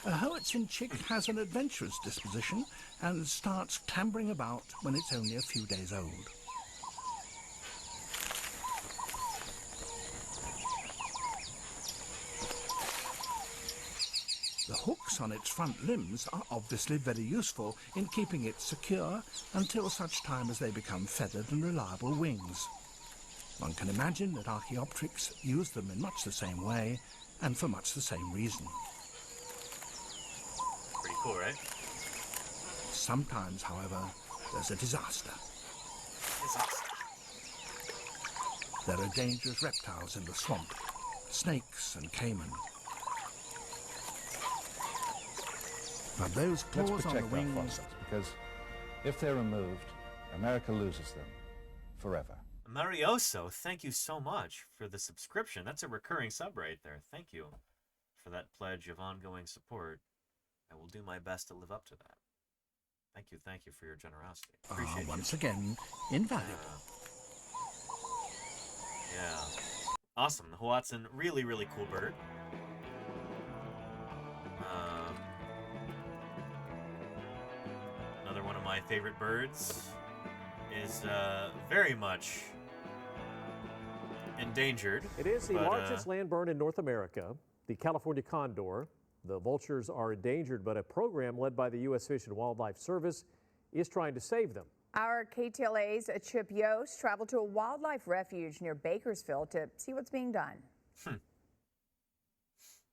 A hoatzin chick has an adventurous disposition and starts clambering about when it's only a few days old. The hooks on its front limbs are obviously very useful in keeping it secure until such time as they become feathered and reliable wings. One can imagine that Archaeopteryx used them in much the same way and for much the same reason. Pretty cool, right? Sometimes, however, there's a disaster. There are dangerous reptiles in the swamp, snakes and caiman. But those claws Let's on the protect our wings... fossils, because if they're removed, America loses them forever. Marioso, thank you so much for the subscription. That's a recurring sub right there. Thank you for that pledge of ongoing support. I will do my best to live up to that. Thank you for your generosity. Appreciate once again, invaluable. Yeah. Awesome. The Hoatzin, really, really cool bird. Another one of my favorite birds is very much endangered. It is the largest land bird in North America, the California condor. The vultures are endangered, but a program led by the U.S. Fish and Wildlife Service is trying to save them. Our KTLA's Chip Yost traveled to a wildlife refuge near Bakersfield to see what's being done.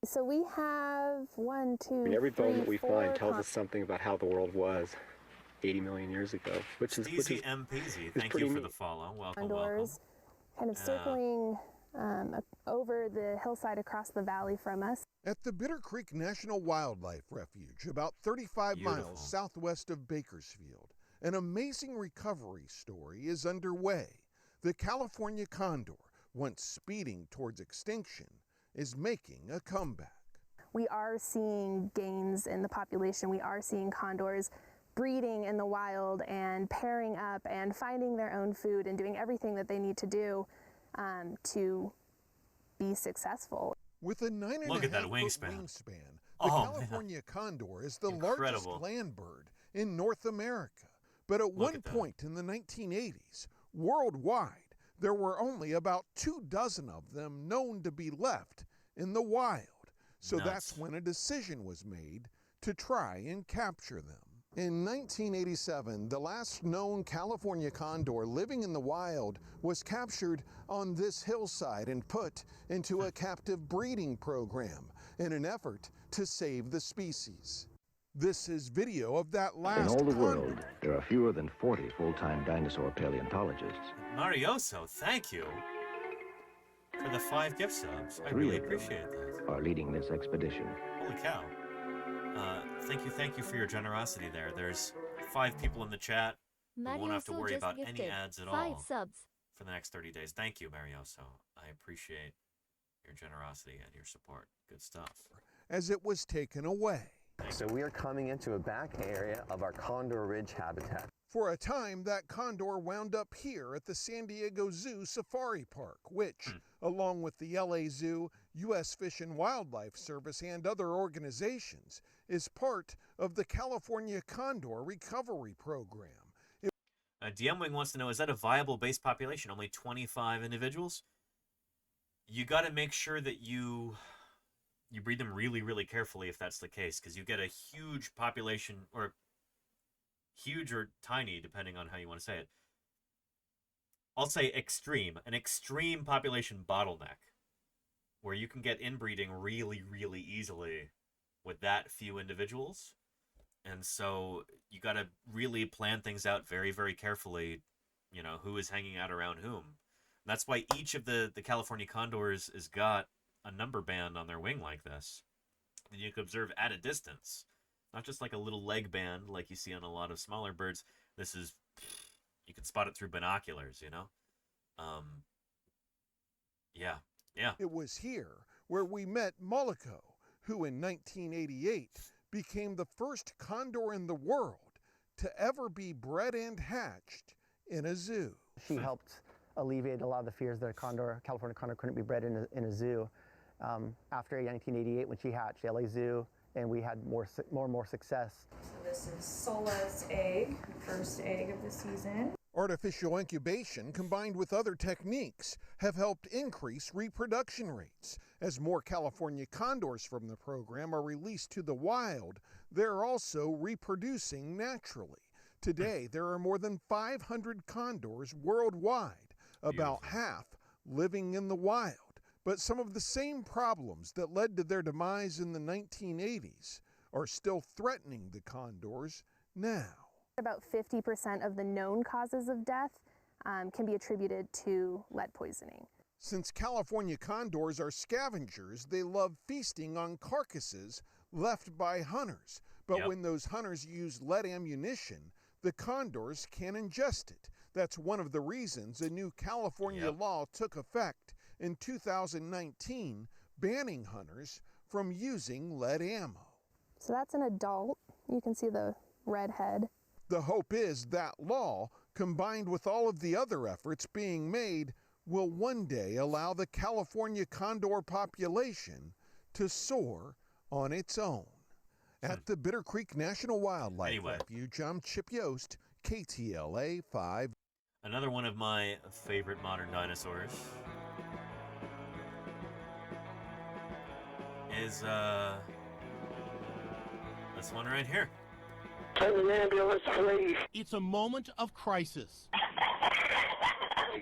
So we have one, two, every bone that we find tells four us something about how the world was 80 million years ago, which is Easy MPZ, thank you for the follow. Welcome, condors kind of circling over the hillside across the valley from us. At the Bitter Creek National Wildlife Refuge, about 35 miles southwest of Bakersfield, an amazing recovery story is underway. The California condor, once speeding towards extinction, is making a comeback. We are seeing gains in the population. We are seeing condors breeding in the wild and pairing up and finding their own food and doing everything that they need to do to be successful. With a 9.5-foot wingspan, the California condor is the largest land bird in North America. But at one point in the 1980s, worldwide, there were only about 24 of them known to be left in the wild. So that's when a decision was made to try and capture them. In 1987, the last known California condor living in the wild was captured on this hillside and put into a captive breeding program in an effort to save the species. This is video of that last In all the condor. world, there are fewer than 40 full-time dinosaur paleontologists. Marioso, thank you for the 5 gift subs. I 3 really of them appreciate that. are leading this expedition. Holy cow. Thank you for your generosity there. There's 5 people in the chat. We won't have to worry about any ads at all 5 subs. for the next 30 days. Thank you, Marioso. I appreciate your generosity and your support. Good stuff. As it was taken away. So we are coming into a back area of our Condor Ridge habitat. For a time, that condor wound up here at the San Diego Zoo Safari Park, which, along with the LA Zoo, U.S. Fish and Wildlife Service, and other organizations, is part of the California Condor Recovery Program. DM Wing wants to know, is that a viable base population? Only 25 individuals? You got to make sure that you breed them really, really carefully if that's the case, because you get a huge population, or huge or tiny, depending on how you want to say it. I'll say extreme. An extreme population bottleneck, where you can get inbreeding really, really easily with that few individuals. And so you got to really plan things out very, very carefully, you know, who is hanging out around whom. That's why each of the California condors has got a number band on their wing like this that you can observe at a distance. Not just like a little leg band like you see on a lot of smaller birds. This is, you can spot it through binoculars, you know? Yeah, Yeah. It was here where we met Moloko, who in 1988 became the first condor in the world to ever be bred and hatched in a zoo. She helped alleviate a lot of the fears that a California condor couldn't be bred in a zoo. After 1988, when she hatched, LA Zoo, and we had more and more success. So this is Sola's egg, first egg of the season. Artificial incubation combined with other techniques have helped increase reproduction rates. As more California condors from the program are released to the wild, they're also reproducing naturally. Today, there are more than 500 condors worldwide, about half living in the wild. But some of the same problems that led to their demise in the 1980s are still threatening the condors now. About 50% of the known causes of death can be attributed to lead poisoning. Since California condors are scavengers, they love feasting on carcasses left by hunters. But when those hunters use lead ammunition, the condors can ingest it. That's one of the reasons a new California law took effect in 2019, banning hunters from using lead ammo. So that's an adult. You can see the red head. The hope is that law, combined with all of the other efforts being made, will one day allow the California condor population to soar on its own. At the Bitter Creek National Wildlife Refuge, I'm Chip Yost, KTLA 5. Another one of my favorite modern dinosaurs is this one right here. Send an ambulance, please. It's a moment of crisis.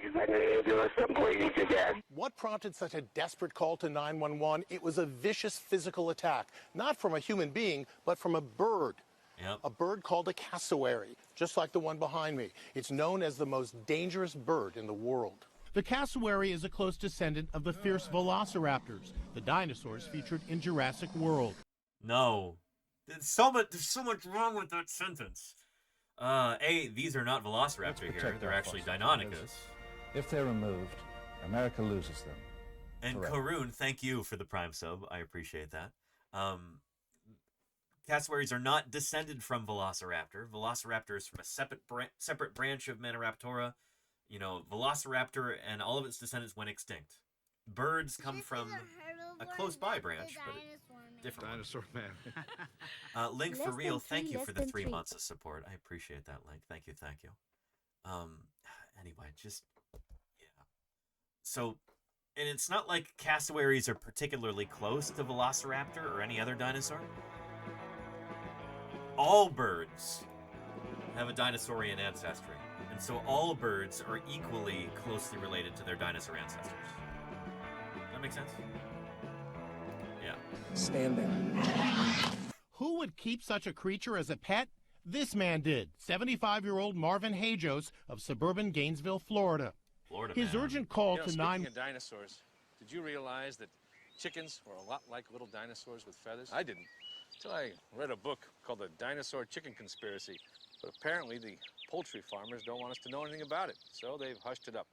Send an ambulance, I'm bleeding to death. What prompted such a desperate call to 911? It was a vicious physical attack, not from a human being, but from a bird. A bird called a cassowary, just like the one behind me. It's known as the most dangerous bird in the world. The cassowary is a close descendant of the fierce velociraptors, the dinosaurs featured in Jurassic World. No. There's so much wrong with that sentence. These are not velociraptor here. They're actually Deinonychus. If they're removed, America loses them. And Karun, thank you for the Prime sub. I appreciate that. Cassowaries are not descended from Velociraptor. Velociraptor is from a separate branch of Maniraptora. You know, Velociraptor and all of its descendants went extinct. Birds come from a close-by branch, but a different Dinosaur man. Link for real, thank you for the 3 months of support. I appreciate that, Link. Thank you, thank you. Anyway, just, yeah. So, and it's not like cassowaries are particularly close to Velociraptor or any other dinosaur. All birds have a dinosaurian ancestry, and so all birds are equally closely related to their dinosaur ancestors. Does that make sense? Yeah. Stand there. Who would keep such a creature as a pet? This man did. 75-year-old Marvin Hajos of suburban Gainesville, Florida. His urgent call to Speaking 9... of dinosaurs, did you realize that chickens were a lot like little dinosaurs with feathers? I didn't, until I read a book called The Dinosaur Chicken Conspiracy. But apparently the poultry farmers don't want us to know anything about it, so they've hushed it up.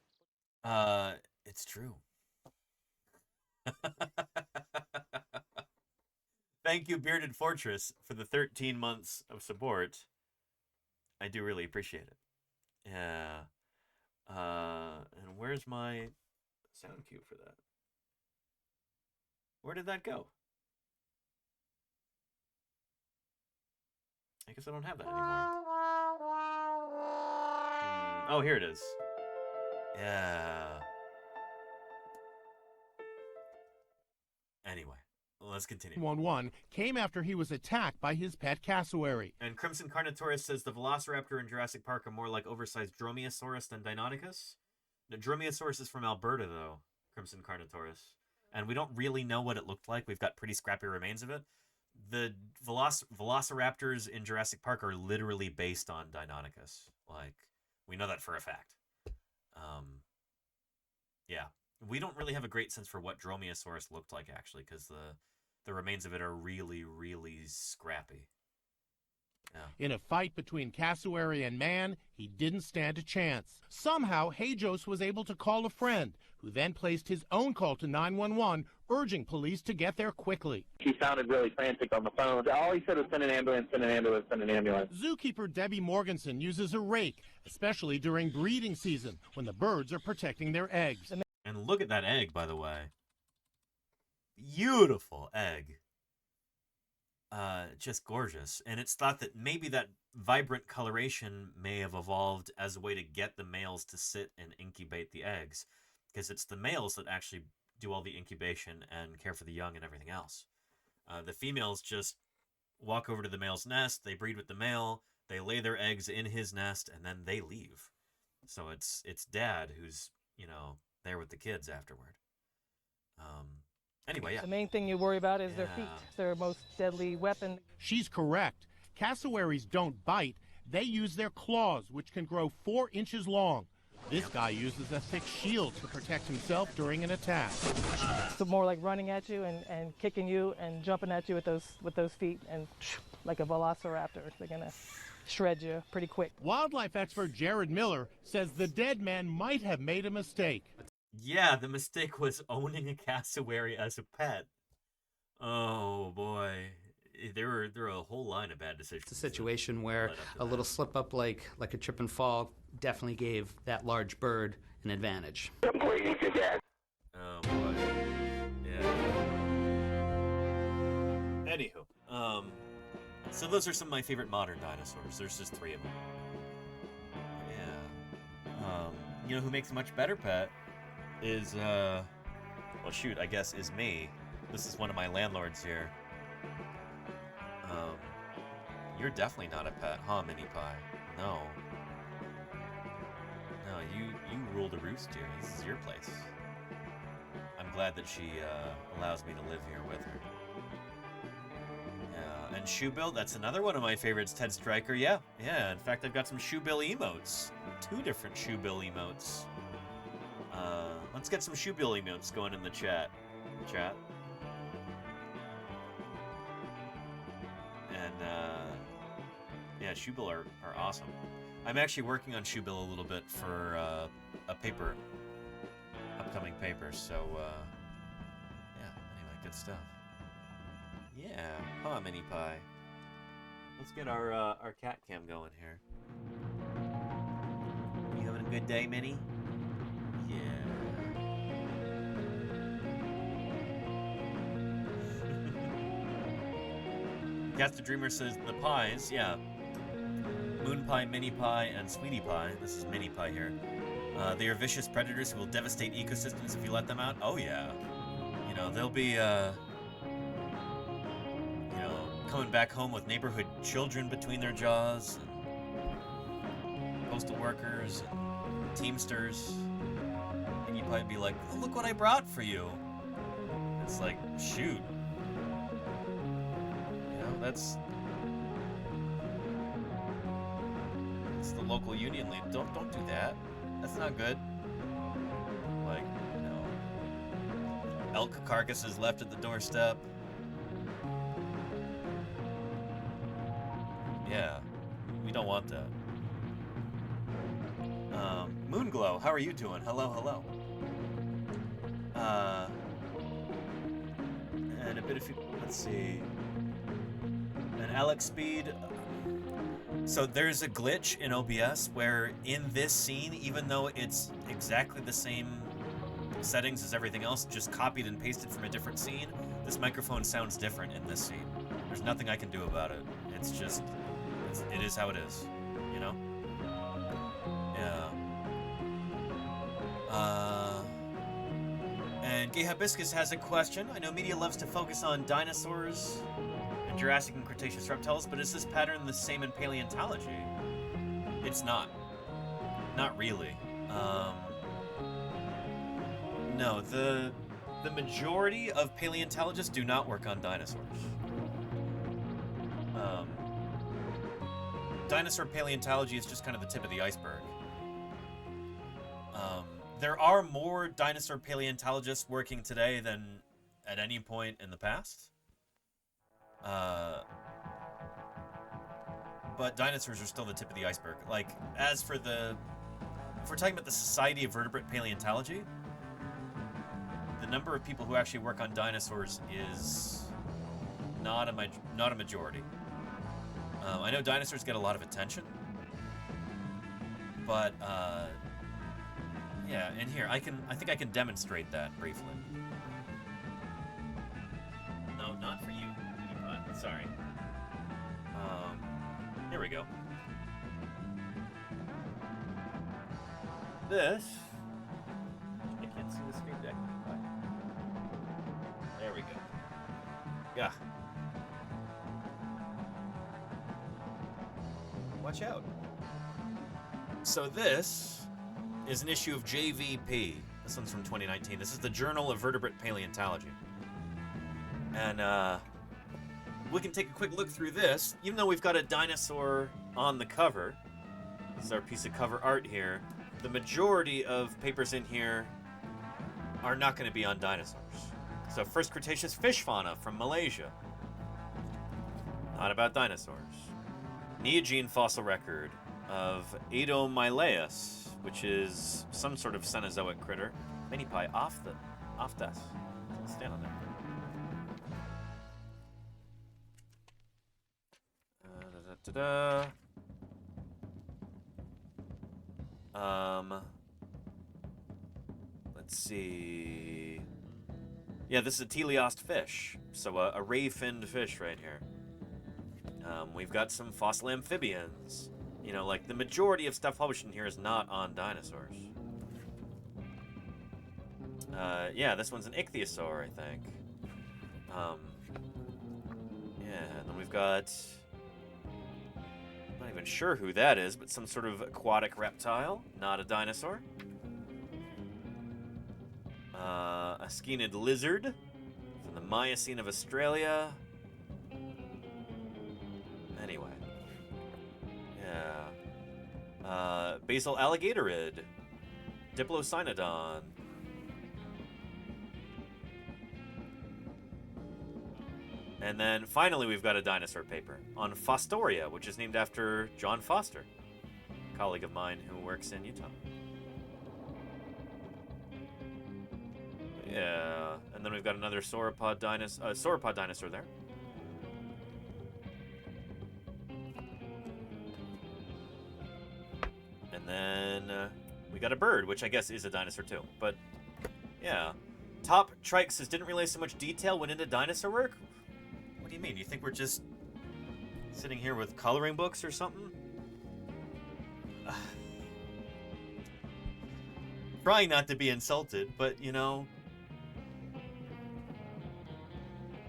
It's true. Thank you, Bearded Fortress, for the 13 months of support. I do really appreciate it. Yeah. And where's my sound cue for that? Where did that go? I guess I don't have that anymore. Oh, here it is. Yeah. Anyway, let's continue. 911 came after he was attacked by his pet cassowary. And Crimson Carnotaurus says the Velociraptor in Jurassic Park are more like oversized Dromaeosaurus than Deinonychus. The Dromaeosaurus is from Alberta, though, Crimson Carnotaurus. And we don't really know what it looked like. We've got pretty scrappy remains of it. The Velociraptors in Jurassic Park are literally based on Deinonychus. Like, we know that for a fact. Yeah. We don't really have a great sense for what Dromaeosaurus looked like, actually, because the remains of it are really, really scrappy. In a fight between cassowary and man, he didn't stand a chance. Somehow, Hejos was able to call a friend, who then placed his own call to 911, urging police to get there quickly. He sounded really frantic on the phone. All he said was send an ambulance, send an ambulance, send an ambulance. Zookeeper Debbie Morganson uses a rake, especially during breeding season, when the birds are protecting their eggs. And look at that egg, by the way. Beautiful egg. Just gorgeous. And it's thought that maybe that vibrant coloration may have evolved as a way to get the males to sit and incubate the eggs, because it's the males that actually do all the incubation and care for the young and everything else. The females just walk over to the male's nest, they breed with the male, they lay their eggs in his nest, and then they leave. So it's dad who's, you know, there with the kids afterward. Anyway, yeah. The main thing you worry about is their feet. It's their most deadly weapon. She's correct. Cassowaries don't bite. They use their claws, which can grow 4 inches long. This guy uses a thick shield to protect himself during an attack. So more like running at you and kicking you and jumping at you with those feet, and like a velociraptor. They're going to shred you pretty quick. Wildlife expert Jared Miller says the dead man might have made a mistake. Yeah, the mistake was owning a cassowary as a pet. Oh boy, there were a whole line of bad decisions. It's a situation where a little slip up like a trip and fall definitely gave that large bird an advantage. Completely forget. Oh boy. Yeah. Anywho, so those are some of my favorite modern dinosaurs. There's just 3 of them. Yeah. You know who makes a much better pet? Is, well, shoot, I guess, is me. This is one of my landlords here. You're definitely not a pet, huh, Mini Pie? No. No, you rule the roost here. This is your place. I'm glad that she, allows me to live here with her. Yeah, and Shoebill, that's another one of my favorites, Ted Stryker. Yeah, in fact, I've got some Shoebill emotes. 2 different Shoebill emotes. Let's get some Shoebill emotes going in the chat. And, yeah, Shoebill are awesome. I'm actually working on Shoebill a little bit for a paper, upcoming paper, so, yeah, anyway, good stuff. Yeah, huh, Mini Pie. Let's get our cat cam going here. You having a good day, Minnie? Yeah. Cats the Dreamer says the pies, yeah. Moon Pie, Mini Pie, and Sweetie Pie. This is Mini Pie here. They are vicious predators who will devastate ecosystems if you let them out. Oh yeah. You know, they'll be, you know, coming back home with neighborhood children between their jaws, and postal workers, and teamsters. And you'd probably be like, oh, look what I brought for you. It's like, shoot. You know, that's the local union lead. Don't do that. That's not good. Like, you know, elk carcasses left at the doorstep. Yeah, we don't want that. Moonglow, how are you doing? Hello. And a bit of, let's see. And Alex Speed. So there's a glitch in OBS where in this scene, even though it's exactly the same settings as everything else, just copied and pasted from a different scene, this microphone sounds different in this scene. There's nothing I can do about it. It's just, it is how it is, you know? Yeah. And Gay Hibiscus has a question. I know media loves to focus on dinosaurs and Jurassic and Cretaceous reptiles, but is this pattern the same in paleontology? It's not. Not really. No, the majority of paleontologists do not work on dinosaurs. Dinosaur paleontology is just kind of the tip of the iceberg. There are more dinosaur paleontologists working today than at any point in the past. but dinosaurs are still the tip of the iceberg. Like, as for the... If we're talking about the Society of Vertebrate Paleontology, the number of people who actually work on dinosaurs is not a majority. I know dinosaurs get a lot of attention, but yeah, and here I think I can demonstrate that briefly. No, not for you. Sorry. Here we go. This. I can't see the screen deck. There we go. Yeah. Watch out. So this is an issue of JVP. This one's from 2019. This is the Journal of Vertebrate Paleontology. And we can take a quick look through this. Even though we've got a dinosaur on the cover, this is our piece of cover art here, the majority of papers in here are not going to be on dinosaurs. So First Cretaceous fish fauna from Malaysia. Not about dinosaurs. Neogene fossil record of Adomylaeus, which is some sort of Cenozoic critter. Mini pie off this. Stand on there. Let's see. Yeah, this is a teleost fish, so a ray-finned fish right here. We've got some fossil amphibians. You know, like the majority of stuff published in here is not on dinosaurs. Yeah, this one's an ichthyosaur, I think. Yeah, and then we've got... I'm not even sure who that is, but some sort of aquatic reptile, not a dinosaur. A skinid lizard from the Miocene of Australia. Anyway. Yeah. Basal alligatorid. Diplocynodon. And then finally we've got a dinosaur paper on Fostoria, which is named after John Foster, a colleague of mine who works in Utah. Yeah, and then we've got another sauropod dinosaur there. And then we got a bird, which I guess is a dinosaur too. But yeah, Top Trike says didn't realize so much detail went into dinosaur work. What do you mean? You think we're just sitting here with coloring books or something? Trying not to be insulted, but you know,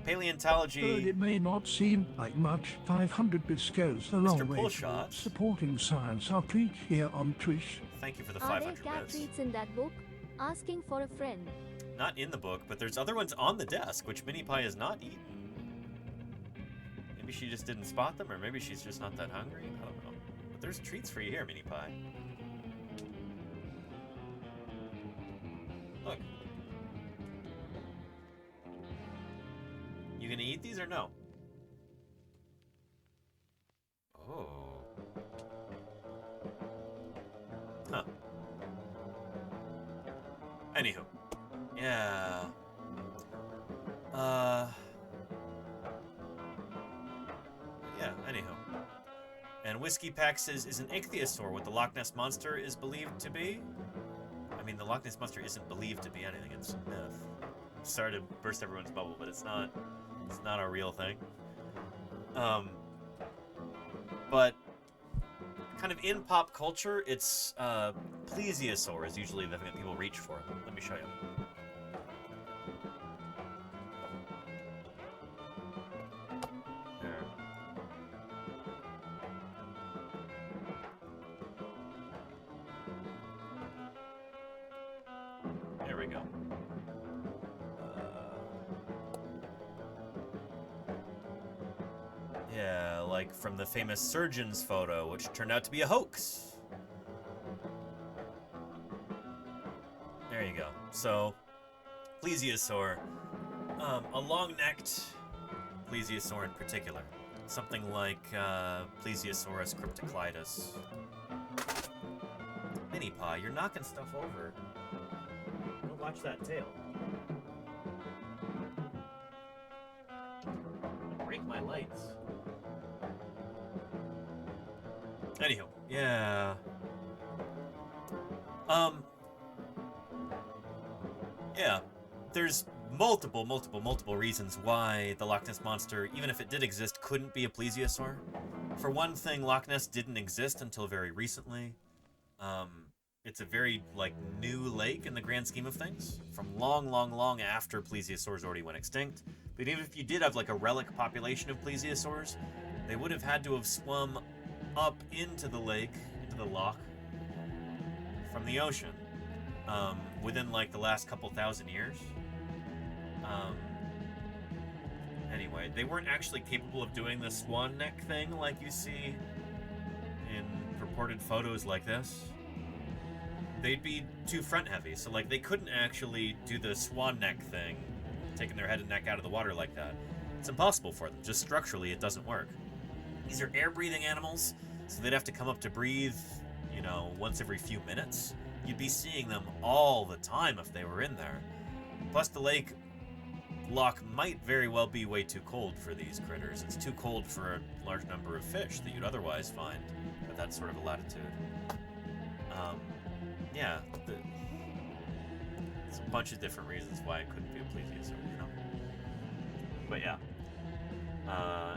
paleontology... But it may not seem like much. 500 bits goes a long way Pullshot. towards supporting science. I'll preach here on Trish. Thank you for the Are 500 there cat bits. treats in that book? Asking for a friend. Not in the book, but there's other ones on the desk, which Mini Pie has not eaten. Maybe she just didn't spot them, or maybe she's just not that hungry. I don't know. But there's treats for you here, Mini Pie. Look. You gonna eat these or no? Oh. Huh. Anywho. Yeah. Yeah, anywho. And Whiskey Pack says, is an ichthyosaur what the Loch Ness Monster is believed to be? I mean, the Loch Ness Monster isn't believed to be anything, it's a myth. Sorry to burst everyone's bubble, but it's not a real thing. But kind of in pop culture, it's plesiosaur is usually the thing that people reach for. Let me show you. There we go. Yeah, like from the famous surgeon's photo, which turned out to be a hoax. There you go. So, plesiosaur, a long-necked plesiosaur in particular. something like Plesiosaurus cryptoclidus. Mini Pie, you're knocking stuff over. Don't watch that tail. Break my lights. Anyhow, yeah. Yeah, there's multiple reasons why the Loch Ness Monster, even if it did exist, couldn't be a plesiosaur. For one thing, Loch Ness didn't exist until very recently. It's a very, new lake in the grand scheme of things, from long after plesiosaurs already went extinct. But even if you did have, a relic population of plesiosaurs, they would have had to have swum up into the lake, into the loch, from the ocean, within, the last couple thousand years. Anyway, they weren't actually capable of doing the swan neck thing like you see in purported photos like this. They'd be too front heavy, so they couldn't actually do the swan neck thing, taking their head and neck out of the water like that. It's impossible for them. Just structurally, it doesn't work. These are air-breathing animals, so they'd have to come up to breathe, once every few minutes. You'd be seeing them all the time if they were in there. Plus, the loch might very well be way too cold for these critters. It's too cold for a large number of fish that you'd otherwise find at that sort of a latitude. Yeah, there's a bunch of different reasons why it couldn't be a plesiosaur, But yeah.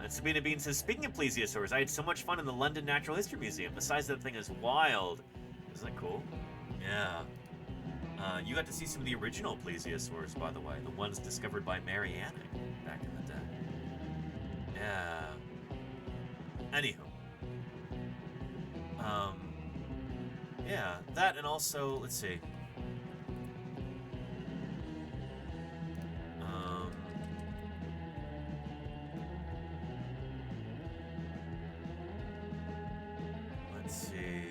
And Sabina Bean says, speaking of plesiosaurs, I had so much fun in the London Natural History Museum. The size of that thing is wild. Isn't that cool? Yeah. You got to see some of the original plesiosaurs, by the way. The ones discovered by Mary Anning back in the day. Yeah. Anywho. Yeah, that and also, let's see. Let's see.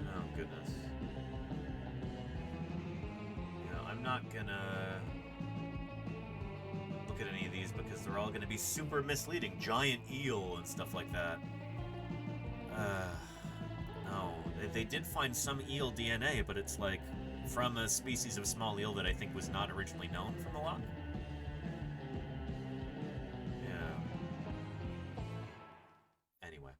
Oh, goodness. I'm not gonna look at any of these because they're all gonna be super misleading. Giant eel and stuff like that. No. They did find some eel DNA, but it's from a species of small eel that I think was not originally known from the loch. Yeah. Anyway.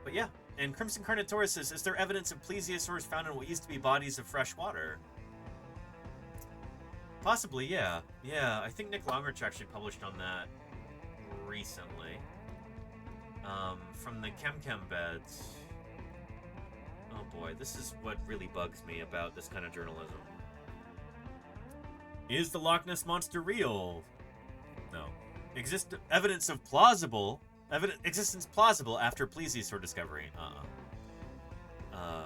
But yeah. And Crimson Carnotaurus says, is there evidence of plesiosaurs found in what used to be bodies of fresh water? Possibly, yeah. Yeah, I think Nick Longrich actually published on that recently. From the Chem beds. Oh boy, this is what really bugs me about this kind of journalism. Is the Loch Ness Monster real? No. Evidence of existence plausible after plesiosaur discovery. Yeah.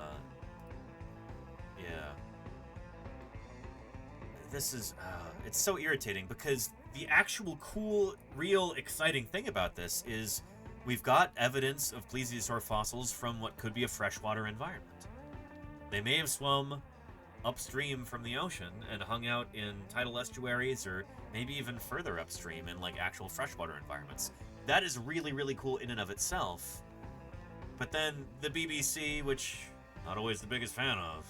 This is, it's so irritating because the actual cool, real, exciting thing about this is we've got evidence of plesiosaur fossils from what could be a freshwater environment. They may have swum upstream from the ocean and hung out in tidal estuaries or maybe even further upstream in actual freshwater environments. That is really, really cool in and of itself. But then the BBC, which I'm not always the biggest fan of,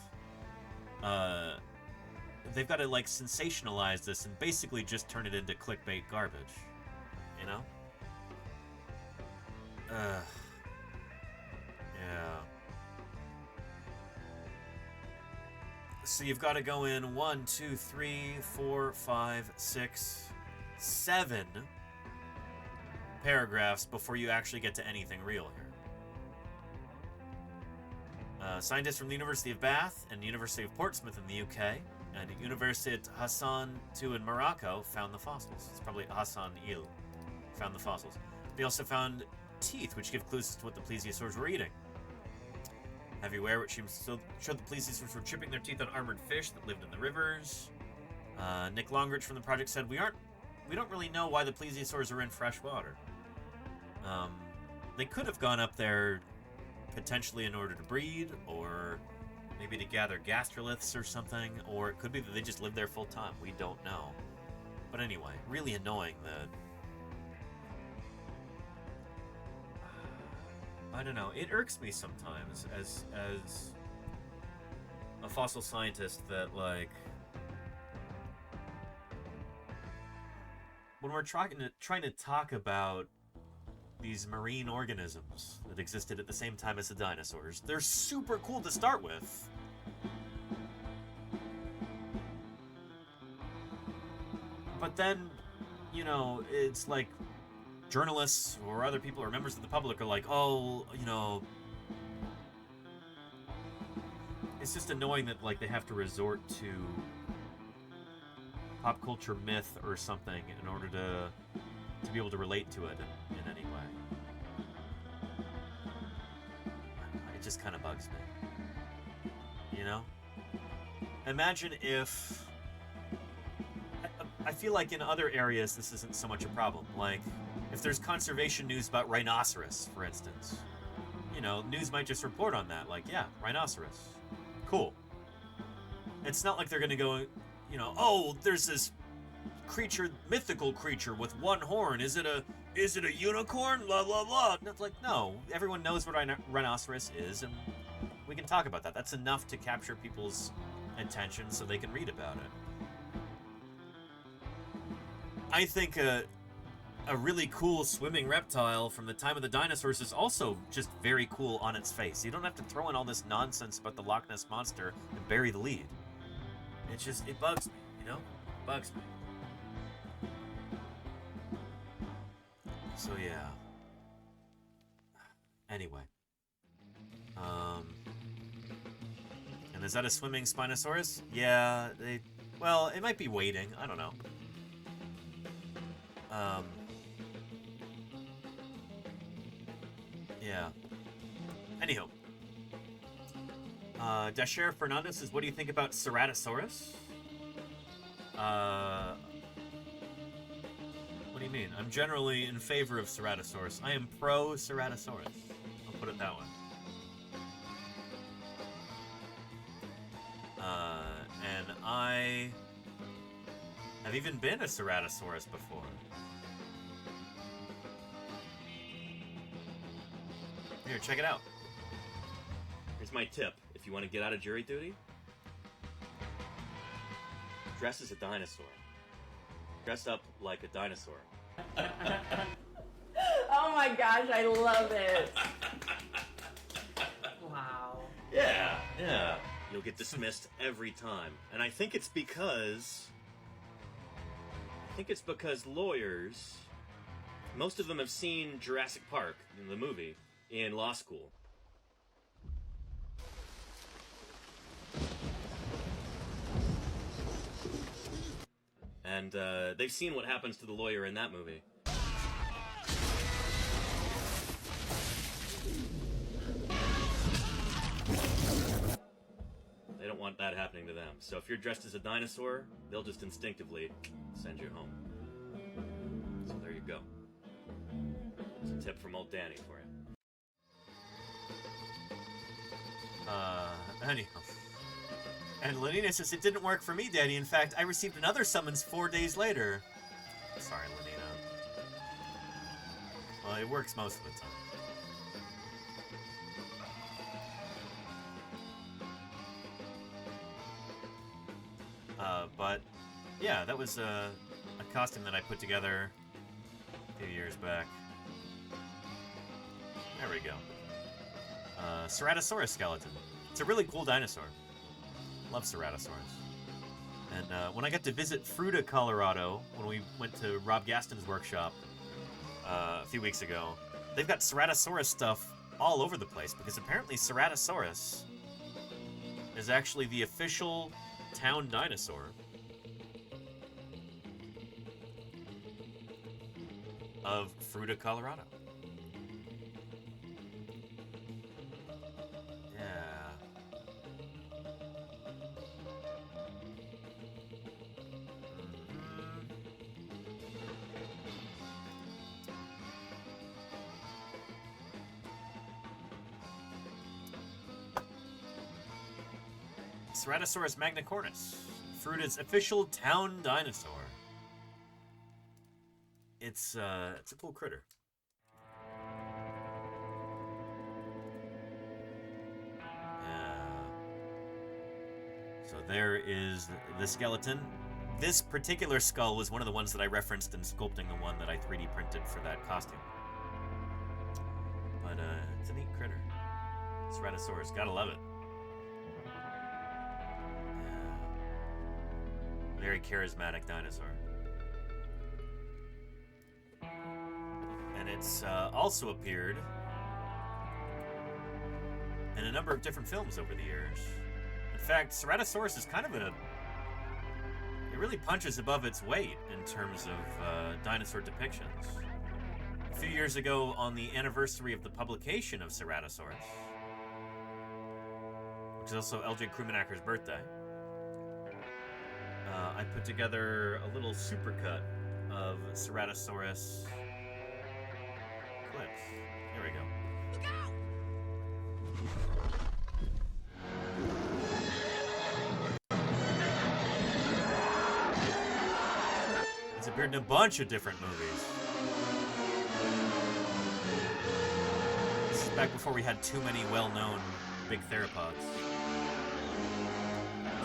they've got to sensationalize this and basically just turn it into clickbait garbage. You know? Yeah. So you've got to go in 1, 2, 3, 4, 5, 6, 7 paragraphs before you actually get to anything real here. Scientists from the University of Bath and the University of Portsmouth in the UK and University Hassan II in Morocco found the fossils. It's probably Hassan Il found the fossils. They also found teeth, which give clues to what the plesiosaurs were eating. Heavy wear, which showed the plesiosaurs were chipping their teeth on armored fish that lived in the rivers. Nick Longrich from the project said, we aren't we don't really know why the plesiosaurs are in fresh water. They could have gone up there potentially in order to breed, or maybe to gather gastroliths or something, or it could be that they just live there full time. We don't know. But anyway, really annoying that... I don't know, it irks me sometimes as a fossil scientist that, like, when we're trying to talk about these marine organisms that existed at the same time as the dinosaurs, they're super cool to start with. But then, you know, it's like journalists or other people or members of the public are like, oh, you know, it's just annoying that, like, they have to resort to pop culture myth or something in order to be able to relate to it in any way. It just kind of bugs me. You know? Imagine if... I feel like in other areas this isn't so much a problem. Like, if there's conservation news about rhinoceros, for instance, you know, news might just report on that. Like, yeah, rhinoceros. Cool. It's not like they're gonna go, you know, oh, there's this creature, mythical creature with one horn. Is it a unicorn? Blah, blah, blah. It's like, no. Everyone knows what a rhinoceros is, and we can talk about that. That's enough to capture people's attention so they can read about it. I think a really cool swimming reptile from the time of the dinosaurs is also just very cool on its face. You don't have to throw in all this nonsense about the Loch Ness Monster and bury the lead. It bugs me, you know? It bugs me. So yeah. Anyway. And is that a swimming Spinosaurus? Yeah, well, it might be wading. I don't know. Yeah. Anywho. Dasher Fernandez says, what do you think about Ceratosaurus? What do you mean? I'm generally in favor of Ceratosaurus. I am pro Ceratosaurus. I'll put it that way. And I have even been a Ceratosaurus before. Here, check it out. Here's my tip. If you want to get out of jury duty, dress as a dinosaur. Dress up like a dinosaur. Oh my gosh, I love it. Wow. Yeah. You'll get dismissed every time. And I think it's because lawyers, most of them have seen Jurassic Park, the movie, in law school. And they've seen what happens to the lawyer in that movie. They don't want that happening to them. So if you're dressed as a dinosaur, they'll just instinctively send you home. So there you go. It's a tip from old Danny for you. Anyhow. And Lenina says, it didn't work for me, Daddy. In fact, I received another summons 4 days later. Sorry, Lenina. Well, it works most of the time. But, yeah, that was a costume that I put together a few years back. There we go. Ceratosaurus skeleton. It's a really cool dinosaur. Love Ceratosaurus. And when I got to visit Fruta, Colorado, when we went to Rob Gaston's workshop a few weeks ago, they've got Ceratosaurus stuff all over the place, because apparently Ceratosaurus is actually the official town dinosaur of Fruta, Colorado. Ceratosaurus magnicornis, Fruita's official town dinosaur. It's a cool critter. So there is the skeleton. This particular skull was one of the ones that I referenced in sculpting the one that I 3D printed for that costume. But it's a neat critter. Ceratosaurus, gotta love it. Very charismatic dinosaur. And it's also appeared in a number of different films over the years. In fact, Ceratosaurus is kind of it really punches above its weight in terms of dinosaur depictions. A few years ago, on the anniversary of the publication of Ceratosaurus, which is also L.J. Krumanacher's birthday, I put together a little supercut of Ceratosaurus clips. Here we go. Look out! It's appeared in a bunch of different movies. This is back before we had too many well-known big theropods.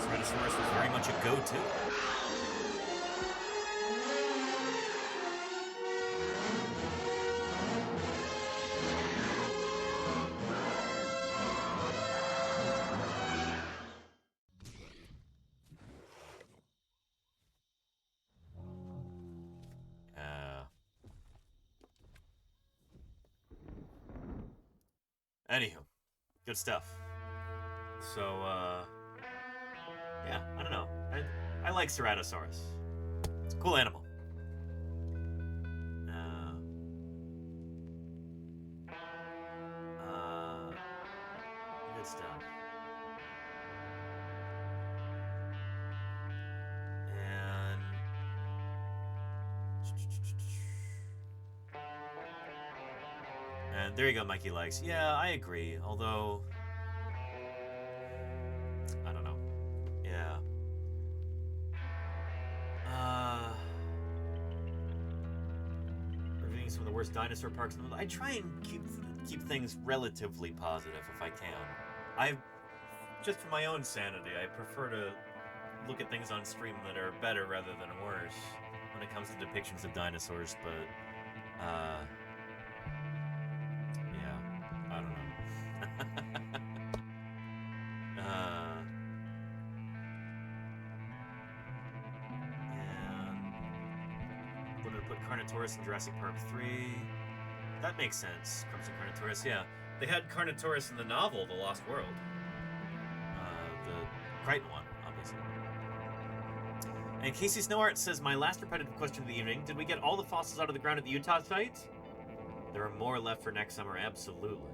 Ceratosaurus was very much a go-to. Anywho, good stuff. So, yeah, I don't know. I like Ceratosaurus. It's a cool animal. Good stuff. And there you go, Mikey likes. Yeah, I agree. Although, I don't know. Yeah. Reviewing some of the worst dinosaur parks in the world. I try and keep things relatively positive if I can. Just for my own sanity, I prefer to look at things on stream that are better rather than worse when it comes to depictions of dinosaurs, but yeah, I don't know. And wanted to put Carnotaurus in Jurassic Park 3. That makes sense. Crimson Carnotaurus, yeah. They had Carnotaurus in the novel, The Lost World. The Crichton one, obviously. And Casey Snowart says, my last repetitive question of the evening, did we get all the fossils out of the ground at the Utah site? There are more left for next summer, absolutely.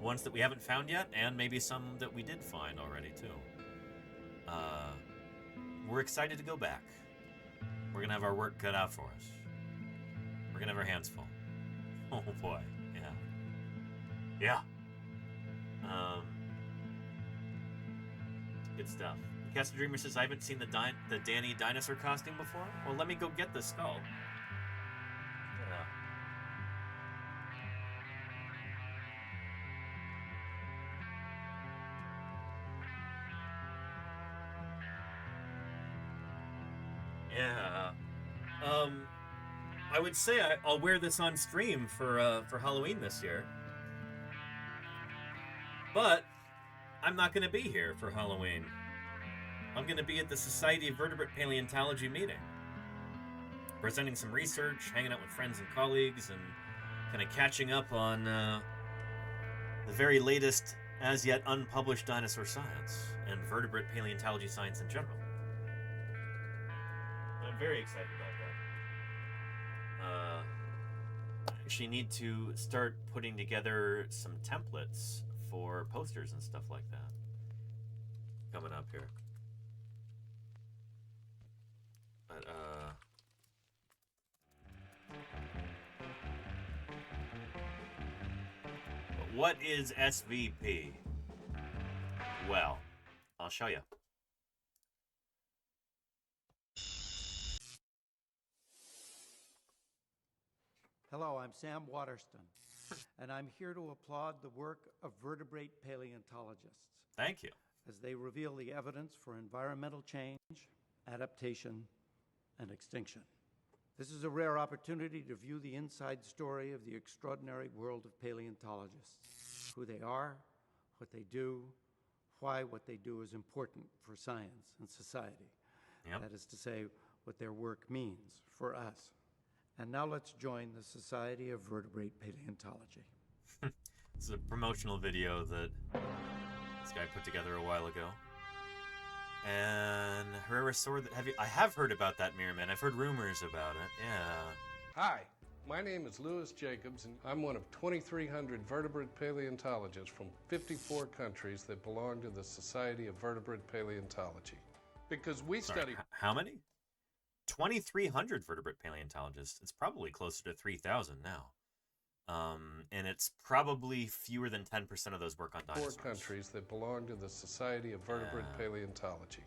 Ones that we haven't found yet, and maybe some that we did find already, too. We're excited to go back. We're gonna have our work cut out for us. We're gonna have our hands full. Oh boy, yeah. Yeah. Good stuff. Castle Dreamer says, I haven't seen the Danny dinosaur costume before. Well, let me go get the skull. Yeah. I would say I'll wear this on stream for Halloween this year. But I'm not going to be here for Halloween. I'm going to be at the Society of Vertebrate Paleontology meeting, presenting some research, hanging out with friends and colleagues, and kind of catching up on the very latest, as yet unpublished dinosaur science and vertebrate paleontology science in general. I'm very excited about that. I actually need to start putting together some templates for posters and stuff like that coming up here. But what is SVP? Well, I'll show you. Hello, I'm Sam Waterston, and I'm here to applaud the work of vertebrate paleontologists. Thank you. As they reveal the evidence for environmental change, adaptation, and extinction. This is a rare opportunity to view the inside story of the extraordinary world of paleontologists, who they are, what they do, why what they do is important for science and society. Yep. That is to say, what their work means for us. And now let's join the Society of Vertebrate Paleontology. This is a promotional video that this guy put together a while ago. And Herrerasaur, I have heard about that mirror man. I've heard rumors about it. Yeah. Hi, my name is Louis Jacobs, and I'm one of 2,300 vertebrate paleontologists from 54 countries that belong to the Society of Vertebrate Paleontology. Because we study... How many? 2,300 vertebrate paleontologists. It's probably closer to 3,000 now. And it's probably fewer than 10% of those work on dinosaurs. 4 countries that belong to the Society of Vertebrate Paleontology.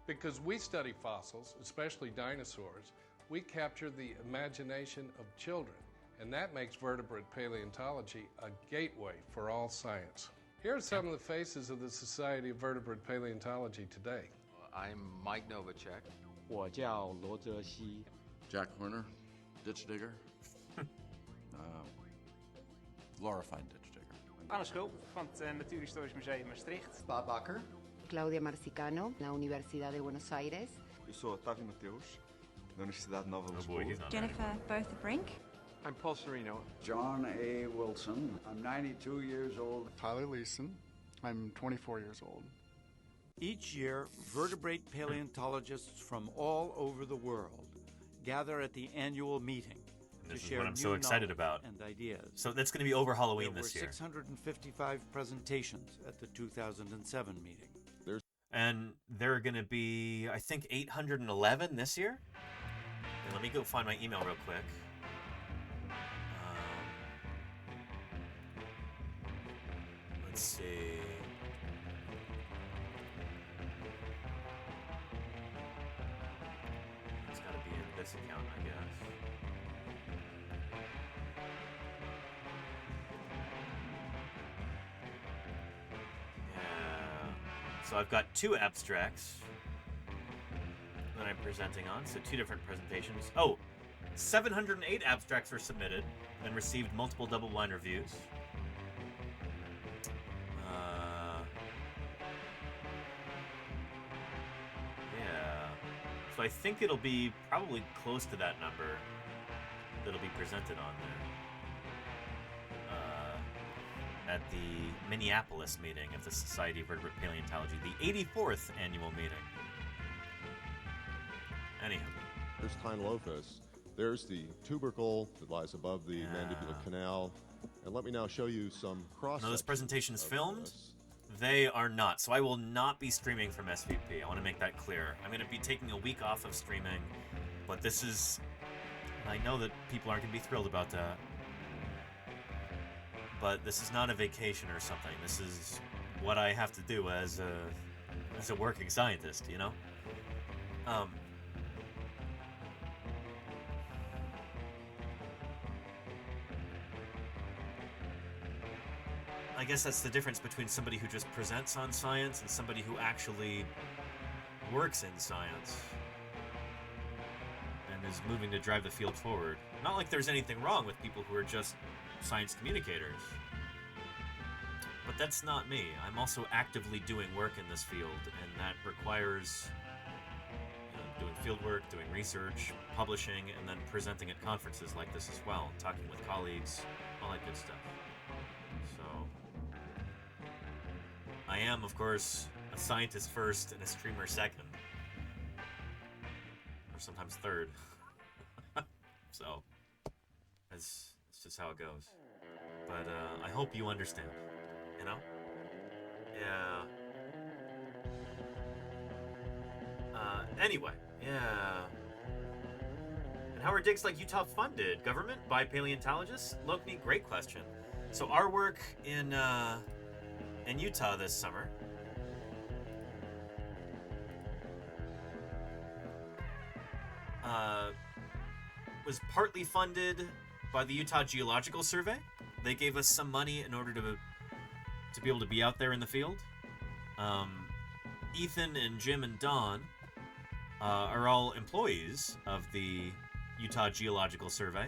Because we study fossils, especially dinosaurs, we capture the imagination of children, and that makes vertebrate paleontology a gateway for all science. Here are some of the faces of the Society of Vertebrate Paleontology today. I'm Mike Novacek. 我叫罗泽西 Jack Horner, ditch digger. Glorified ditch digger. Anne Schulp van het Natuurhistorisch Museum Maastricht. Bob Bakker. Claudia Marcicano, na Universidad de Buenos Aires. Eu sou Otávio Mateus, da Universidade Nova de Lisboa. Jennifer Bertha Brink. I'm Paul Sereno. John A. Wilson. I'm 92 years old. Tyler Leeson. I'm 24 years old. Each year, vertebrate paleontologists from all over the world gather at the annual meeting. This is what I'm so excited about. And ideas. So that's going to be over Halloween this year. There were 655 presentations at the 2007 meeting. And there are going to be, I think, 811 this year? And let me go find my email real quick. Let's see. It's got to be in this account, I guess. So I've got 2 abstracts that I'm presenting on, so 2 different presentations. Oh, 708 abstracts were submitted and received multiple double-blind reviews. Yeah. So I think it'll be probably close to that number that'll be presented on there. At the Minneapolis meeting of the Society of Vertebrate Paleontology, the 84th annual meeting. Anyhow. There's Tynolophus. There's the tubercle that lies above the mandibular canal. And let me now show you some cross. No, this presentation is filmed. They are not. So I will not be streaming from SVP. I want to make that clear. I'm going to be taking a week off of streaming. But this is... I know that people aren't going to be thrilled about that. But this is not a vacation or something. This is what I have to do as a working scientist, you know? I guess that's the difference between somebody who just presents on science and somebody who actually works in science and is moving to drive the field forward. Not like there's anything wrong with people who are just science communicators. But that's not me. I'm also actively doing work in this field, and that requires doing field work, doing research, publishing, and then presenting at conferences like this as well, talking with colleagues, all that good stuff. So, I am, of course, a scientist first and a streamer second. Or sometimes third. So, it's just how it goes. But I hope you understand, you know? Yeah. Anyway, yeah. And how are digs like Utah funded? Government? By paleontologists? Lokni, great question. So our work in Utah this summer was partly funded by the Utah Geological Survey. They gave us some money in order to be able to be out there in the field. Ethan and Jim and Don are all employees of the Utah Geological Survey,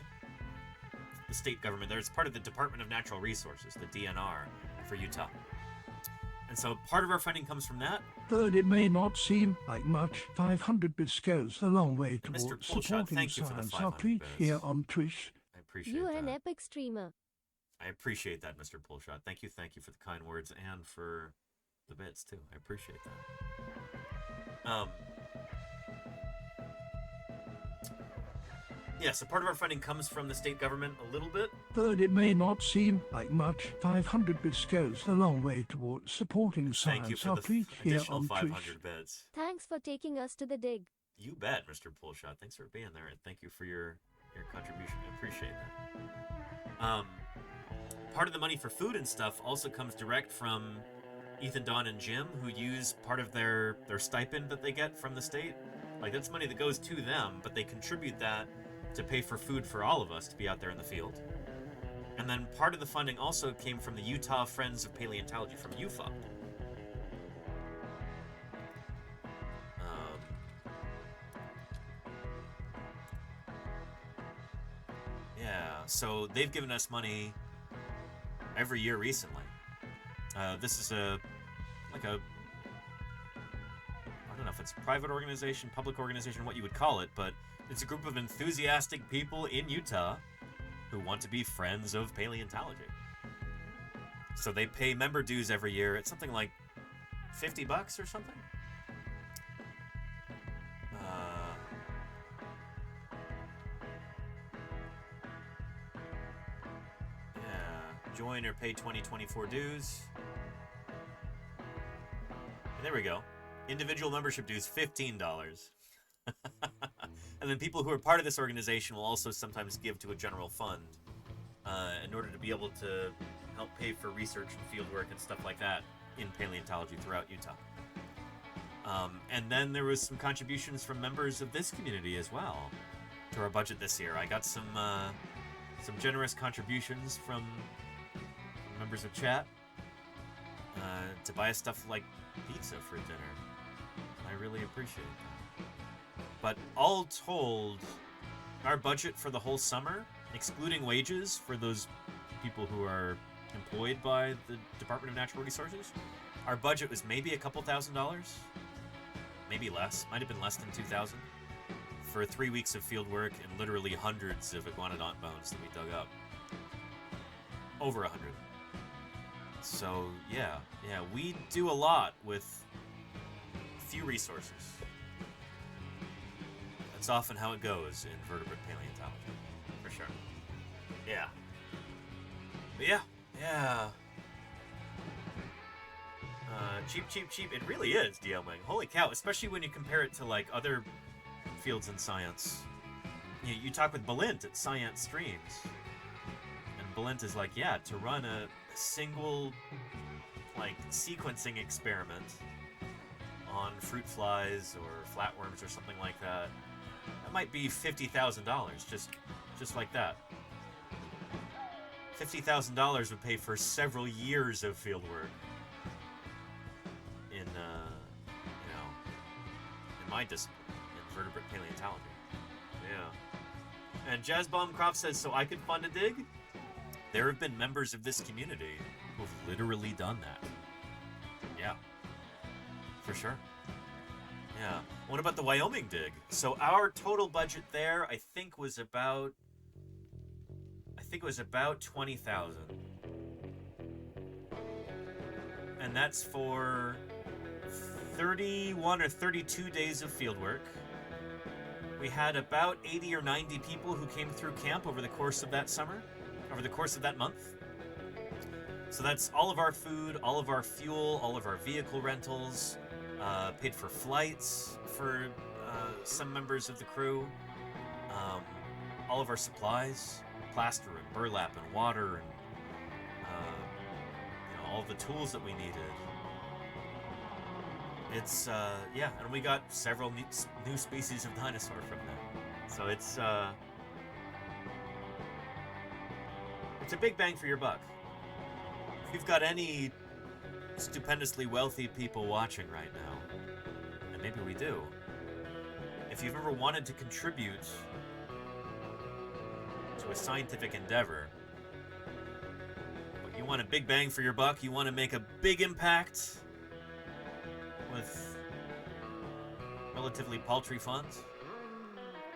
the state government there. It's part of the Department of Natural Resources, the DNR, for Utah. And so part of our funding comes from that. Though it may not seem like much, 500 bits goes a long way towards Mr. Bullshot, supporting thank you for the science 500 outreach bits. here on Twitch. I appreciate You that. are an epic streamer. I appreciate that, Mr. Bullshot. Thank you for the kind words and for the bits, too. I appreciate that. Yeah, so part of our funding comes from the state government a little bit. Though it may not seem like much, 500 bits goes a long way towards supporting Thank you science for the outreach here additional on 500 Twitch. bits. Thanks for taking us to the dig. You bet, Mr. Bullshot. Thanks for being there, and thank you for your contribution. I appreciate that. Part of the money for food and stuff also comes direct from Ethan, Don, and Jim, who use part of their stipend that they get from the state. Like, that's money that goes to them, but they contribute that to pay for food for all of us to be out there in the field. And then part of the funding also came from the Utah Friends of Paleontology, from UFA. Yeah, so they've given us money every year recently. This is I don't know if it's a private organization, public organization, what you would call it, but it's a group of enthusiastic people in Utah who want to be friends of paleontology. So they pay member dues every year. It's something like $50 or something. Join or pay 2024 dues. And there we go. Individual membership dues, $15. And then people who are part of this organization will also sometimes give to a general fund in order to be able to help pay for research and field work and stuff like that in paleontology throughout Utah. And then there was some contributions from members of this community as well to our budget this year. I got some generous contributions from members of chat to buy us stuff like pizza for dinner. I really appreciate that. But all told, our budget for the whole summer, excluding wages for those people who are employed by the Department of Natural Resources, our budget was maybe a couple $1,000s, maybe less, might have been less than $2,000, for 3 weeks of field work and literally hundreds of iguanodont bones that we dug up. Over 100. So yeah, we do a lot with few resources. That's often how it goes in vertebrate paleontology, for sure. Yeah. But yeah. Cheap. It really is, DLing. Holy cow, especially when you compare it to like other fields in science. You talk with Balint at Science Streams, and Balint is like, yeah, to run a single like sequencing experiment on fruit flies or flatworms or something like that, that might be $50,000 just like that. $50,000 would pay for several years of field work in my discipline, in vertebrate paleontology. Yeah. And Jazzbomb Croft says, so I could fund a dig? There have been members of this community who've literally done that. Yeah. For sure. Yeah. What about the Wyoming dig? So our total budget there, I think was about $20,000. And that's for 31 or 32 days of field work. We had about 80 or 90 people who came through camp over the course of that summer, over the course of that month. So that's all of our food, all of our fuel, all of our vehicle rentals, paid for flights for some members of the crew, all of our supplies, plaster and burlap and water, and all the tools that we needed. It's and we got several new species of dinosaur from that. So it's It's a big bang for your buck. If you've got any stupendously wealthy people watching right now, and maybe we do, if you've ever wanted to contribute to a scientific endeavor, but you want a big bang for your buck, you want to make a big impact with relatively paltry funds,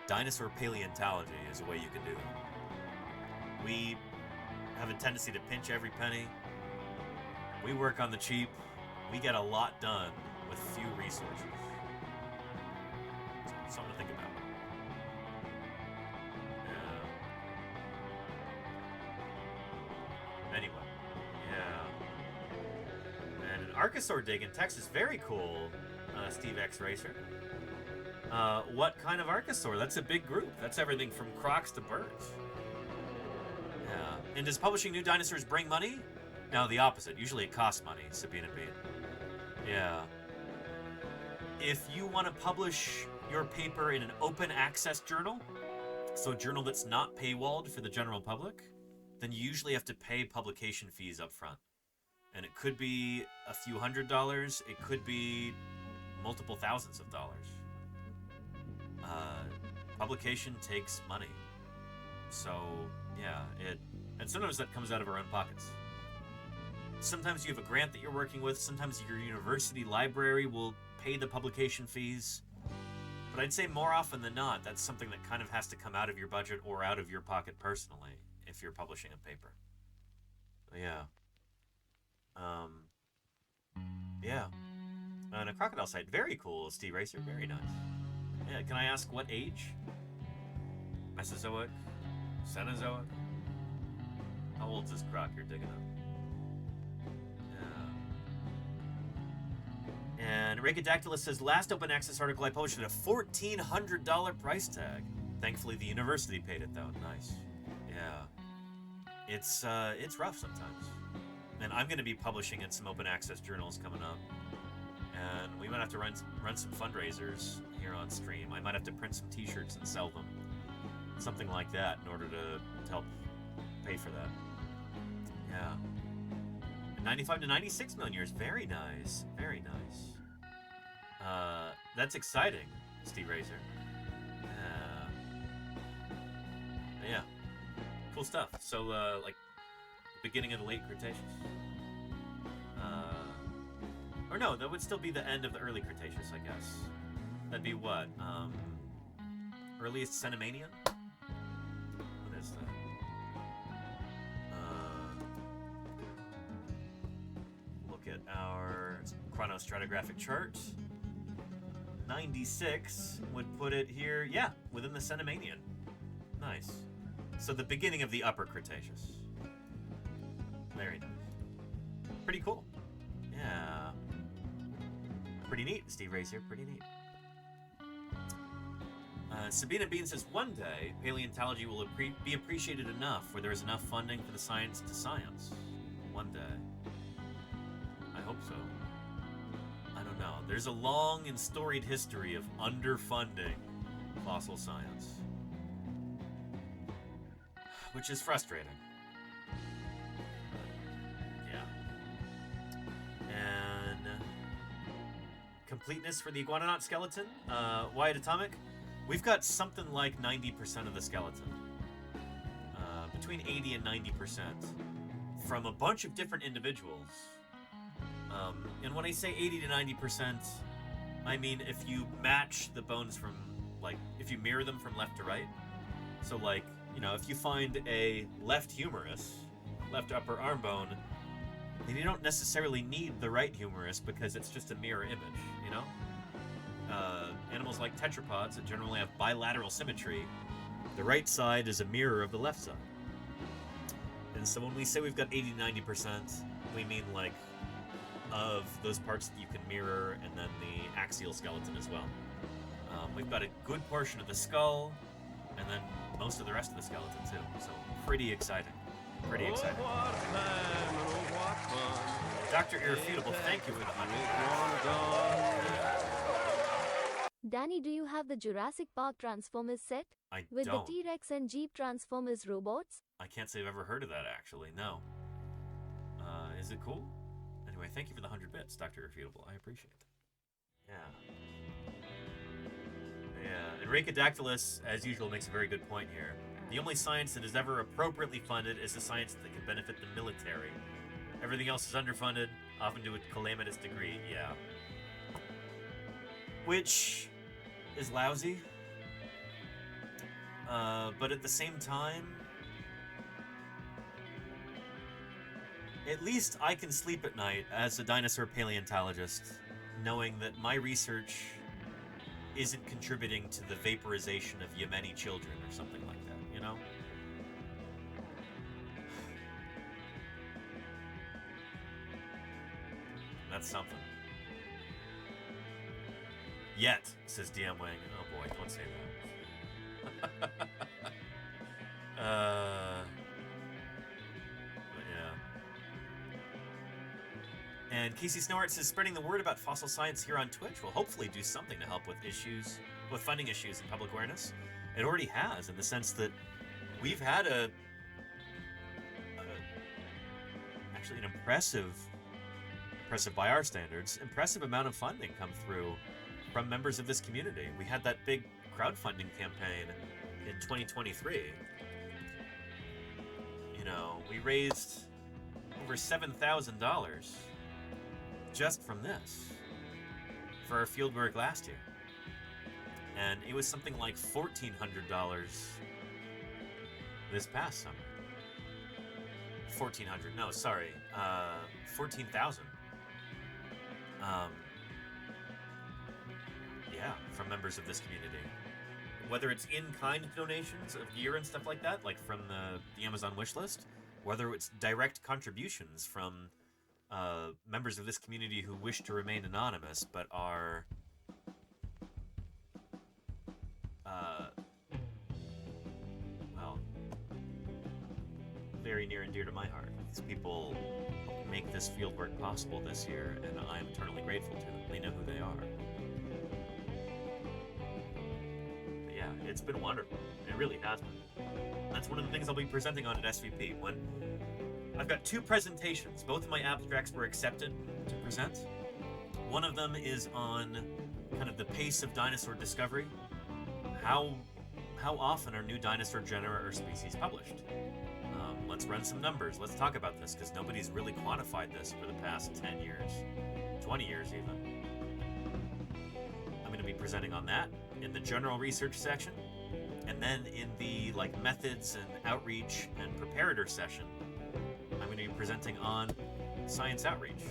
dinosaur paleontology is a way you can do that. We have a tendency to pinch every penny. We work on the cheap. We get a lot done with few resources. Something to think about. Yeah. Anyway, yeah. And an Archosaur dig in Texas, very cool, Steve X Racer. What kind of Archosaur? That's a big group. That's everything from crocs to birds. Yeah. And does publishing new dinosaurs bring money? No, the opposite. Usually it costs money, Sabina Bean. Yeah. If you want to publish your paper in an open access journal, so a journal that's not paywalled for the general public, then you usually have to pay publication fees up front. And it could be a few $100s, it could be multiple thousands of dollars. Publication takes money. So, yeah, and sometimes that comes out of our own pockets. Sometimes you have a grant that you're working with, sometimes your university library will pay the publication fees. But I'd say more often than not, that's something that kind of has to come out of your budget or out of your pocket personally if you're publishing a paper. Yeah. Yeah. And a crocodile site. Very cool, Steve Racer. Very nice. Yeah, can I ask what age? Mesozoic? Cenozoic? How old's this croc you're digging up? Yeah. And Racodactylus says, last open access article I published at a $1,400 price tag. Thankfully, the university paid it, though. Nice. Yeah. It's rough sometimes. And I'm going to be publishing in some open access journals coming up. And we might have to run some fundraisers here on stream. I might have to print some t-shirts and sell them. Something like that in order to help pay for that. Yeah. 95 to 96 million years. Very nice. Very nice. That's exciting, Steve Racer. Yeah. Cool stuff. So, like, beginning of the late Cretaceous. Or no, that would still be the end of the early Cretaceous, I guess. That'd be what? Earliest Cenomanian? What is that? Look at our chronostratigraphic chart. 96 would put it here, yeah, within the Cenomanian. Nice. So the beginning of the upper Cretaceous. Very nice. Pretty cool. Yeah. Pretty neat, Steve Racer. Pretty neat. Sabina Bean says, one day, paleontology will be appreciated enough where there is enough funding for the science to science. One day. I hope so. I don't know. There's a long and storied history of underfunding fossil science. Which is frustrating. Completeness for the iguanonaut skeleton. Wyatt Atomic, we've got something like 90% of the skeleton. Between 80 and 90% from a bunch of different individuals. And when I say 80 to 90%, I mean if you match the bones from, like, if you mirror them from left to right. So, like, you know, if you find a left humerus, left upper arm bone, then you don't necessarily need the right humerus because it's just a mirror image, you know? Animals like tetrapods that generally have bilateral symmetry, the right side is a mirror of the left side. And so when we say we've got 80-90%, we mean like of those parts that you can mirror and then the axial skeleton as well. We've got a good portion of the skull and then most of the rest of the skeleton too. So pretty exciting. Pretty exciting. Dr. Irrefutable, thank you for the 100. Danny, do you have the Jurassic Park Transformers set? I with don't. the T-Rex and Jeep Transformers robots? I can't say I've ever heard of that, actually. No. Is it cool? Anyway, thank you for the 100 bits, Dr. Irrefutable. I appreciate it. Yeah. And Rhacodactylus, as usual, makes a very good point here. The only science that is ever appropriately funded is the science that can benefit the military. Everything else is underfunded, often to a calamitous degree. Yeah. Which is lousy. But at the same time, at least I can sleep at night as a dinosaur paleontologist, knowing that my research isn't contributing to the vaporization of Yemeni children or something like that, you know? That's something. Yet, says DM Wang. Oh boy, don't say that. But yeah. And Casey Snort says, spreading the word about fossil science here on Twitch will hopefully do something to help with funding issues and public awareness. It already has, in the sense that we've had actually an impressive by our standards, impressive amount of funding come through from members of this community. We had that big crowdfunding campaign in 2023. You know, we raised over $7,000 just from this for our fieldwork last year. And it was something like $1,400 this past summer. 1,400, no, sorry, 14,000. Yeah, from members of this community. Whether it's in-kind donations of gear and stuff like that, like from the Amazon wish list, whether it's direct contributions from members of this community who wish to remain anonymous but are well, very near and dear to my heart. These people make this fieldwork possible this year, and I am eternally grateful to them. They know who they are. But yeah, it's been wonderful. It really has been. That's one of the things I'll be presenting on at SVP. I've got 2 presentations. Both of my abstracts were accepted to present. One of them is on kind of the pace of dinosaur discovery. How often are new dinosaur genera or species published? Let's run some numbers. Let's talk about this, because nobody's really quantified this for the past 10 years, 20 years even. I'm going to be presenting on that in the general research section, and then in the methods and outreach and preparator session, I'm going to be presenting on science outreach,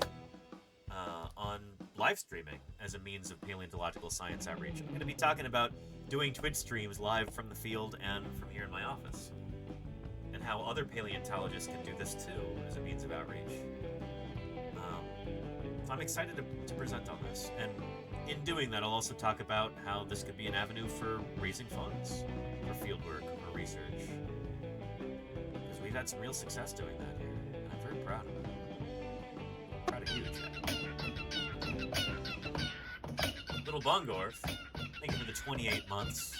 on live streaming as a means of paleontological science outreach. I'm going to be talking about doing Twitch streams live from the field and from here in my office, and how other paleontologists can do this too as a means of outreach. So I'm excited to present on this, and in doing that I'll also talk about how this could be an avenue for raising funds for fieldwork or research, because we've had some real success doing that here, and I'm very proud of it. Proud of you, Chad. Little Bongorf, thank you for the 28 months.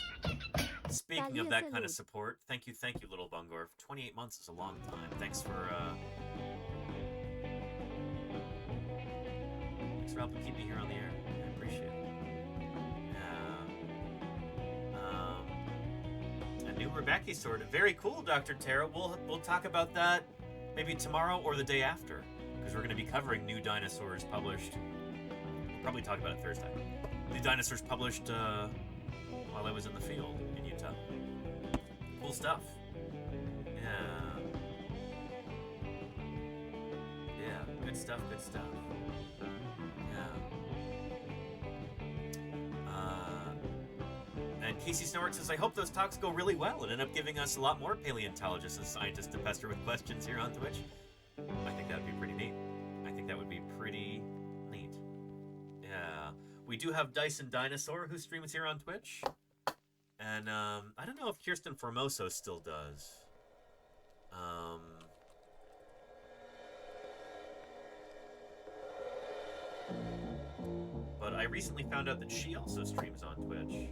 Speaking of that kind of support, thank you, Little Bungorf. 28 months is a long time. Thanks for helping keep me here on the air. I appreciate it. A new Rebecca sword. Very cool, Dr. Tara. We'll talk about that maybe tomorrow or the day after, because we're going to be covering new dinosaurs published. We'll probably talk about it Thursday. New dinosaurs published while I was in the field in Utah. Cool stuff. Yeah, good stuff. And Casey Snort says, I hope those talks go really well and end up giving us a lot more paleontologists and scientists to pester with questions here on Twitch. I think that would be pretty neat. Yeah. We do have Dyson Dinosaur, who streams here on Twitch. And I don't know if Kirsten Formoso still does. But I recently found out that she also streams on Twitch.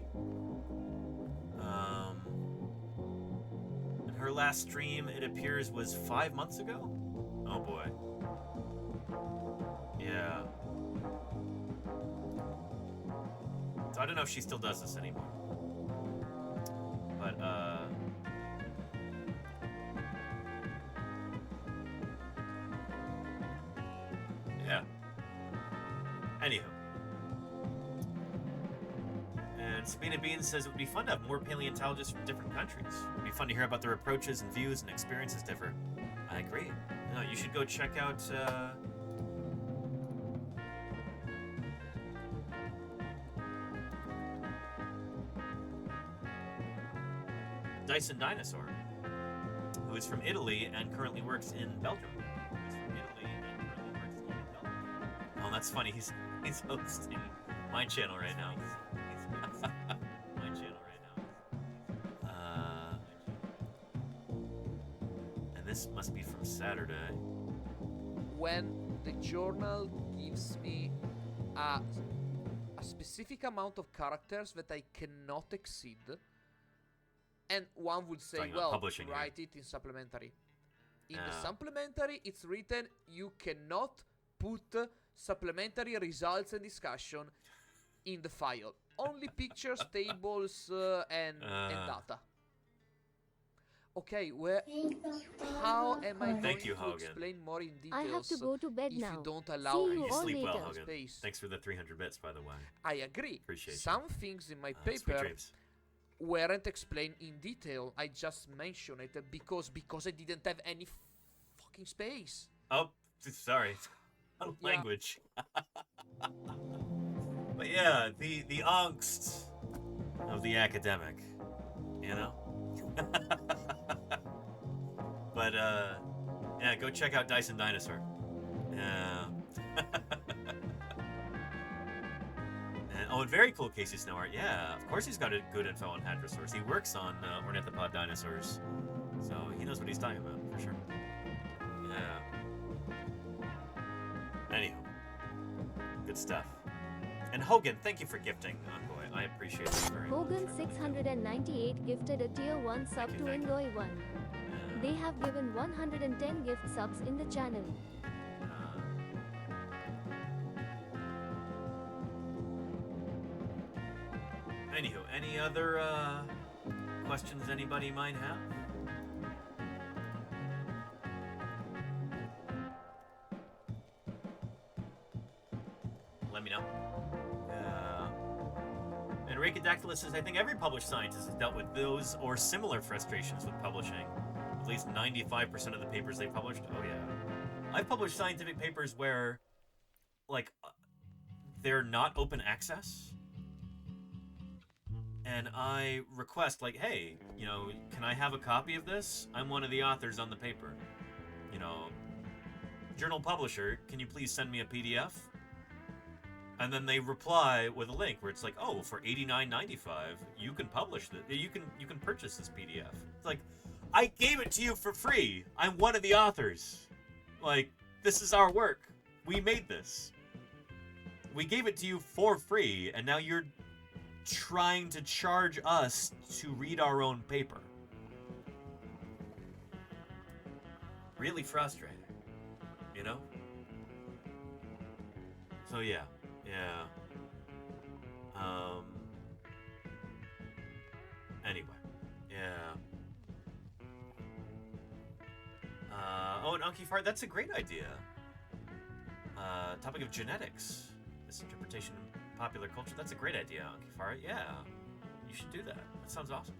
And her last stream, it appears, was 5 months ago? Oh boy. Yeah. So I don't know if she still does this anymore. But, yeah. Anywho. And Sabina Bean says it would be fun to have more paleontologists from different countries. It would be fun to hear about their approaches and views and experiences differ. I agree. No, you should go check out, Dyson Dinosaur, who is from Italy and currently works in Belgium. Oh, that's funny. He's hosting my channel right now. My channel right now. And this must be from Saturday. When the journal gives me a specific amount of characters that I cannot exceed, and one would say, well, write it in supplementary. In the supplementary, it's written you cannot put supplementary results and discussion in the file. Only pictures, tables, and data. Okay, how am I going to explain more in details? I have to go to bed now. You don't allow See you all sleep later. well, Hogan. Space. Thanks for the 300 bits, by the way. I agree. Appreciate Some things in my sweet paper dreams. weren't explained in detail. I just mentioned it because I didn't have any fucking space. Oh, sorry. Language. But yeah, the angst of the academic, you know? But yeah, go check out Dyson Dinosaur. Yeah. And very cool Casey Snowart. Yeah, of course he's got a good info on hadrosaurs. He works on ornithopod dinosaurs, so he knows what he's talking about for sure. Yeah. Anyhow, good stuff. And Hogan, thank you for gifting Envoy. I appreciate it very much. Hogan 698 gifted a tier 1 sub to Envoy 1. They have given 110 gift subs in the channel. Anywho, any other questions anybody might have? Let me know. And Rakadactylus says, I think every published scientist has dealt with those or similar frustrations with publishing. At least 95% of the papers they published. Oh yeah. I've published scientific papers where, like, they're not open access. And I request, like, hey, you know, can I have a copy of this? I'm one of the authors on the paper. You know, journal publisher, can you please send me a PDF? And then they reply with a link where it's like, oh, for $89.95, you can publish this. You can purchase this PDF. It's like, I gave it to you for free. I'm one of the authors. Like, this is our work. We made this. We gave it to you for free, and now you're trying to charge us to read our own paper. Really frustrating, you know? So yeah. Anyway, yeah. Oh, and Unky Fart, that's a great idea. Topic of genetics, misinterpretation in popular culture. That's a great idea, Unky Fart. Yeah, you should do that. That sounds awesome.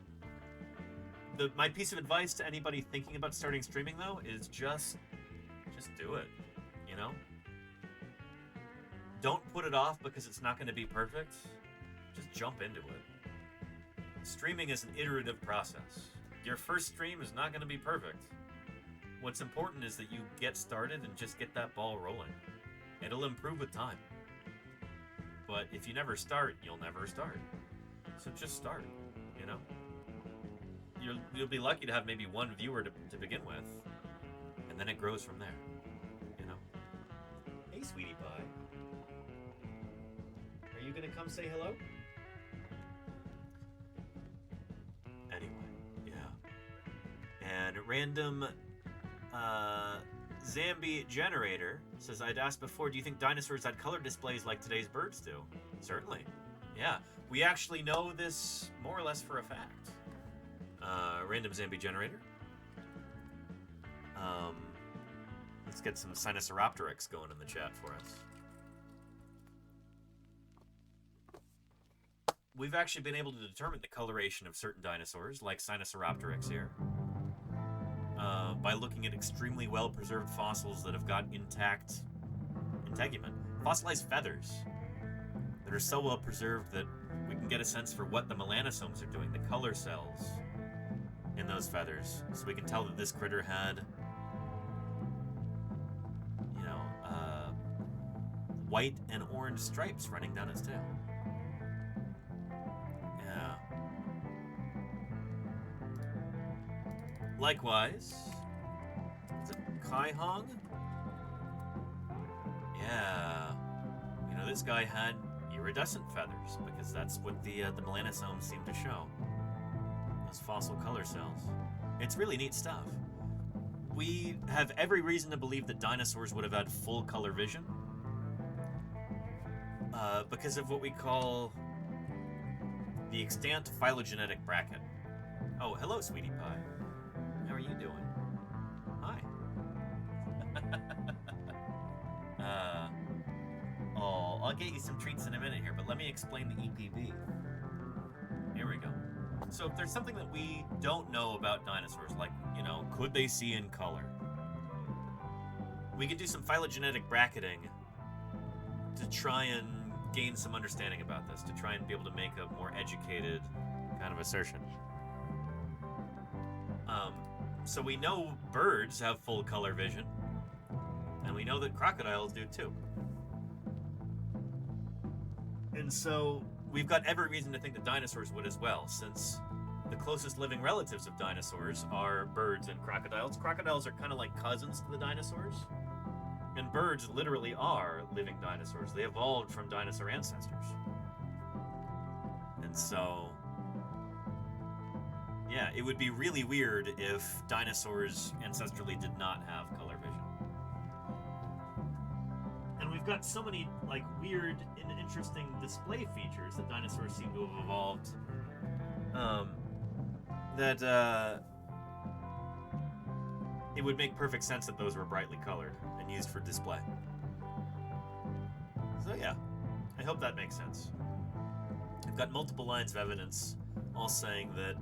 My piece of advice to anybody thinking about starting streaming, though, is just do it. You know? Don't put it off because it's not going to be perfect. Just jump into it. Streaming is an iterative process. Your first stream is not going to be perfect. What's important is that you get started and just get that ball rolling. It'll improve with time. But if you never start, you'll never start. So just start, you know? You'll be lucky to have maybe one viewer to begin with, and then it grows from there, you know? Hey, sweetie pie. Are you gonna come say hello? Anyway, yeah. And Random Zambi Generator says, I'd asked before, do you think dinosaurs had color displays like today's birds do? Certainly. Yeah. We actually know this more or less for a fact. Random Zambi Generator. Let's get some Sinosauropteryx going in the chat for us. We've actually been able to determine the coloration of certain dinosaurs, like Sinosauropteryx here, by looking at extremely well-preserved fossils that have got intact integument. Fossilized feathers that are so well-preserved that we can get a sense for what the melanosomes are doing, the color cells in those feathers. So we can tell that this critter had, white and orange stripes running down its tail. Yeah. Likewise, is it Kaihong? Yeah. This guy had iridescent feathers because that's what the melanosomes seem to show. Those fossil color cells. It's really neat stuff. We have every reason to believe that dinosaurs would have had full color vision. Because of what we call the extant phylogenetic bracket. Oh, hello, sweetie pie. How are you doing? Hi. I'll get you some treats in a minute here, but let me explain the EPB. Here we go. So if there's something that we don't know about dinosaurs, like, could they see in color? We could do some phylogenetic bracketing to try and gain some understanding about this, to try and be able to make a more educated kind of assertion. So we know birds have full color vision, and we know that crocodiles do too. And so we've got every reason to think that dinosaurs would as well, since the closest living relatives of dinosaurs are birds and crocodiles. Crocodiles are kind of like cousins to the dinosaurs. And birds literally are living dinosaurs. They evolved from dinosaur ancestors. And so, yeah, it would be really weird if dinosaurs ancestrally did not have color vision. And we've got so many, weird and interesting display features that dinosaurs seem to have evolved, that, it would make perfect sense that those were brightly colored and used for display. So yeah, I hope that makes sense. I've got multiple lines of evidence all saying that,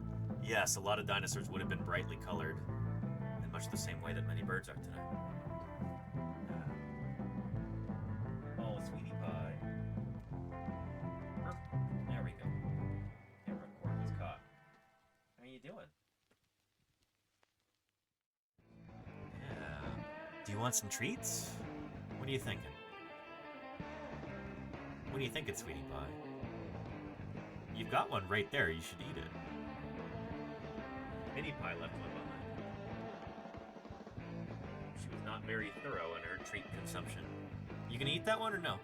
yes, a lot of dinosaurs would have been brightly colored in much the same way that many birds are today. Oh, sweetie pie. There we go. Camera cord was caught. How are you doing? Do you want some treats? What are you thinking? What are you thinking, sweetie pie? You've got one right there. You should eat it. Mini Pie left one behind. She was not very thorough in her treat consumption. You gonna eat that one or no?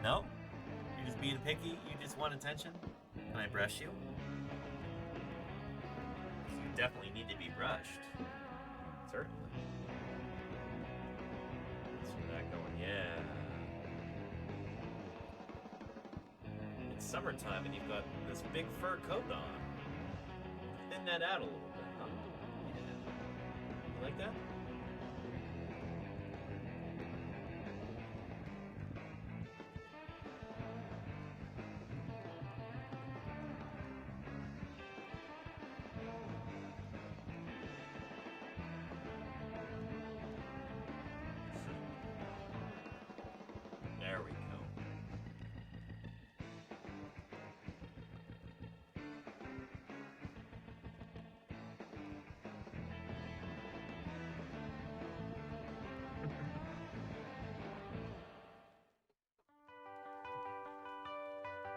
No? You're just being picky? You just want attention? Can I brush you? You definitely need to be brushed. Certainly. Let's get that going. Yeah. It's summertime and you've got this big fur coat on. Thin that out a little bit, huh? Yeah. You like that? There we go.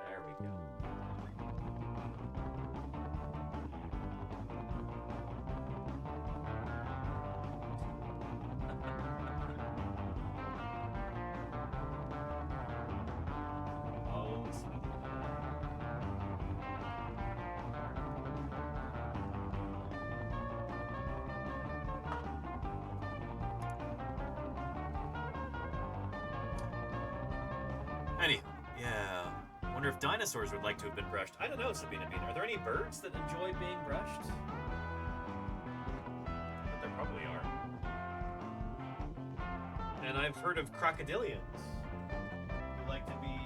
There we go. Oh, if dinosaurs would like to have been brushed. I don't know, Sabina Bean. Are there any birds that enjoy being brushed? But there probably are. And I've heard of crocodilians who like to be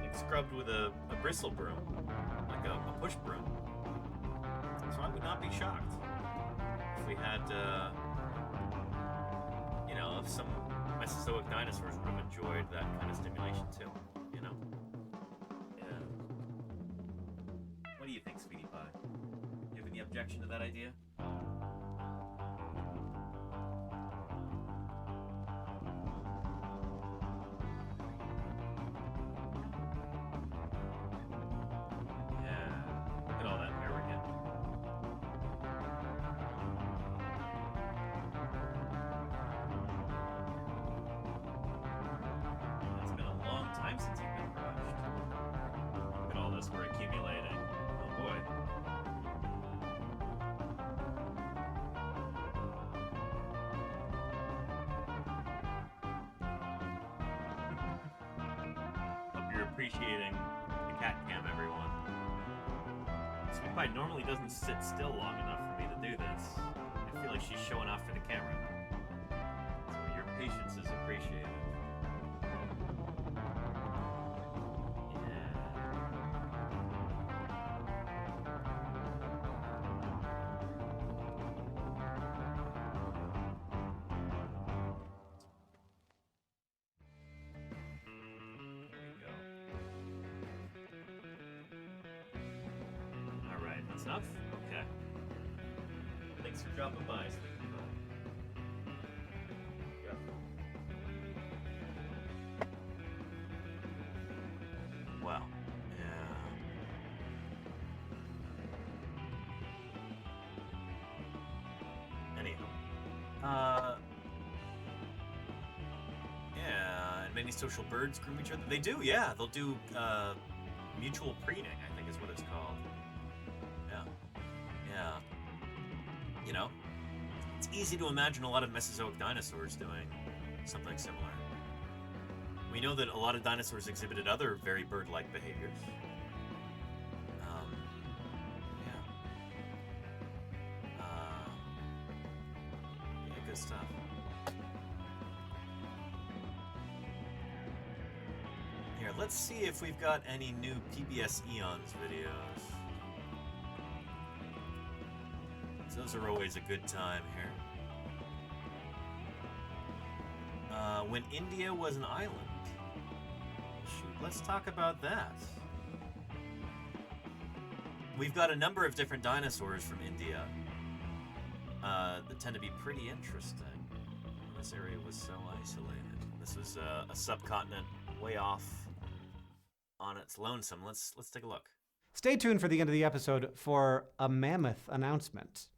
like scrubbed with a bristle broom, like a push broom. So I would not be shocked if we had, you know, if some Mesozoic dinosaurs would have enjoyed that kind of stimulation too, you know? Yeah. What do you think, Sweetie Pie? Do you have any objection to that idea? Since you've been brushed. Look at all this we're accumulating. Oh boy. Hope you're appreciating the cat cam, everyone. Sweet Pie normally doesn't sit still long enough for me to do this. I feel like she's showing off for the camera. So your patience is appreciated. Enough? Okay. Thanks for dropping by, Sleepy Pie. Yeah. Well, yeah. Anyhow. Yeah, and many social birds groom each other. They do, yeah. They'll do, mutual preening, I think is what it's called. Yeah. You know, it's easy to imagine a lot of Mesozoic dinosaurs doing something similar. We know that a lot of dinosaurs exhibited other very bird-like behaviors. Yeah, good stuff. Here, let's see if we've got any new PBS Eons videos. Those are always a good time here. When India was an island. Shoot, let's talk about that. We've got a number of different dinosaurs from India that tend to be pretty interesting. This area was so isolated. This was a subcontinent way off on its lonesome. Let's take a look. Stay tuned for the end of the episode for a mammoth announcement.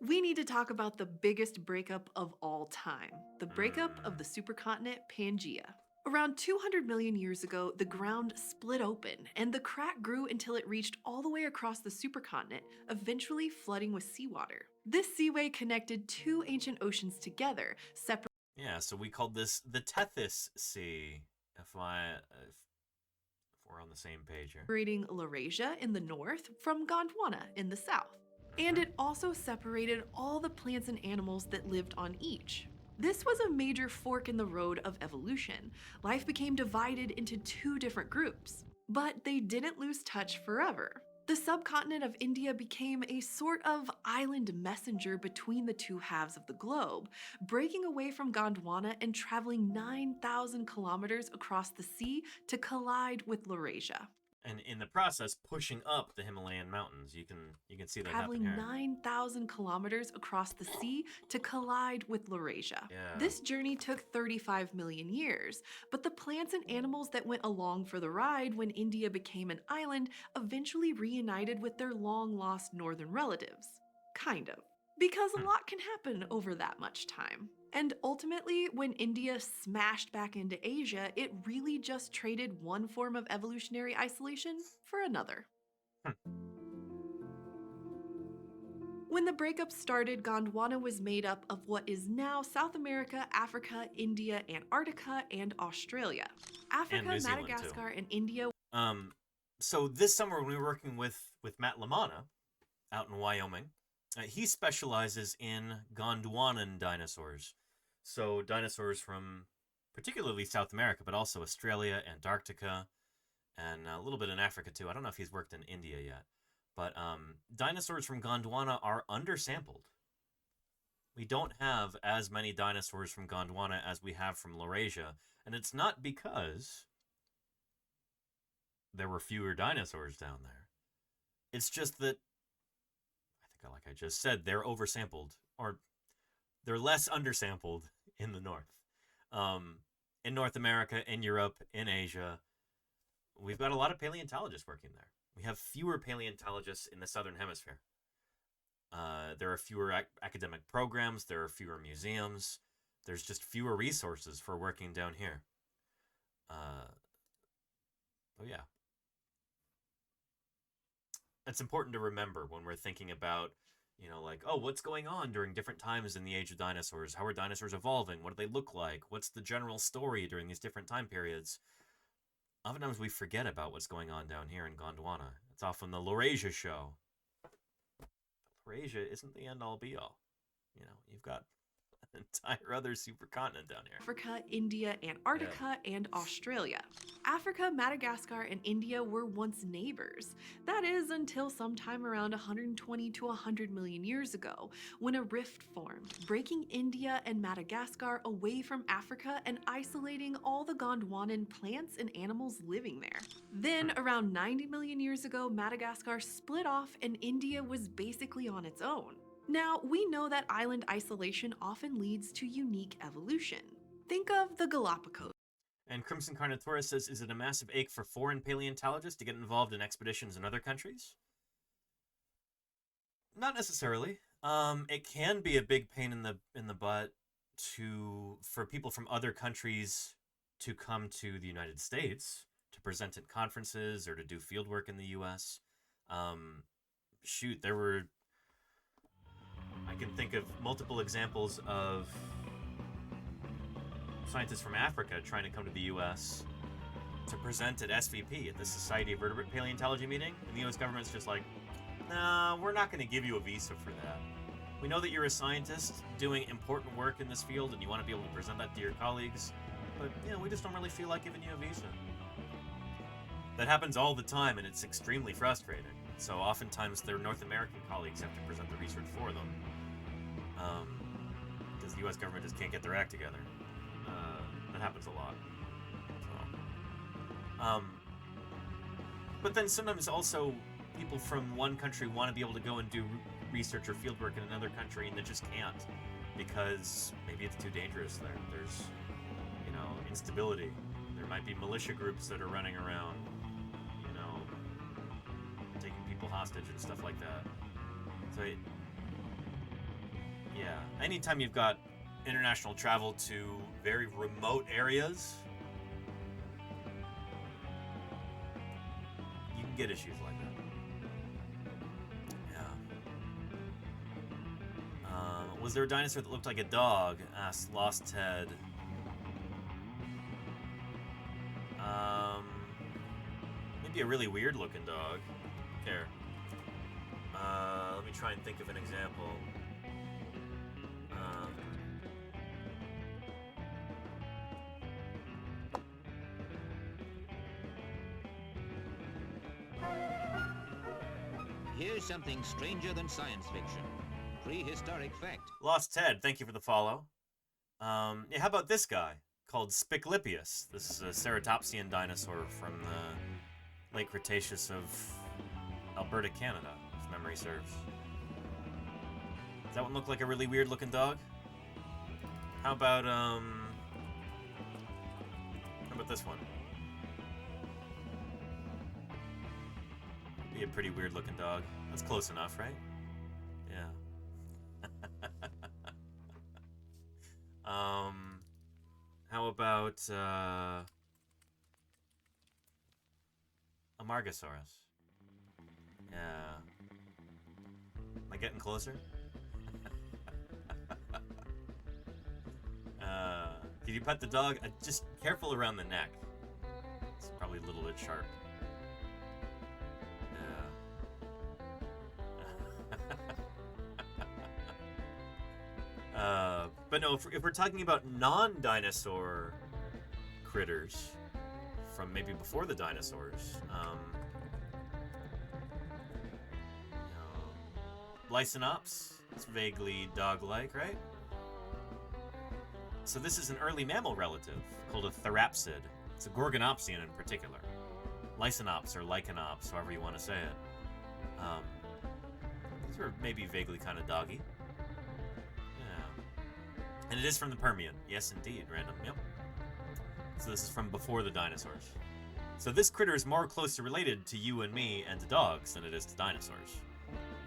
We need to talk about the biggest breakup of all time, the breakup of the supercontinent Pangaea. Around 200 million years ago, the ground split open, and the crack grew until it reached all the way across the supercontinent, eventually flooding with seawater. This seaway connected two ancient oceans together, Yeah, so we called this the Tethys Sea, if we're on the same page here. separating Laurasia in the north from Gondwana in the south. And it also separated all the plants and animals that lived on each. This was a major fork in the road of evolution. Life became divided into two different groups, but they didn't lose touch forever. The subcontinent of India became a sort of island messenger between the two halves of the globe, breaking away from Gondwana and traveling 9,000 kilometers across the sea to collide with Laurasia. And in the process, pushing up the Himalayan mountains. You can see that Traveling happen here. 9,000 kilometers across the sea to collide with Laurasia. Yeah. This journey took 35 million years, but the plants and animals that went along for the ride when India became an island eventually reunited with their long-lost northern relatives. Kind of. Because a lot can happen over that much time. And ultimately, when India smashed back into Asia, it really just traded one form of evolutionary isolation for another. When the breakup started, Gondwana was made up of what is now South America, Africa, India, Antarctica, and Australia. Africa, And New Zealand, Madagascar, too. and India. So this summer when we were working with Matt Lamana out in Wyoming, he specializes in Gondwanan dinosaurs. So dinosaurs from particularly South America, but also Australia, Antarctica, and a little bit in Africa too. I don't know if he's worked in India yet. But dinosaurs from Gondwana are undersampled. We don't have as many dinosaurs from Gondwana as we have from Laurasia. And it's not because there were fewer dinosaurs down there. It's just that, I think like I just said, they're oversampled. Or they're less undersampled in the north. In North America, in Europe, in Asia, we've got a lot of paleontologists working there. We have fewer paleontologists in the Southern Hemisphere. There are fewer academic programs. There are fewer museums. There's just fewer resources for working down here. But yeah. It's important to remember when we're thinking about, you know, like, oh, what's going on during different times in the age of dinosaurs? How are dinosaurs evolving? What do they look like? What's the general story during these different time periods? Oftentimes we forget about what's going on down here in Gondwana. It's often the Laurasia show. Laurasia isn't the end-all be-all. You know, you've got an entire other supercontinent down here. Africa, India, Antarctica, and Australia. Africa, Madagascar, and India were once neighbors. That is until sometime around 120 to 100 million years ago, when a rift formed, breaking India and Madagascar away from Africa and isolating all the Gondwanan plants and animals living there. Then, around 90 million years ago, Madagascar split off and India was basically on its own. Now, we know that island isolation often leads to unique evolution. Think of the Galapagos. And Crimson Carnotaurus says, is it a massive ache for foreign paleontologists to get involved in expeditions in other countries? Not necessarily. It can be a big pain in the butt for people from other countries to come to the United States to present at conferences or to do fieldwork in the U.S. I can think of multiple examples of scientists from Africa trying to come to the U.S. to present at SVP, at the Society of Vertebrate Paleontology meeting, and the U.S. government's just like, nah, we're not going to give you a visa for that. We know that you're a scientist doing important work in this field and you want to be able to present that to your colleagues, but you know, we just don't really feel like giving you a visa. That happens all the time, and it's extremely frustrating. So oftentimes their North American colleagues have to present the research for them. Because the U.S. government just can't get their act together. That happens a lot. So, but then sometimes also people from one country want to be able to go and do research or fieldwork in another country, and they just can't because maybe it's too dangerous there. There's, you know, instability. There might be militia groups that are running around, you know, taking people hostage and stuff like that. So, yeah, anytime you've got international travel to very remote areas, you can get issues like that. Yeah. Was there a dinosaur that looked like a dog? Asked Lost Ted. Maybe a really weird looking dog. Here. Let me try and think of an example. Here's something stranger than science fiction. Prehistoric fact. Lost Ted, thank you for the follow. Yeah, how about this guy called Spiclipius? This is a ceratopsian dinosaur from the late Cretaceous of Alberta, Canada, if memory serves. Does that one look like a really weird looking dog? How about this one? Be a pretty weird looking dog. That's close enough, right? Yeah. How about Amargasaurus? Yeah. I getting closer? Can you pet the dog? Just careful around the neck. It's probably a little bit sharp. But no, if we're talking about non-dinosaur critters from maybe before the dinosaurs, Lycinops, it's vaguely dog-like, right? So this is an early mammal relative called a therapsid. It's a Gorgonopsian in particular. Lycinops or Lycanops, however you want to say it. These are maybe vaguely kind of doggy. Yeah. And it is from the Permian. Yes, indeed, random. Yep. So this is from before the dinosaurs. So this critter is more closely related to you and me and to dogs than it is to dinosaurs.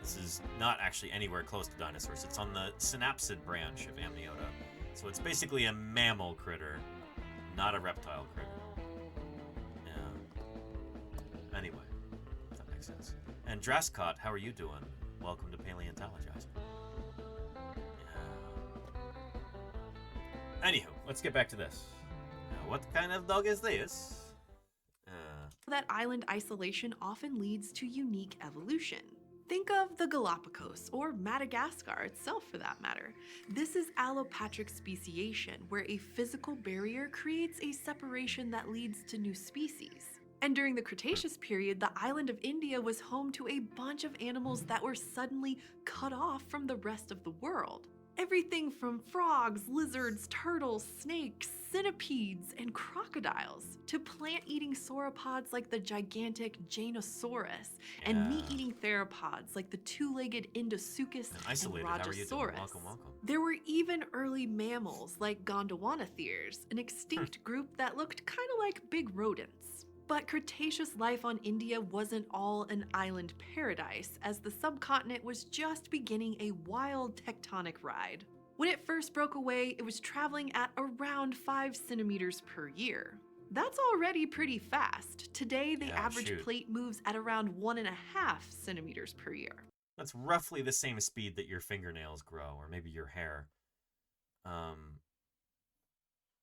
This is not actually anywhere close to dinosaurs. It's on the synapsid branch of Amniota. So it's basically a mammal critter, not a reptile critter. Yeah. Anyway, if that makes sense. And Drascott, how are you doing? Welcome to Paleontologizing. Yeah. Anywho, let's get back to this. What kind of dog is this? That island isolation often leads to unique evolution. Think of the Galapagos, or Madagascar itself for that matter. This is allopatric speciation, where a physical barrier creates a separation that leads to new species. And during the Cretaceous period, the island of India was home to a bunch of animals that were suddenly cut off from the rest of the world. Everything from frogs, lizards, turtles, snakes, centipedes, and crocodiles, to plant-eating sauropods like the gigantic Dinosaurus, and meat-eating theropods like the two-legged Indosuchus and Rajasaurus. Welcome. There were even early mammals like Gondwanatheres, an extinct group that looked kind of like big rodents. But Cretaceous life on India wasn't all an island paradise, as the subcontinent was just beginning a wild tectonic ride. When it first broke away, it was traveling at around 5 centimeters per year. That's already pretty fast. Today, the average plate moves at around 1.5 centimeters per year. That's roughly the same speed that your fingernails grow, or maybe your hair.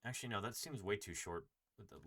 Actually, no, that seems way too short.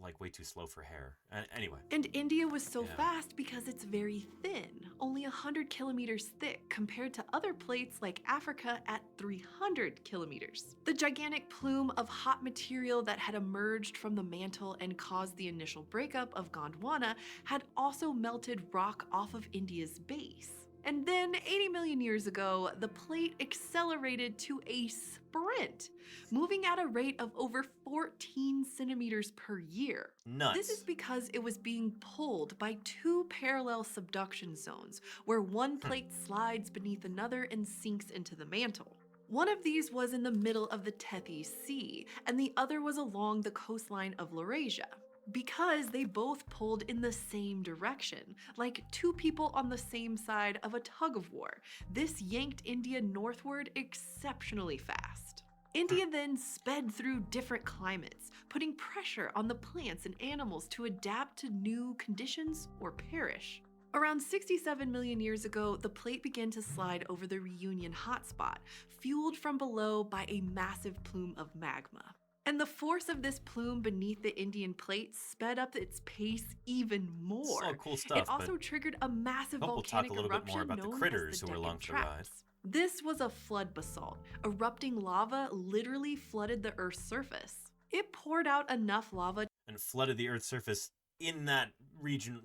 Like way too slow for hair. Anyway. And India was so fast because it's very thin, only 100 kilometers thick compared to other plates like Africa at 300 kilometers. The gigantic plume of hot material that had emerged from the mantle and caused the initial breakup of Gondwana had also melted rock off of India's base. And then 80 million years ago, the plate accelerated to a sprint, moving at a rate of over 14 centimeters per year. Nuts. This is because it was being pulled by 2 parallel subduction zones, where one plate slides beneath another and sinks into the mantle. One of these was in the middle of the Tethys Sea, and the other was along the coastline of Laurasia. Because they both pulled in the same direction, like 2 people on the same side of a tug-of-war. This yanked India northward exceptionally fast. India then sped through different climates, putting pressure on the plants and animals to adapt to new conditions or perish. Around 67 million years ago, the plate began to slide over the Reunion hotspot, fueled from below by a massive plume of magma. And the force of this plume beneath the Indian plate sped up its pace even more. So cool stuff. It also triggered a massive volcanic we'll talk a little bit more eruption about the known critters as the who were along for the Deccan ride. Traps. This was a flood basalt. Erupting lava literally flooded the Earth's surface. It poured out enough lava and flooded the Earth's surface in that region,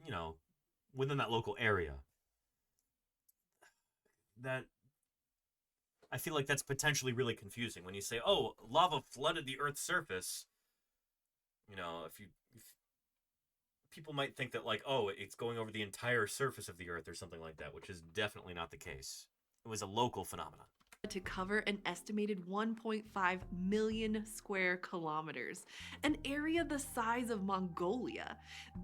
within that local area. That I feel like that's potentially really confusing when you say, "Oh, lava flooded the Earth's surface." If people might think that it's going over the entire surface of the Earth or something like that, which is definitely not the case. It was a local phenomenon. To cover an estimated 1.5 million square kilometers, an area the size of Mongolia.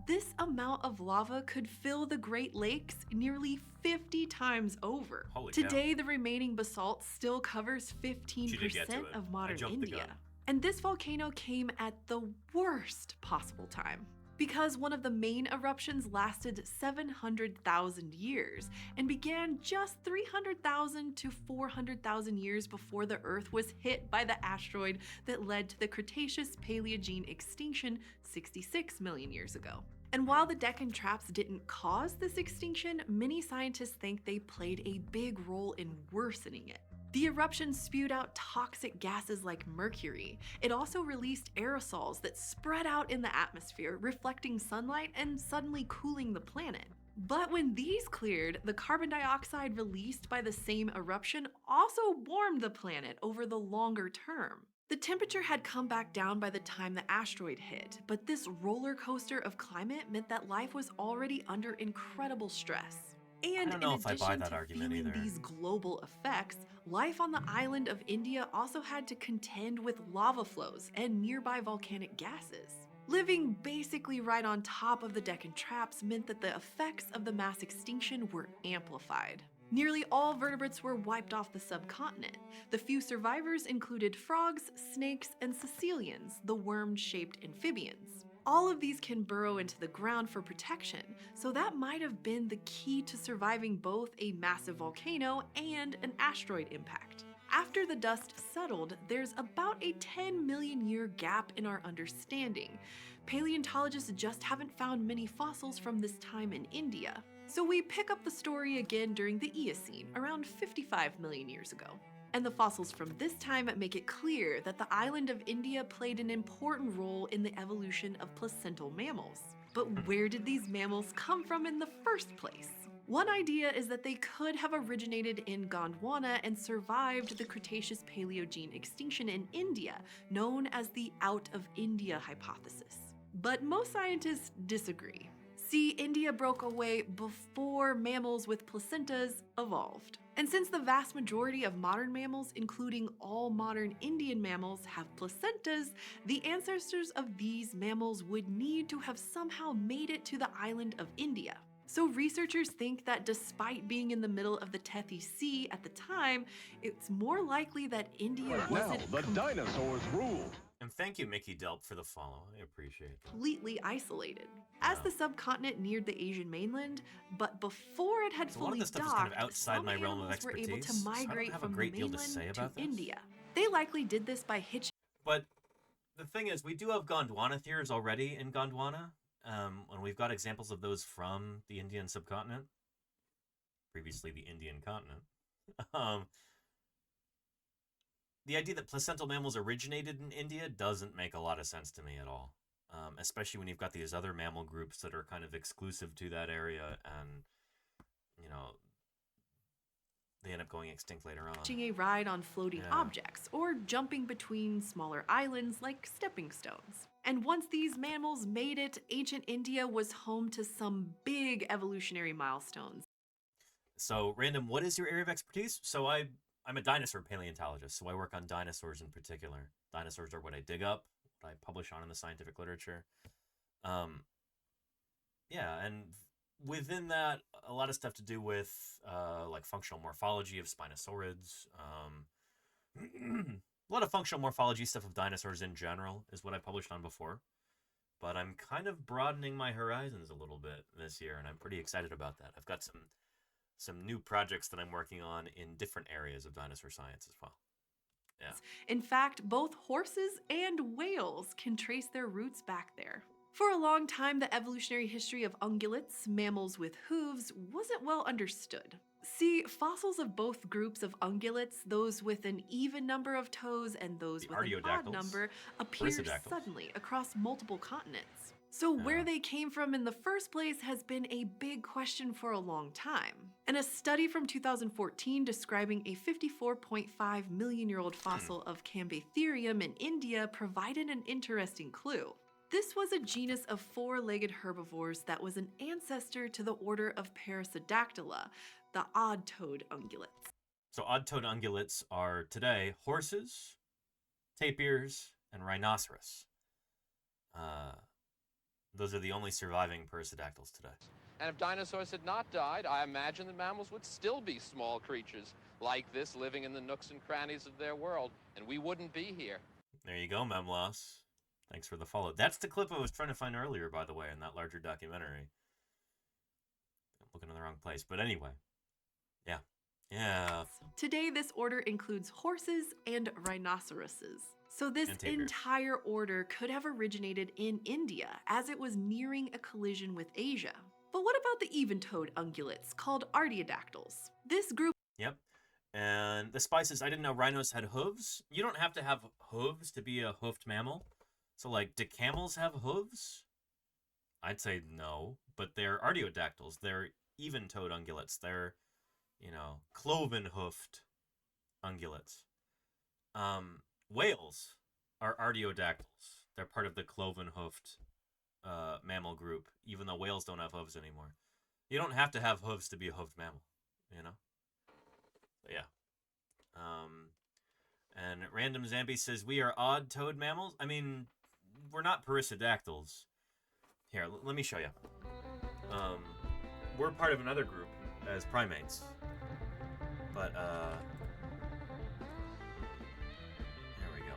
This amount of lava could fill the Great Lakes nearly 50 times over. Holy cow. Today, the remaining basalt still covers 15% of modern India. And this volcano came at the worst possible time. because one of the main eruptions lasted 700,000 years and began just 300,000 to 400,000 years before the Earth was hit by the asteroid that led to the Cretaceous-Paleogene extinction 66 million years ago. And while the Deccan Traps didn't cause this extinction, many scientists think they played a big role in worsening it. The eruption spewed out toxic gases like mercury. It also released aerosols that spread out in the atmosphere, reflecting sunlight and suddenly cooling the planet. But when these cleared, the carbon dioxide released by the same eruption also warmed the planet over the longer term. The temperature had come back down by the time the asteroid hit, but this roller coaster of climate meant that life was already under incredible stress. And I don't know in if I buy addition that to argument feeling either. these global effects, life on the island of India also had to contend with lava flows and nearby volcanic gases. Living basically right on top of the Deccan Traps meant that the effects of the mass extinction were amplified. Nearly all vertebrates were wiped off the subcontinent. The few survivors included frogs, snakes, and caecilians, the worm-shaped amphibians. All of these can burrow into the ground for protection, so that might have been the key to surviving both a massive volcano and an asteroid impact. After the dust settled, there's about a 10 million year gap in our understanding. Paleontologists just haven't found many fossils from this time in India. So we pick up the story again during the Eocene, around 55 million years ago. And the fossils from this time make it clear that the island of India played an important role in the evolution of placental mammals. But where did these mammals come from in the first place? One idea is that they could have originated in Gondwana and survived the Cretaceous-Paleogene extinction in India, known as the Out of India hypothesis. But most scientists disagree. See, India broke away before mammals with placentas evolved. And since the vast majority of modern mammals, including all modern Indian mammals, have placentas, the ancestors of these mammals would need to have somehow made it to the island of India. So researchers think that despite being in the middle of the Tethys Sea at the time, it's more likely that India wasn't the dinosaurs rule. And thank you, Mickey Delp, for the follow. I appreciate it. Completely isolated. As the subcontinent neared the Asian mainland, but before it had So a lot of fully this stuff is kind of docked, outside some my realm of animals were able to expertise, so I don't migrate have a from great the deal to mainland say to about this. India. They likely did this by hitching. But the thing is, we do have Gondwana theories already in Gondwana, and we've got examples of those from the Indian subcontinent, previously the Indian continent. The idea that placental mammals originated in India doesn't make a lot of sense to me at all, especially when you've got these other mammal groups that are kind of exclusive to that area, and, you know, they end up going extinct later on. A ride on floating objects, or jumping between smaller islands like stepping stones. And once these mammals made it, ancient India was home to some big evolutionary milestones. So, Random, what is your area of expertise? So I'm a dinosaur paleontologist, so I work on dinosaurs in particular. Dinosaurs are what I dig up, what I publish on in the scientific literature. Yeah, and within that, a lot of stuff to do with like functional morphology of spinosaurids. A lot of functional morphology stuff of dinosaurs in general is what I published on before. But I'm kind of broadening my horizons a little bit this year, and I'm pretty excited about that. I've got some new projects that I'm working on in different areas of dinosaur science as well. Yeah. In fact, both horses and whales can trace their roots back there. For a long time, the evolutionary history of ungulates, mammals with hooves, wasn't well understood. See, fossils of both groups of ungulates, those with an even number of toes and those with an odd number, appeared suddenly across multiple continents. So where they came from in the first place has been a big question for a long time. And a study from 2014 describing a 54.5 million year old fossil of Cambatherium in India provided an interesting clue. This was a genus of four-legged herbivores that was an ancestor to the order of Perissodactyla, the odd-toed ungulates. So odd-toed ungulates are today horses, tapirs, and rhinoceros. Those are the only surviving perissodactyls today. And if dinosaurs had not died, I imagine that mammals would still be small creatures like this living in the nooks and crannies of their world, and we wouldn't be here. There you go, Memlos. Thanks for the follow. That's the clip I was trying to find earlier, by the way, in that larger documentary. I'm looking in the wrong place, but anyway. Yeah. Yeah. Today, this order includes horses and rhinoceroses. So this And tapirs. entire order could have originated in India, as it was nearing a collision with Asia. But what about the even-toed ungulates, called artiodactyls? This group... Yep. And the spices, I didn't know rhinos had hooves. You don't have to have hooves to be a hoofed mammal. So, like, do camels have hooves? I'd say no, but they're artiodactyls. They're even-toed ungulates. They're, you know, cloven-hoofed ungulates. Whales are artiodactyls. They're part of the cloven-hoofed mammal group, even though whales don't have hooves anymore. You don't have to have hooves to be a hoofed mammal, you know? But yeah. And Random Zambi says, we are odd-toed mammals? I mean, we're not perissodactyls. Here, let me show you. We're part of another group as primates. But, there we go.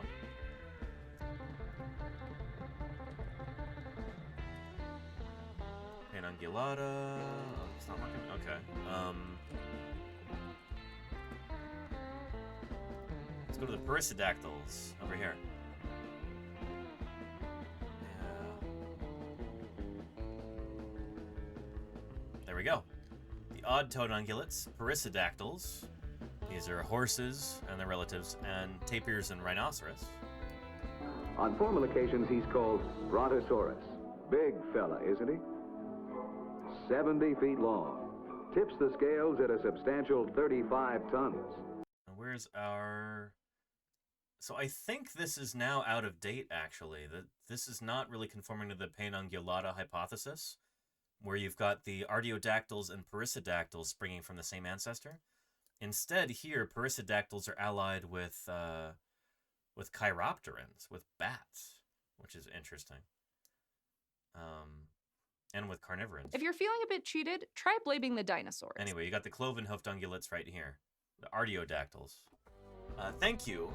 Ungulata. Oh, it's not working. Okay. Let's go to the perissodactyls over here. There we go. The odd-toed ungulates, perissodactyls. These are horses and their relatives, and tapirs and rhinoceros. On formal occasions, he's called Brontosaurus. Big fella, isn't he? 70 feet long. Tips the scales at a substantial 35 tons. Where's our... So I think this is now out of date, actually. This is not really conforming to the Painungulata hypothesis, where you've got the artiodactyls and perissodactyls springing from the same ancestor. Instead, here, perissodactyls are allied with chiropterans, with bats, which is interesting. And with carnivorans. If you're feeling a bit cheated, try blaming the dinosaurs. Anyway, you got the cloven-hoofed ungulates right here. The artiodactyls. Thank you,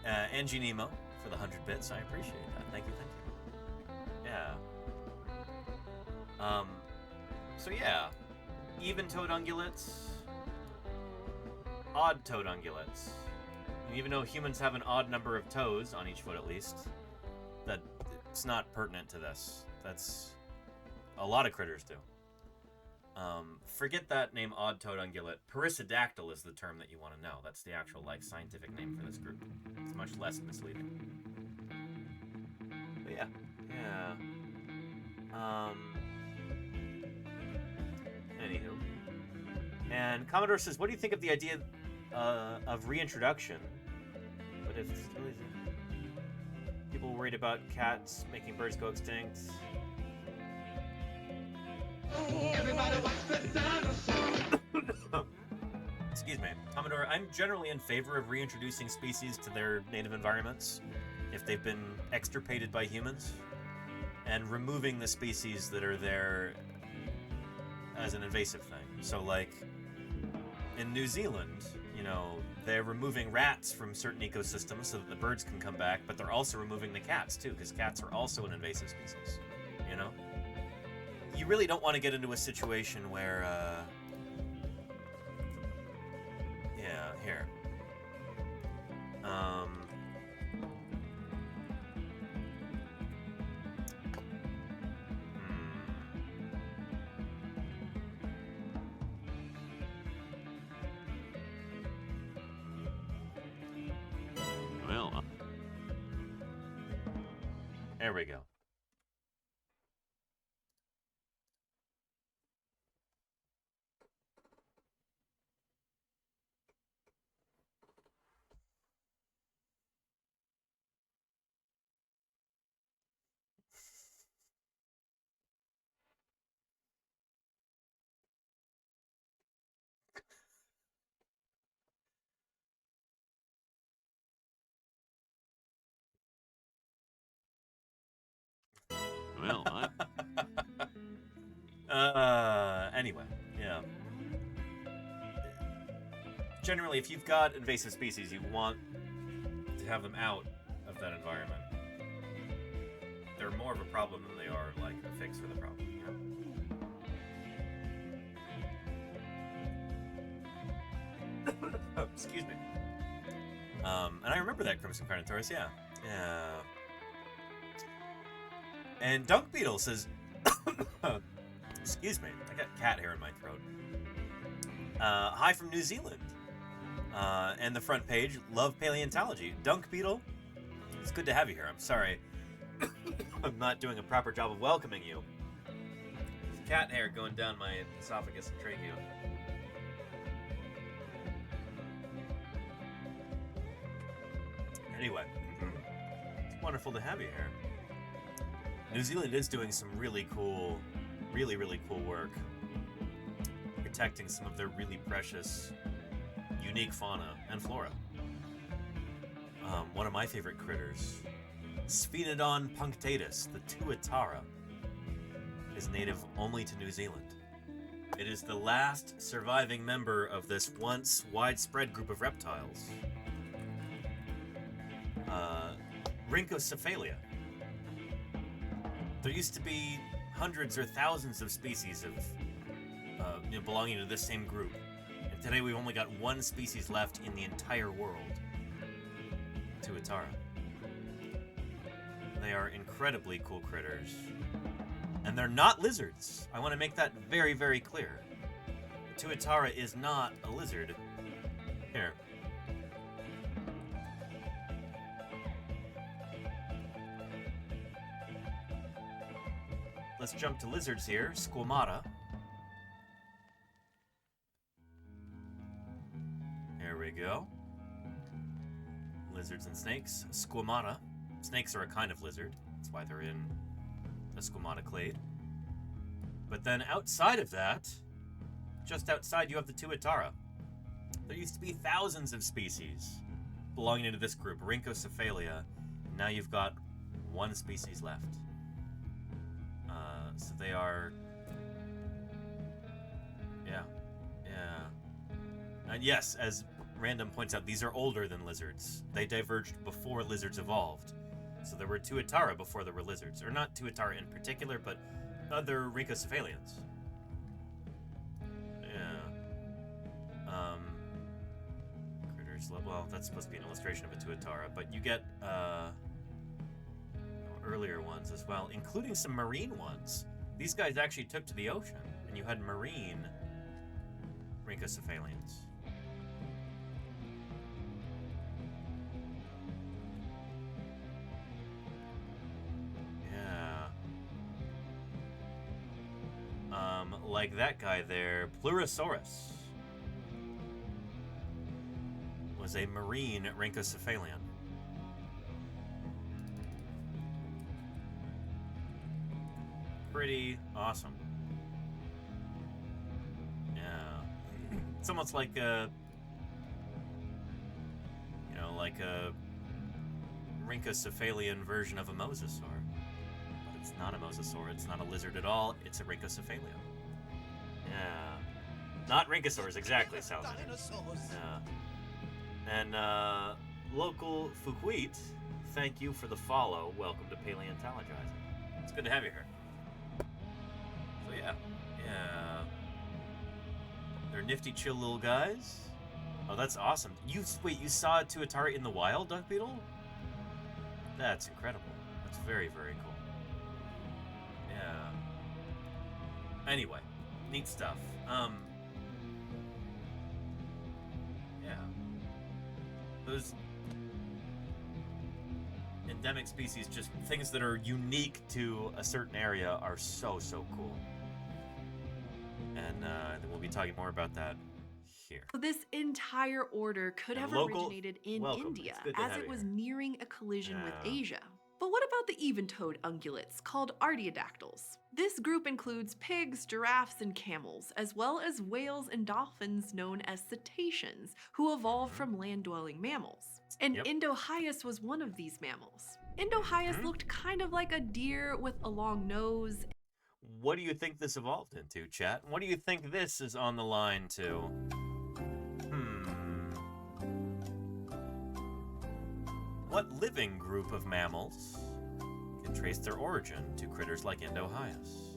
Angie Nemo, for the 100 bits. I appreciate that. Thank you, thank you. Yeah. So yeah, even-toed ungulates, odd-toed ungulates. And even though humans have an odd number of toes, on each foot at least, that it's not pertinent to this. That's... a lot of critters do. Forget that name, odd-toed ungulate. Perissodactyl is the term that you want to know. That's the actual, like, scientific name for this group. It's much less misleading. But yeah. Yeah. Anywho. And Commodore says, what do you think of the idea of reintroduction? But if people worried about cats making birds go extinct... Excuse me. Commodore, I'm generally in favor of reintroducing species to their native environments if they've been extirpated by humans, and removing the species that are there as an invasive thing. So, like, in New Zealand, you know, they're removing rats from certain ecosystems so that the birds can come back, but they're also removing the cats, too, because cats are also an invasive species, you know? You really don't want to get into a situation where, yeah, here. Well, there we go. Well, anyway, yeah. Generally, if you've got invasive species, you want to have them out of that environment. they're more of a problem than they are like a fix for the problem. You know? Excuse me. And I remember that Crimson Carnotaurus, yeah. And Dunk Beetle says, excuse me, I got cat hair in my throat. Hi from New Zealand. And the front page, love paleontology. Dunk Beetle, it's good to have you here. I'm sorry I'm not doing a proper job of welcoming you. There's cat hair going down my esophagus and trachea. Anyway, it's wonderful to have you here. New Zealand is doing some really cool, really cool work protecting some of their really precious, unique fauna and flora. One of my favorite critters, Sphenodon punctatus, the tuatara, is native only to New Zealand. It is the last surviving member of this once widespread group of reptiles. Rhynchocephalia. There used to be hundreds or thousands of species of belonging to this same group. And today we've only got one species left in the entire world. Tuatara. They are incredibly cool critters. And they're not lizards. I want to make that very, very clear. Tuatara is not a lizard. Here. Let's jump to lizards here. Squamata. There we go. Lizards and snakes. Squamata. Snakes are a kind of lizard. That's why they're in a squamata clade. But then outside of that, just outside, you have the tuatara. There used to be thousands of species belonging to this group, Rhynchocephalia. Now you've got one species left. So they are... Yeah. And yes, as Random points out, these are older than lizards. They diverged before lizards evolved. So there were tuatara before there were lizards. Or not tuatara in particular, but other Rhynchocephalians. Yeah. Critters, well, that's supposed to be an illustration of a tuatara, but you get earlier ones as well, including some marine ones. These guys actually took to the ocean, and you had marine Rhynchocephalians. Like that guy there, Pleurosaurus, was a marine Rhynchocephalian. Pretty awesome. Yeah. It's almost like a, like a Rhynchocephalian version of a mosasaur. But it's not a mosasaur, it's not a lizard at all, it's a Rhynchocephalia. Yeah. Not Rhynchosaurs, exactly, Salazar. Yeah. And, local Fuquit, thank you for the follow. Welcome to Paleontologizing. It's good to have you here. So, yeah. They're nifty, chill little guys. Oh, that's awesome. Wait, you saw a tuatara in the wild, Duck Beetle? That's incredible. That's very, very cool. Yeah. Anyway. Neat stuff. Yeah. Those endemic species, just things that are unique to a certain area, are so cool. And we'll be talking more about that here. This entire order could have originated in India, as it was nearing a collision with Asia. But what about the even-toed ungulates, called artiodactyls? This group includes pigs, giraffes, and camels, as well as whales and dolphins known as cetaceans, who evolved from land-dwelling mammals. And Indohyus was one of these mammals. Indohyus looked kind of like a deer with a long nose. What do you think this evolved into, chat? What do you think this is on the line to? What living group of mammals can trace their origin to critters like Indohyus.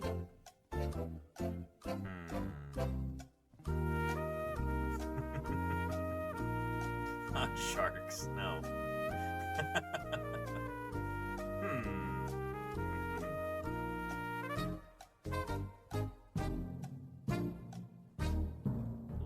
Not sharks, no.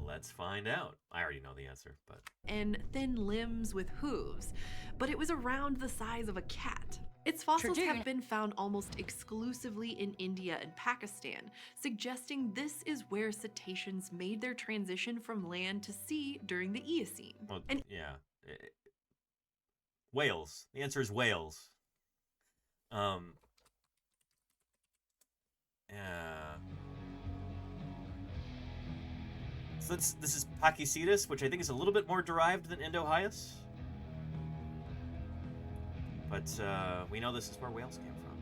Let's find out. I already know the answer, but... And thin limbs with hooves, but it was around the size of a cat. Its fossils have been found almost exclusively in India and Pakistan, suggesting this is where cetaceans made their transition from land to sea during the Eocene. Well, yeah. Whales. The answer is whales. Yeah. So this is Pachycetus, which I think is a little bit more derived than Indohyus. But we know this is where whales came from.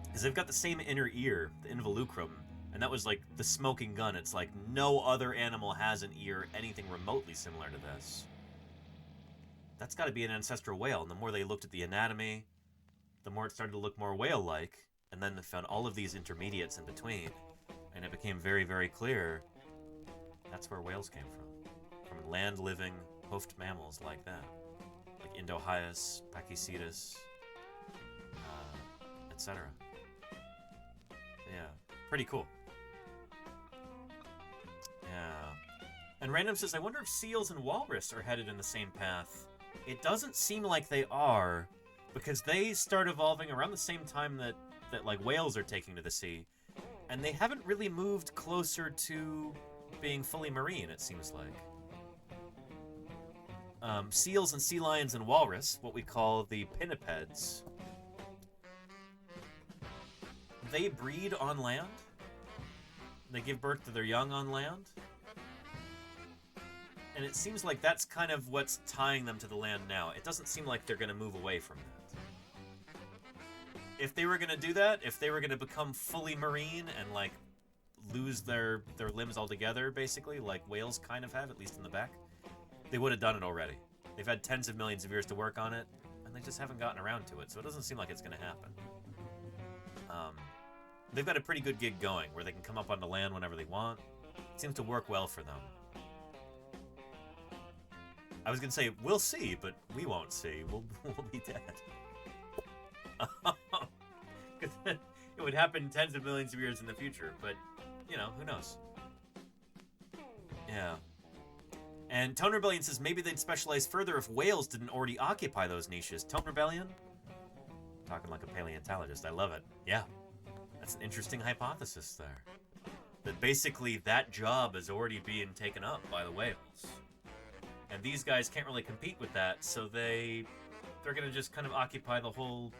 Because they've got the same inner ear, the involucrum, and that was like the smoking gun. It's like no other animal has an ear anything remotely similar to this. That's got to be an ancestral whale, and the more they looked at the anatomy, the more it started to look more whale-like, and then they found all of these intermediates in between, and it became very, very clear that's where whales came from land-living, hoofed mammals like that. Like Indohyus, Pachycetus, etc. Yeah, pretty cool. Yeah. And Random says, I wonder if seals and walrus are headed in the same path. It doesn't seem like they are, because they start evolving around the same time that like whales are taking to the sea, and they haven't really moved closer to being fully marine, it seems like. Seals and sea lions and walrus, what we call the pinnipeds, they breed on land. They give birth to their young on land. And it seems like that's kind of what's tying them to the land now. It doesn't seem like they're going to move away from that. If they were going to do that, if they were going to become fully marine and, like, lose their limbs altogether, basically, like whales kind of have, at least in the back, they would have done it already. They've had tens of millions of years to work on it, and they just haven't gotten around to it, so it doesn't seem like it's going to happen. They've got a pretty good gig going, where they can come up onto land whenever they want. It seems to work well for them. I was going to say, we'll see, but we won't see. We'll be dead. Because it would happen tens of millions of years in the future, but, you know, who knows? Yeah. And Tone Rebellion says maybe they'd specialize further if whales didn't already occupy those niches. Tone Rebellion? Talking like a paleontologist. I love it. Yeah. That's an interesting hypothesis there. That basically that job is already being taken up by the whales. And these guys can't really compete with that, so they're going to just kind of occupy the whole...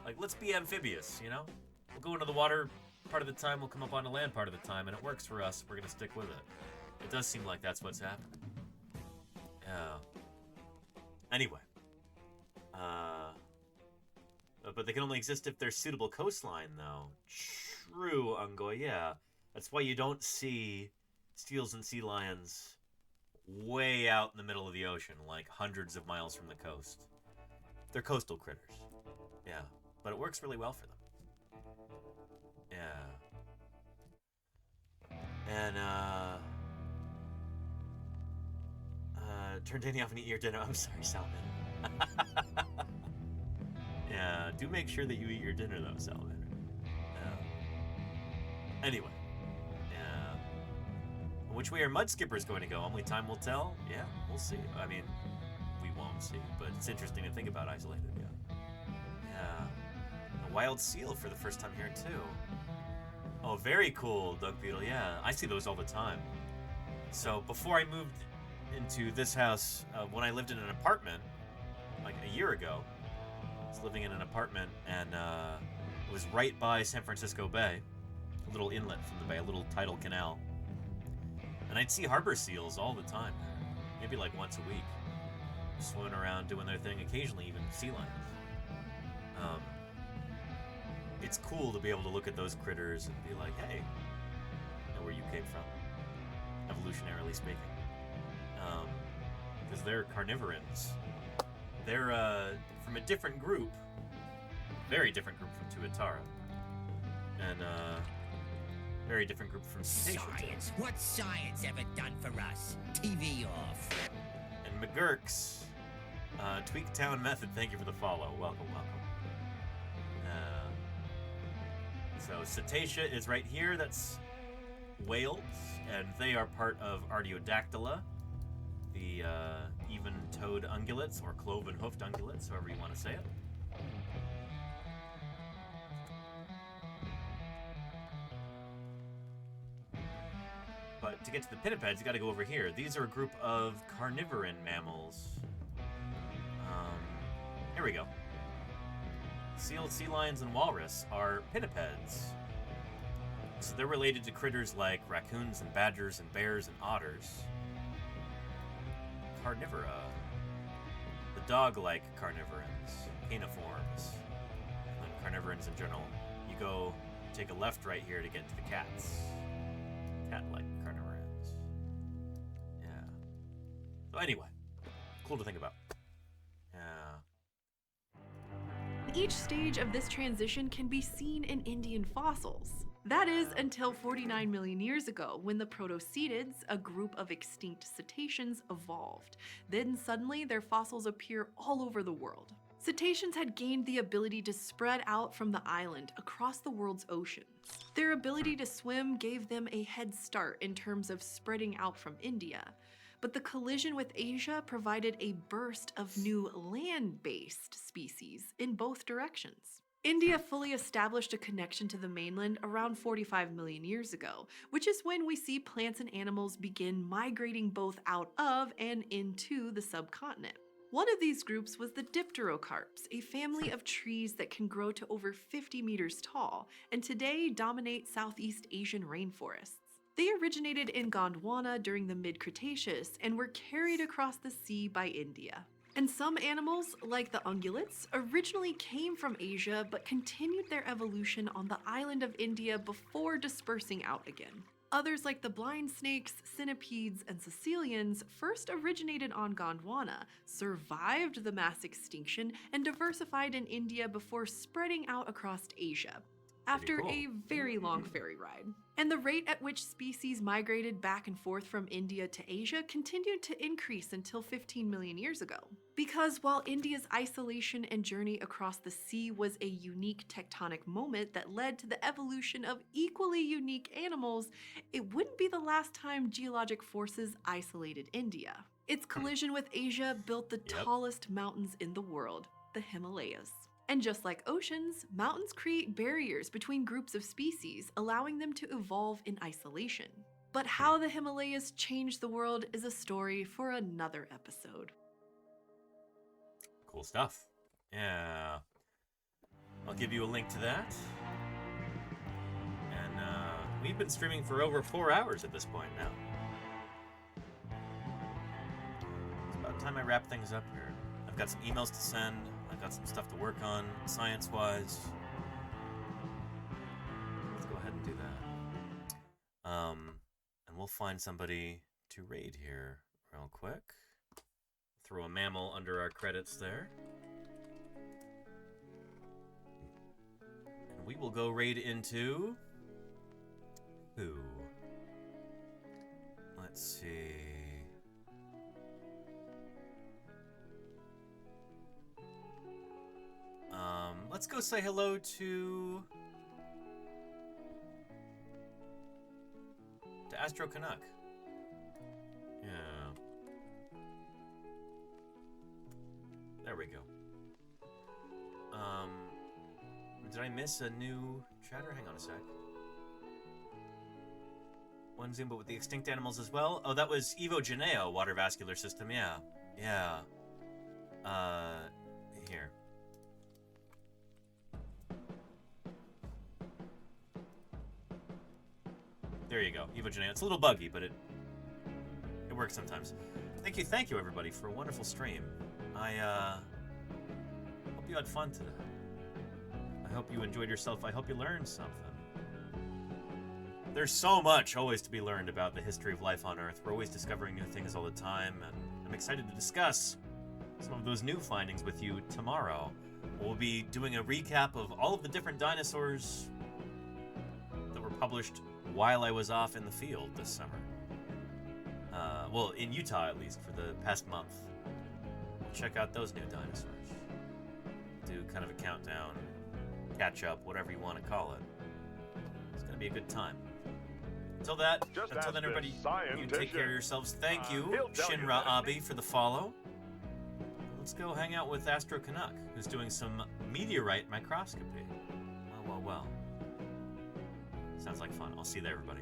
Like, let's be amphibious, you know? We'll go into the water part of the time, we'll come up onto land part of the time, and it works for us. We're going to stick with it. It does seem like that's what's happening. Yeah. Anyway. But they can only exist if there's suitable coastline, though. True, Ungoy, yeah. That's why you don't see seals and sea lions way out in the middle of the ocean, like hundreds of miles from the coast. They're coastal critters. Yeah. But it works really well for them. Yeah. And, turn Danny off and eat your dinner. I'm sorry, Salman. Yeah, do make sure that you eat your dinner, though, Salman. Yeah. Anyway. Yeah. Which way are mud skippers going to go? Only time will tell? Yeah, we'll see. I mean, we won't see, but it's interesting to think about isolated, yeah. Yeah. A wild seal for the first time here, too. Oh, very cool, Doug Beetle. Yeah, I see those all the time. So before I moved into this house, when I lived in an apartment, like a year ago, I was living in an apartment, and it was right by San Francisco Bay, a little inlet from the bay, a little tidal canal. And I'd see harbor seals all the time, maybe like once a week, swimming around, doing their thing, occasionally even sea lions. It's cool to be able to look at those critters and be like, hey, I know where you came from, evolutionarily speaking. Because they're carnivorans. They're from a different group Very different group from Tuatara. And, very different group from Cetacea. Science. What's science ever done for us? TV off. And McGurk's, Tweaktown Method, thank you for the follow. Welcome, welcome. So Cetacea is right here. That's whales, and they are part of Artiodactyla, the even-toed ungulates, or cloven-hoofed ungulates, however you want to say it. But to get to the pinnipeds, you got to go over here. These are a group of carnivorous mammals. Here we go. Seals, sea lions, and walrus are pinnipeds. So they're related to critters like raccoons and badgers and bears and otters. Carnivora. The dog-like carnivorans. Caeniforms. And carnivorans in general. You go take a left right here to get to the cats. Cat-like carnivorans. Yeah. So anyway, cool to think about. Each stage of this transition can be seen in Indian fossils. That is, until 49 million years ago, when the protocetids, a group of extinct cetaceans, evolved. Then suddenly, their fossils appear all over the world. Cetaceans had gained the ability to spread out from the island across the world's oceans. Their ability to swim gave them a head start in terms of spreading out from India. But the collision with Asia provided a burst of new land-based species in both directions. India fully established a connection to the mainland around 45 million years ago, which is when we see plants and animals begin migrating both out of and into the subcontinent. One of these groups was the dipterocarps, a family of trees that can grow to over 50 meters tall, and today dominate Southeast Asian rainforests. They originated in Gondwana during the mid-Cretaceous and were carried across the sea by India. And some animals, like the ungulates, originally came from Asia but continued their evolution on the island of India before dispersing out again. Others, like the blind snakes, centipedes, and caecilians, first originated on Gondwana, survived the mass extinction, and diversified in India before spreading out across Asia, after a very long ferry ride. And the rate at which species migrated back and forth from India to Asia continued to increase until 15 million years ago. Because while India's isolation and journey across the sea was a unique tectonic moment that led to the evolution of equally unique animals, it wouldn't be the last time geologic forces isolated India. Its collision with Asia built the tallest mountains in the world, the Himalayas. And just like oceans, mountains create barriers between groups of species, allowing them to evolve in isolation. But how the Himalayas changed the world is a story for another episode. Cool stuff. Yeah. I'll give you a link to that. And we've been streaming for over 4 hours at this point now. It's about time I wrap things up here. I've got some emails to send. I've got some stuff to work on, science-wise. Let's go ahead and do that. And we'll find somebody to raid here real quick. Throw a mammal under our credits there. And we will go raid into... who? Let's see... let's go say hello to Astro Canuck. Yeah. There we go. Did I miss a new chatter? Hang on a sec. One Zoom, but with the extinct animals as well? Oh, that was Evogeneo, water vascular system, yeah. Yeah. Here. There you go, Evogeneo. It's a little buggy, but it works sometimes. Thank you, everybody, for a wonderful stream. I hope you had fun today. I hope you enjoyed yourself. I hope you learned something. There's so much always to be learned about the history of life on Earth. We're always discovering new things all the time, and I'm excited to discuss some of those new findings with you tomorrow we'll be doing a recap of all of the different dinosaurs that were published while I was off in the field this summer. Well, in Utah at least, for the past month. We'll check out those new dinosaurs. Do kind of a countdown, catch up, whatever you want to call it. It's going to be a good time. Until then, everybody, you take care of yourselves. Thank you, Shinra Abi, for the follow. Let's go hang out with Astro Canuck, who's doing some meteorite microscopy. Well. Sounds like fun. I'll see you there, everybody.